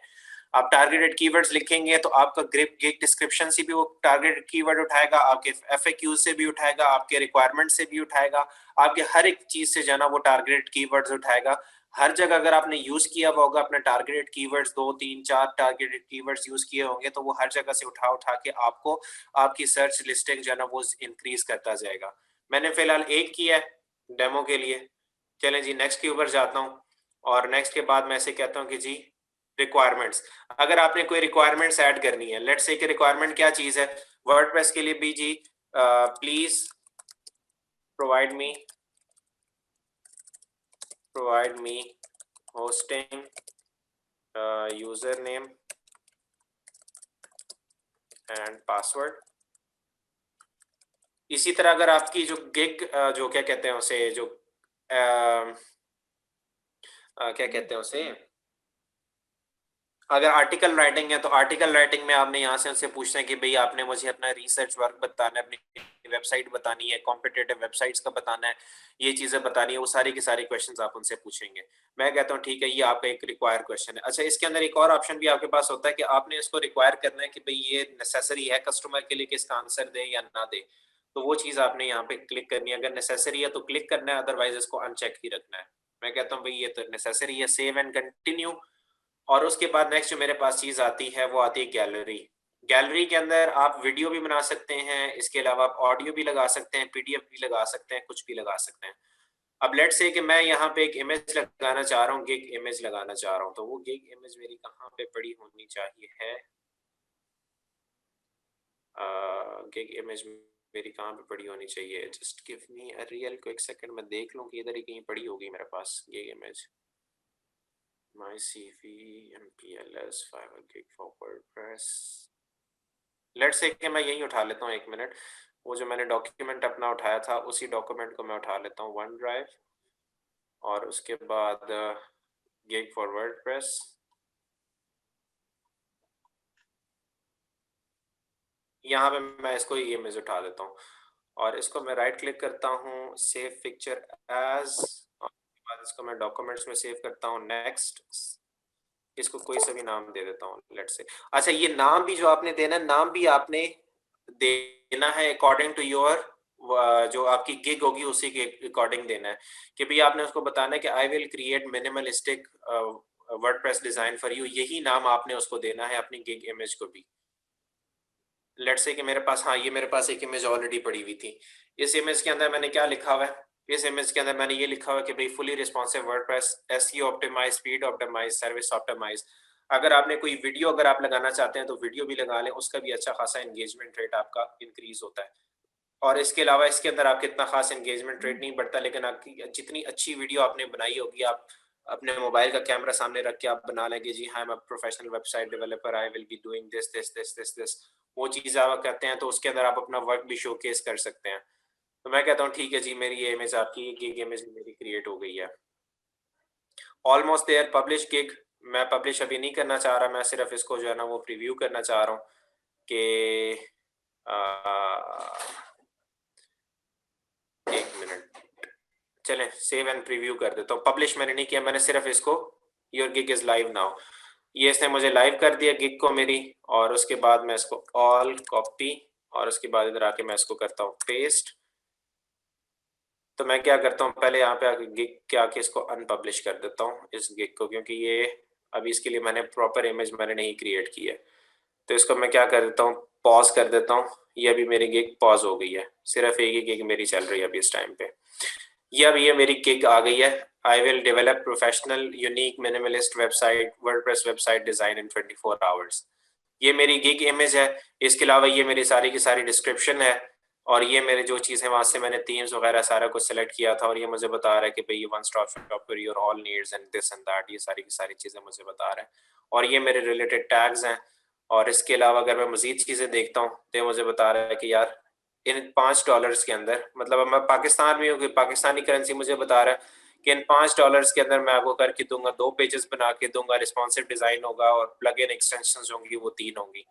आप टारगेटेड कीवर्ड्स लिखेंगे तो आपका गिग डिस्क्रिप्शन से भी वो टारगेटेड कीवर्ड उठाएगा, आपके FAQ से भी उठाएगा, आपके रिक्वायरमेंट से भी उठाएगा, आपके हर एक चीज से जाना वो टारगेटेड कीवर्ड्स उठाएगा। हर जगह अगर आपने यूज किया हुआ होगा अपने targeted keywords, 2-3-4 targeted keywords use किए होंगे, तो वो हर जगह से उठा के आपको आपकी सर्च लिस्टिंग जो है ना वो इंक्रीज करता जाएगा। मैंने फिलहाल एक किया है डेमो के लिए। चलें जी, नेक्स्ट के ऊपर जाता हूँ, और नेक्स्ट के बाद मैं ऐसे कहता हूँ कि जी रिक्वायरमेंट्स, अगर आपने कोई रिक्वायरमेंट्स ऐड करनी है, लेट्स से कि रिक्वायरमेंट क्या चीज है, वर्डप्रेस के लिए भी जी please provide me hosting username and password। इसी तरह अगर आपकी जो गिग जो क्या कहते हैं उसे, जो क्या कहते हैं उसे, अगर आर्टिकल राइटिंग है तो आर्टिकल राइटिंग में आपने यहाँ से उनसे पूछना है कि भाई आपने मुझे अपना रिसर्च वर्क बताना है, अपनी वेबसाइट बतानी है, कॉम्पिटिटिव वेबसाइट्स का बताना है, ये चीज़ें बतानी है, वो सारी की सारी क्वेश्चंस आप उनसे पूछेंगे। मैं कहता हूँ ठीक है, ये आपका एक रिक्वायर क्वेश्चन है। अच्छा, इसके अंदर एक और ऑप्शन भी आपके पास होता है कि आपने इसको रिक्वायर करना है कि भाई ये नेसेसरी है कस्टमर के लिए कि इसका आंसर दे या ना दे, तो वो चीज़ आपने यहाँ पे क्लिक करनी है। अगर नेसेसरी है तो क्लिक करना है, अदरवाइज इसको अनचेक ही रखना है। मैं कहता हूँ भाई ये तो नेसेसरी है, सेव एंड कंटिन्यू। और उसके बाद नेक्स्ट जो मेरे पास चीज आती है वो आती है गैलरी। गैलरी के अंदर आप वीडियो भी बना सकते हैं, इसके अलावा आप ऑडियो भी लगा सकते हैं, पीडीएफ भी लगा सकते हैं, कुछ भी लगा सकते हैं। अब लेट्स से कि मैं यहाँ पे एक इमेज लगाना चाह रहा हूँ, गिग इमेज लगाना चाह रहा हूँ, तो वो गिग इमेज मेरी कहाँ पे पड़ी होनी चाहिए है? गिग इमेज मेरी कहाँ पे पड़ी होनी चाहिए? Just give me a real quick second, मैं देख लूँ कि इधर ही कहीं पड़ी होगी मेरे पास gig image. My CV, MPLS, 5 gig for WordPress. Let's say कि मैं यही उठा लेता हूँ, 1 मिनट। वो जो मैंने डॉक्यूमेंट अपना उठाया था उसी डॉक्यूमेंट को मैं उठा लेता हूँ, वन ड्राइव, और उसके बाद गिग फॉर वर्डप्रेस। यहाँ पे मैं इसको ये इमेज उठा देता हूँ और इसको मैं राइट क्लिक करता हूँ, सेव पिक्चर एज, और उसके बाद इसको मैं डॉक्यूमेंट्स में सेव करता हूँ, नेक्स्ट। इसको कोई सा भी नाम दे देता हूँ, लेट्स से। अच्छा, ये नाम भी जो आपने देना, नाम भी आपने देना है अकॉर्डिंग टू योर, जो आपकी गिग होगी उसी के अकॉर्डिंग देना है कि भाई आपने उसको बताना है कि आई will create minimalistic WordPress design for you, यही नाम आपने उसको देना है अपनी गिग इमेज को भी। लेट्स से कि मेरे पास, हाँ, ये मेरे पास एक इमेज ऑलरेडी पड़ी हुई थी। इस इमेज के अंदर मैंने क्या लिखा हुआ है? इस इमेज के अंदर मैंने ये लिखा हुआ है कि भाई fully responsive WordPress, SEO optimize, speed optimize, service optimize. अगर आपने कोई वीडियो अगर आप लगाना चाहते हैं तो वीडियो भी लगा लें, उसका भी अच्छा खासा एंगेजमेंट रेट आपका इंक्रीज होता है। और इसके अलावा इसके अंदर आपके इतना खास एंगेजमेंट रेट नहीं बढ़ता, लेकिन आपकी जितनी अच्छी वीडियो आपने बनाई होगी, आप अपने मोबाइल का कैमरा सामने रख के आप बना लेंगे, जी हाँ, मैं professional website developer, I will be doing this this this this this, वो चीज़ आप कहते हैं, तो उसके अंदर आप अपना वर्क भी शोकेस कर सकते हैं। तो मैं कहता हूँ ठीक है जी, मेरी ये इमेज, आपकी गिग इमेज मेरी क्रिएट हो गई है। Almost there, publish gig. मैं पब्लिश अभी नहीं करना चाह रहा, मैं सिर्फ इसको जो है ना वो प्रीव्यू करना चाह रहा हूँ कि 1 मिनट, चलें सेव एंड प्रीव्यू कर देता हूँ। पब्लिश मैंने नहीं किया, मैंने सिर्फ इसको your gig is live now, ये इसने मुझे लाइव कर दिया गिग को मेरी। और उसके बाद मैं इसको ऑल कॉपी, और उसके बाद इधर आके मैं इसको करता हूँ पेस्ट। तो मैं क्या करता हूँ, पहले यहाँ पे आके गिग के आके इसको अनपब्लिश कर देता हूँ इस गिग को, क्योंकि ये अभी इसके लिए मैंने प्रॉपर इमेज मैंने नहीं क्रिएट की है। तो इसको मैं क्या कर देता हूँ, पॉज कर देता हूँ। ये अभी मेरी गिग पॉज हो गई है, सिर्फ एक ही गिग मेरी चल रही है अभी इस टाइम पे। ये अब ये मेरी गिग आ गई है, आई will develop professional unique minimalist website, WordPress website design in 24 hours. ये मेरी गिग इमेज है। इसके अलावा ये मेरी सारी की सारी डिस्क्रिप्शन है, और ये मेरे जो चीज़ें वहाँ से मैंने थीम्स वगैरह सारा कुछ सेलेक्ट किया था, और ये मुझे बता रहा है कि भाई ये one stop shop for your all needs and this and that, ये सारी की सारी चीज़ें मुझे बता रहा है। और ये मेरे रिलेटेड टैग्स हैं। और इसके अलावा अगर मैं मज़ीद चीज़ें देखता हूँ तो मुझे बता रहा है कि यार इन $5 के अंदर, मतलब अब मैं पाकिस्तान में हूँ कि पाकिस्तानी करेंसी, मुझे बता रहा है कि इन $5 के अंदर मैं आपको करके दूंगा, 2 पेजेस बना के दूंगा, रिस्पॉन्सिव डिज़ाइन होगा, और प्लग इन एक्सटेंशंस होंगी वो 3 होंगी।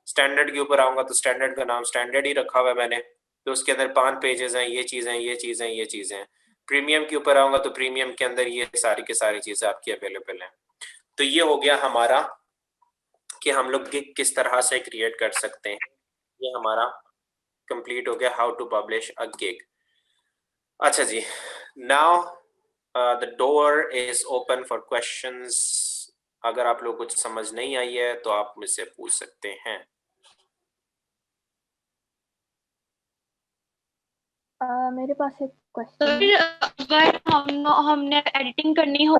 स्टैंडर्ड के ऊपर आऊँगा तो स्टैंडर्ड का नाम स्टैंडर्ड ही रखा हुआ है मैंने, तो उसके अंदर 5 पेजेस हैं, ये चीज़ें, ये चीज़ें, ये चीज़ें हैं। प्रीमियम के ऊपर आऊँगा तो प्रीमियम के अंदर ये सारी की सारी चीज़ें आपकी अवेलेबल हैं। तो ये हो गया हमारा कि हम लोग गिग किस तरह से क्रिएट कर सकते हैं। ये हमारा कंप्लीट हो गया, how to publish a gig. अच्छा जी, now the door is open for questions. अगर आप लोग कुछ समझ नहीं आई है तो आप मुझसे पूछ सकते हैं। मेरे पास एक क्वेश्चन, अगर हमने एडिटिंग करनी हो,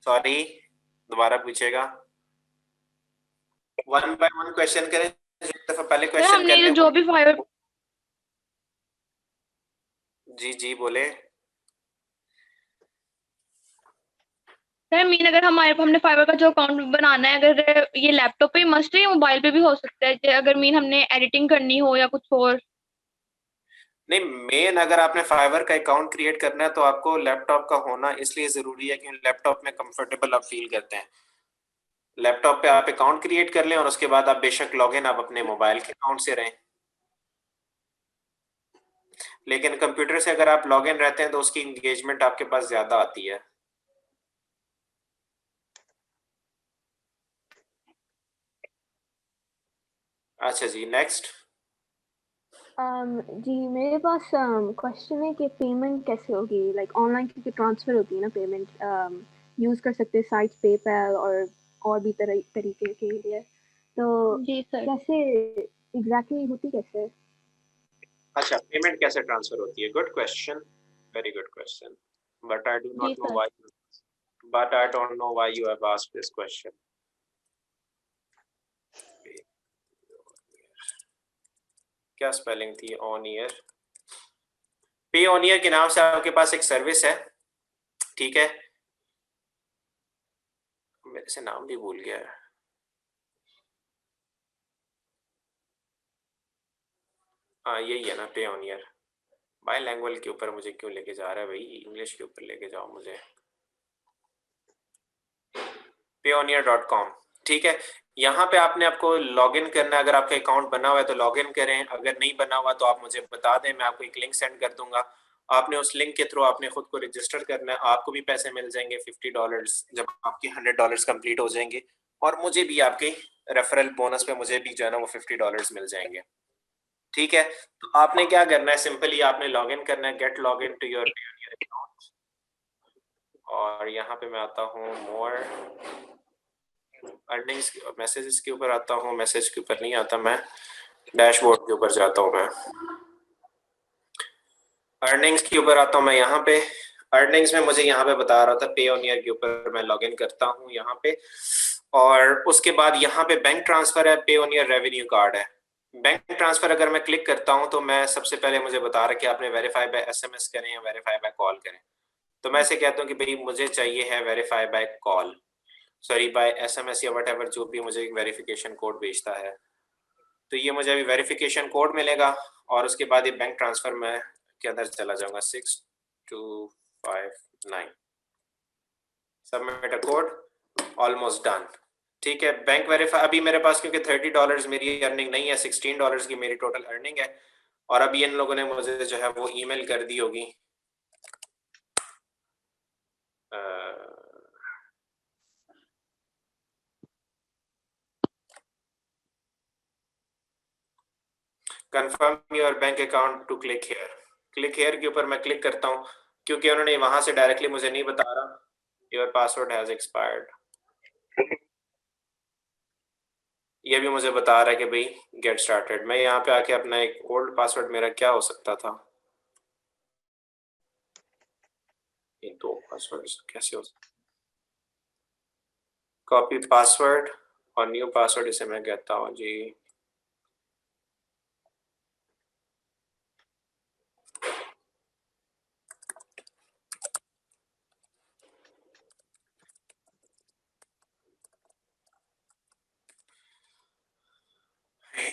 सॉरी, दोबारा पूछेगा, 1 बाय 1 क्वेश्चन करें, एक दफा पहले क्वेश्चन कर हमने लें। जो भी फाइवर, जी जी बोले। मीन अगर हमने फाइवर का जो अकाउंट बनाना है, अगर ये लैपटॉप पे मस्ट है या मोबाइल पे भी हो सकता है, अगर मीन हमने एडिटिंग करनी हो या कुछ और? नहीं, मेन अगर आपने फाइवर का अकाउंट क्रिएट करना है तो आपको लैपटॉप का होना इसलिए जरूरी है कि लैपटॉप में कंफर्टेबल आप फील करते हैं। लैपटॉप पे आप अकाउंट क्रिएट कर लें और उसके बाद आप बेशक लॉगिन आप अपने मोबाइल के अकाउंट से रहें, लेकिन कंप्यूटर से अगर आप लॉगिन रहते हैं तो उसकी इंगेजमेंट आपके पास ज्यादा आती है। अच्छा जी, नेक्स्ट। जी मेरे पास क्वेश्चन है कि पेमेंट कैसे होगी, लाइक ऑनलाइन क्योंकि ट्रांसफर होती है ना पेमेंट, यूज कर सकते हैं साइट्स पेपैल और भी तरीके के लिए, तो जी सर। कैसे एग्जैक्टली होती कैसे? अच्छा, पेमेंट कैसे ट्रांसफर होती है? Good question, very good question, but I do जी not know sir. Why, but I don't know why you have asked this question. क्या स्पेलिंग थी ऑन ईयर? पे ऑन ईयर के नाम से आपके पास एक सर्विस है, ठीक है, मेरे से नाम भी भूल गया है। हाँ यही है ना, पे ऑन ईयर। बाय लैंग्वेज के ऊपर मुझे क्यों लेके जा रहा है भाई, इंग्लिश के ऊपर लेके जाओ मुझे। payoneer.com, ठीक है। यहाँ पे आपने आपको लॉगिन करना है, अगर आपका अकाउंट बना हुआ है तो लॉगिन करें, अगर नहीं बना हुआ तो आप मुझे बता दें, मैं आपको एक लिंक सेंड कर दूंगा। आपने उस लिंक के थ्रू आपने खुद को रजिस्टर करना है, आपको भी पैसे मिल जाएंगे $50 जब आपके $100 कंप्लीट हो जाएंगे, और मुझे भी आपके रेफरल बोनस पे मुझे भी जो है ना वो $50 मिल जाएंगे, ठीक है। तो आपने क्या करना है, सिंपली आपने लॉगिन करना है, get log in to your account, और यहाँ पे मैं आता हूँ मोर अर्निंग्स, मैसेजेस के ऊपर आता हूँ, मैसेज के ऊपर नहीं आता, मैं डैशबोर्ड के ऊपर जाता हूँ, मैं अर्निंग्स के ऊपर आता हूँ। मैं यहाँ पे अर्निंग्स में मुझे यहाँ पे बता रहा था पे ऑन ईयर के ऊपर मैं लॉगिन करता हूँ यहाँ पे, और उसके बाद यहाँ पे बैंक ट्रांसफर है, पे ऑन ईयर रेवेन्यू कार्ड है। बैंक ट्रांसफर अगर मैं क्लिक करता हूँ तो मैं सबसे पहले मुझे बता रहा कि आपने वेरीफाई बाय एसएमएस करें या वेरीफाई बाय कॉल करें, तो मैं ऐसे कहता हूँ कि भाई मुझे चाहिए है verify by call, sorry by SMS या व्हाटएवर जो भी मुझे वेरिफिकेशन कोड भेजता है, तो ये मुझे अभी वेरिफिकेशन कोड मिलेगा, और उसके बाद ये बैंक ट्रांसफर में के अंदर चला जाऊंगा 6259, submit a code, almost done, ठीक है। बैंक वेरीफाई अभी मेरे पास क्योंकि $30 मेरी अर्निंग नहीं है, $16 की मेरी टोटल अर्निंग है, और अभी इन लोगों ने मुझे जो है वो ईमेल कर दी होगी, confirm your bank account to click here, click here के ऊपर मैं क्लिक करता हूँ, क्योंकि उन्होंने वहां से डायरेक्टली मुझे नहीं बता रहा योर पासवर्ड हैज एक्सपायर्ड, ये भी मुझे बता रहा है कि भाई गेट स्टार्टेड। मैं यहाँ पे आके अपना एक ओल्ड पासवर्ड मेरा क्या हो सकता था, ये दो पासवर्ड कैसे हो सकता, कॉपी पासवर्ड और न्यू पासवर्ड इसे मैं कहता हूँ जी,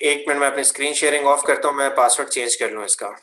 एक मिनट में अपनी स्क्रीन शेयरिंग ऑफ करता हूँ, मैं पासवर्ड चेंज कर लूँ इसका।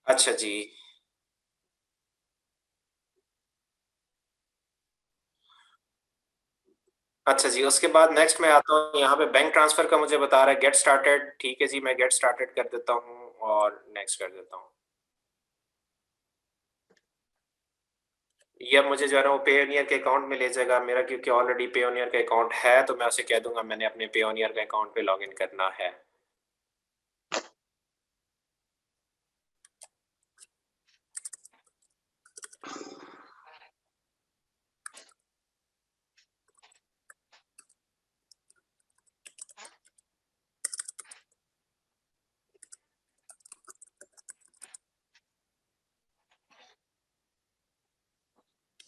अच्छा जी, अच्छा जी, उसके बाद नेक्स्ट में आता हूँ, यहाँ पे बैंक ट्रांसफर का मुझे बता रहा है गेट स्टार्टेड, ठीक है जी, मैं गेट स्टार्टेड कर देता हूँ और नेक्स्ट कर देता हूँ। ये मुझे जो है ना वो पेयोनियर के अकाउंट में ले जाएगा मेरा, क्योंकि ऑलरेडी पेयोनियर का अकाउंट है, तो मैं उसे कह दूंगा मैंने अपने पेयोनियर के अकाउंट पे लॉगिन करना है।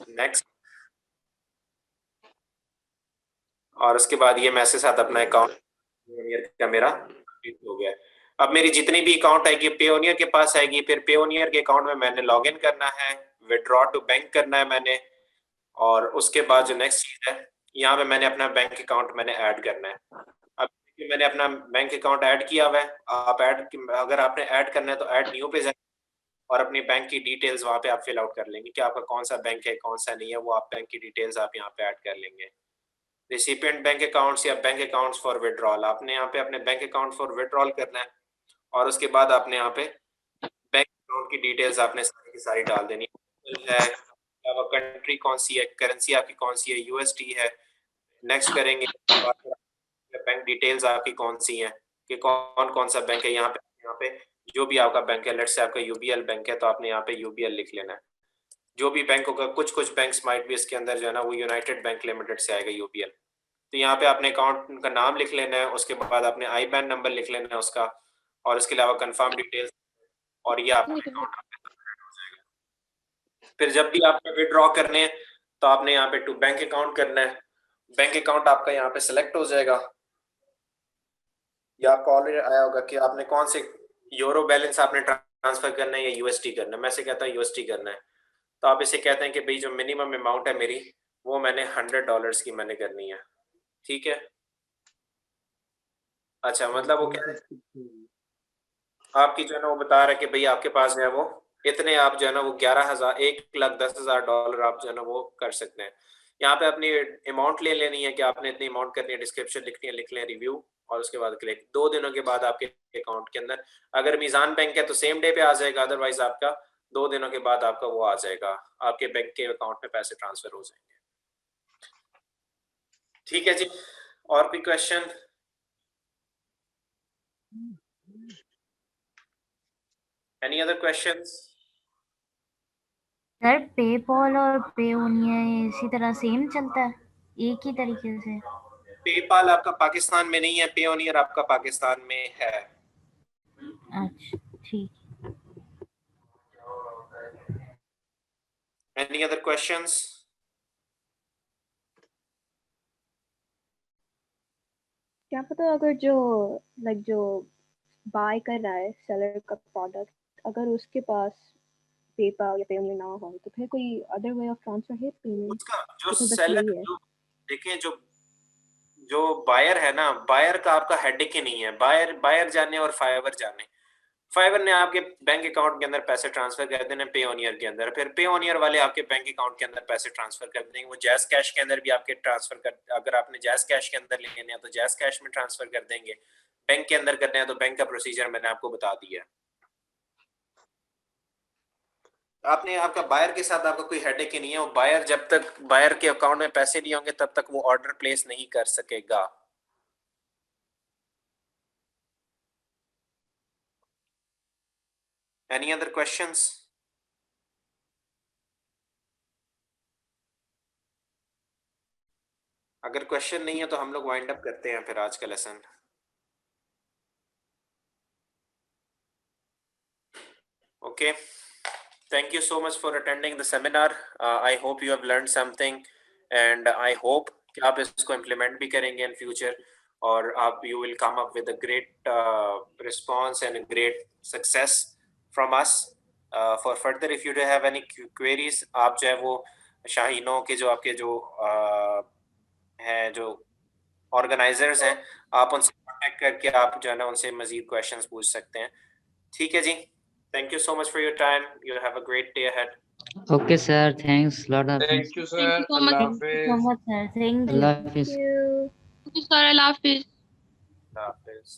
नेक्स्ट, और उसके बाद ये मैसेज साथ अपना अकाउंट पेयोनियर का मेरा हो गया। अब मेरी जितनी भी अकाउंट आएगी पेयोनियर के पास आएगी, फिर पेयोनियर के अकाउंट में मैंने लॉगिन करना है, विड्रॉ टू बैंक करना है मैंने, और उसके बाद जो नेक्स्ट चीज है यहाँ पे मैंने अपना बैंक अकाउंट मैंने ऐड करना है। अब मैंने अपना बैंक अकाउंट ऐड किया हुआ है, आप ऐड, अगर आपने ऐड करना है तो ऐड न्यू पे जाए और अपनी बैंक की डिटेल्स वहाँ पे आप फिल आउट कर लेंगे कि आपका कौन सा बैंक है कौन सा नहीं है, वो आप बैंक की डिटेल्स आप यहाँ पे ऐड कर लेंगे। रिसिपिएंट बैंक अकाउंट्स या बैंक अकाउंट्स फॉर विड्रॉल, आपने यहाँ पे अपने बैंक अकाउंट फॉर विड्रॉल करना है, और उसके बाद आपने यहाँ पे बैंक अकाउंट की डिटेल्स आपने सारी की सारी डाल देनी है। कंट्री कौन सी है, करेंसी आपकी कौन सी है, यूएसडी है। नेक्स्ट करेंगे, बैंक डिटेल्स आपकी कौन सी हैं कि कौन कौन सा बैंक है। यहाँ पे जो भी आपका बैंक है, लेट्स से आपका यूबीएल बैंक है तो आपने यहाँ पे यूबीएल लिख लेना है। जो भी बैंक होगा, कुछ बैंक्स माइट भी इसके अंदर जो है ना वो यूनाइटेड बैंक लिमिटेड से आएगा यूबीएल, तो यहाँ पे आपने अकाउंट का नाम लिख लेना है, उसके बाद आपने आईबैन नंबर लिख लेना है उसका, और इसके अलावा कंफर्म डिटेल्स, और ये आपका अकाउंट हो जाएगा। फिर जब भी आपने विड्रॉ करने हैं तो आपने यहाँ पे टू बैंक अकाउंट करना है, बैंक अकाउंट आपका यहाँ पे सिलेक्ट हो जाएगा, या आपको ऑलरेडी आया होगा कि आपने कौन से यूरो बैलेंस आपने ट्रांसफर करना है या यूएसडी करना है। मैं से कहता हूँ यूएसडी करना है, तो आप इसे कहते हैं कि भाई जो मिनिमम अमाउंट है मेरी वो मैंने $100 की मैंने करनी है, ठीक है। अच्छा, मतलब वो कह रहे हैं आपकी जो है ना वो बता रहा है कि भाई आपके पास जो है वो इतने, आप जो है ना वो 11,000 $1,10,000 आप जो है ना वो कर सकते हैं। यहाँ पे अपनी अमाउंट ले लेनी है कि आपने इतनी अमाउंट करनी है, डिस्क्रिप्शन लिखनी है, लिख लें रिव्यू, और उसके बाद क्लिक। 2 दिनों के बाद आपके अकाउंट के अंदर, अगर मीज़ान बैंक है तो सेम डे पे आ जाएगा, अदरवाइज आपका 2 दिनों के बाद आपका वो आ जाएगा, आपके बैंक के अकाउंट में पैसे ट्रांसफर हो जाएंगे। ठीक है जी, और कोई question? Any other questions? Sir PayPal और पेओनियर इसी तरह सेम चलता है, एक ही तरीके से? पेपाल आपका पाकिस्तान में नहीं है, पेयोनियर आपका पाकिस्तान में है। अच्छा ठीक। Any other questions? क्या पता अगर जो जो बाय कर रहा है सेलर का प्रोडक्ट, अगर उसके पास पेपाल या पेयोनियर ना हो तो फिर कोई अदर वे ऑफ ट्रांसफर है पेमेंट? उसका जो तो बस सेलर, यही है। जो देखें, जो बायर है ना, बायर का आपका हेडेक ही नहीं है। बायर जाने और फाइवर जाने, फाइवर ने आपके बैंक अकाउंट के अंदर पैसे ट्रांसफर कर देने पेयोनियर के अंदर, फिर पेयोनियर वाले आपके बैंक अकाउंट के अंदर पैसे ट्रांसफर कर देंगे। वो जैस कैश के अंदर भी आपके ट्रांसफर कर, अगर आपने जैस कैश के अंदर लेने हैं तो जैस कैश में ट्रांसफर कर देंगे, बैंक के अंदर करने हैं तो बैंक का प्रोसीजर मैंने आपको बता दिया है। आपने, आपका बायर के साथ आपका कोई हेडेक ही नहीं है। वो बायर जब तक बायर के अकाउंट में पैसे नहीं होंगे तब तक वो ऑर्डर प्लेस नहीं कर सकेगा। Any other questions? अगर क्वेश्चन नहीं है तो हम लोग वाइंड अप करते हैं फिर आज का lesson. Okay, thank you so much for attending the seminar. I hope you have learned something, and I hope कि आप इसको implement भी करेंगे in future, और आप you will come up with a great response and a great success from us. For further, if you do have any queries, आप जो है वो शाहीनों के जो आपके जो हैं जो ऑर्गेनाइजर्स हैं, आप उनसे कॉन्टेक्ट करके आप जो है ना उनसे मजीद क्वेश्चंस पूछ सकते हैं। ठीक है जी, thank you so much for your time. You have a great day ahead. Okay, sir. Thanks. Lot of Thank you, sir. Thank you so much. Allah Thank you so Hafiz. much, sir. Thank you. Allah Hafiz. Thank you. Thank you, sir. Allah Hafiz. Allah Hafiz.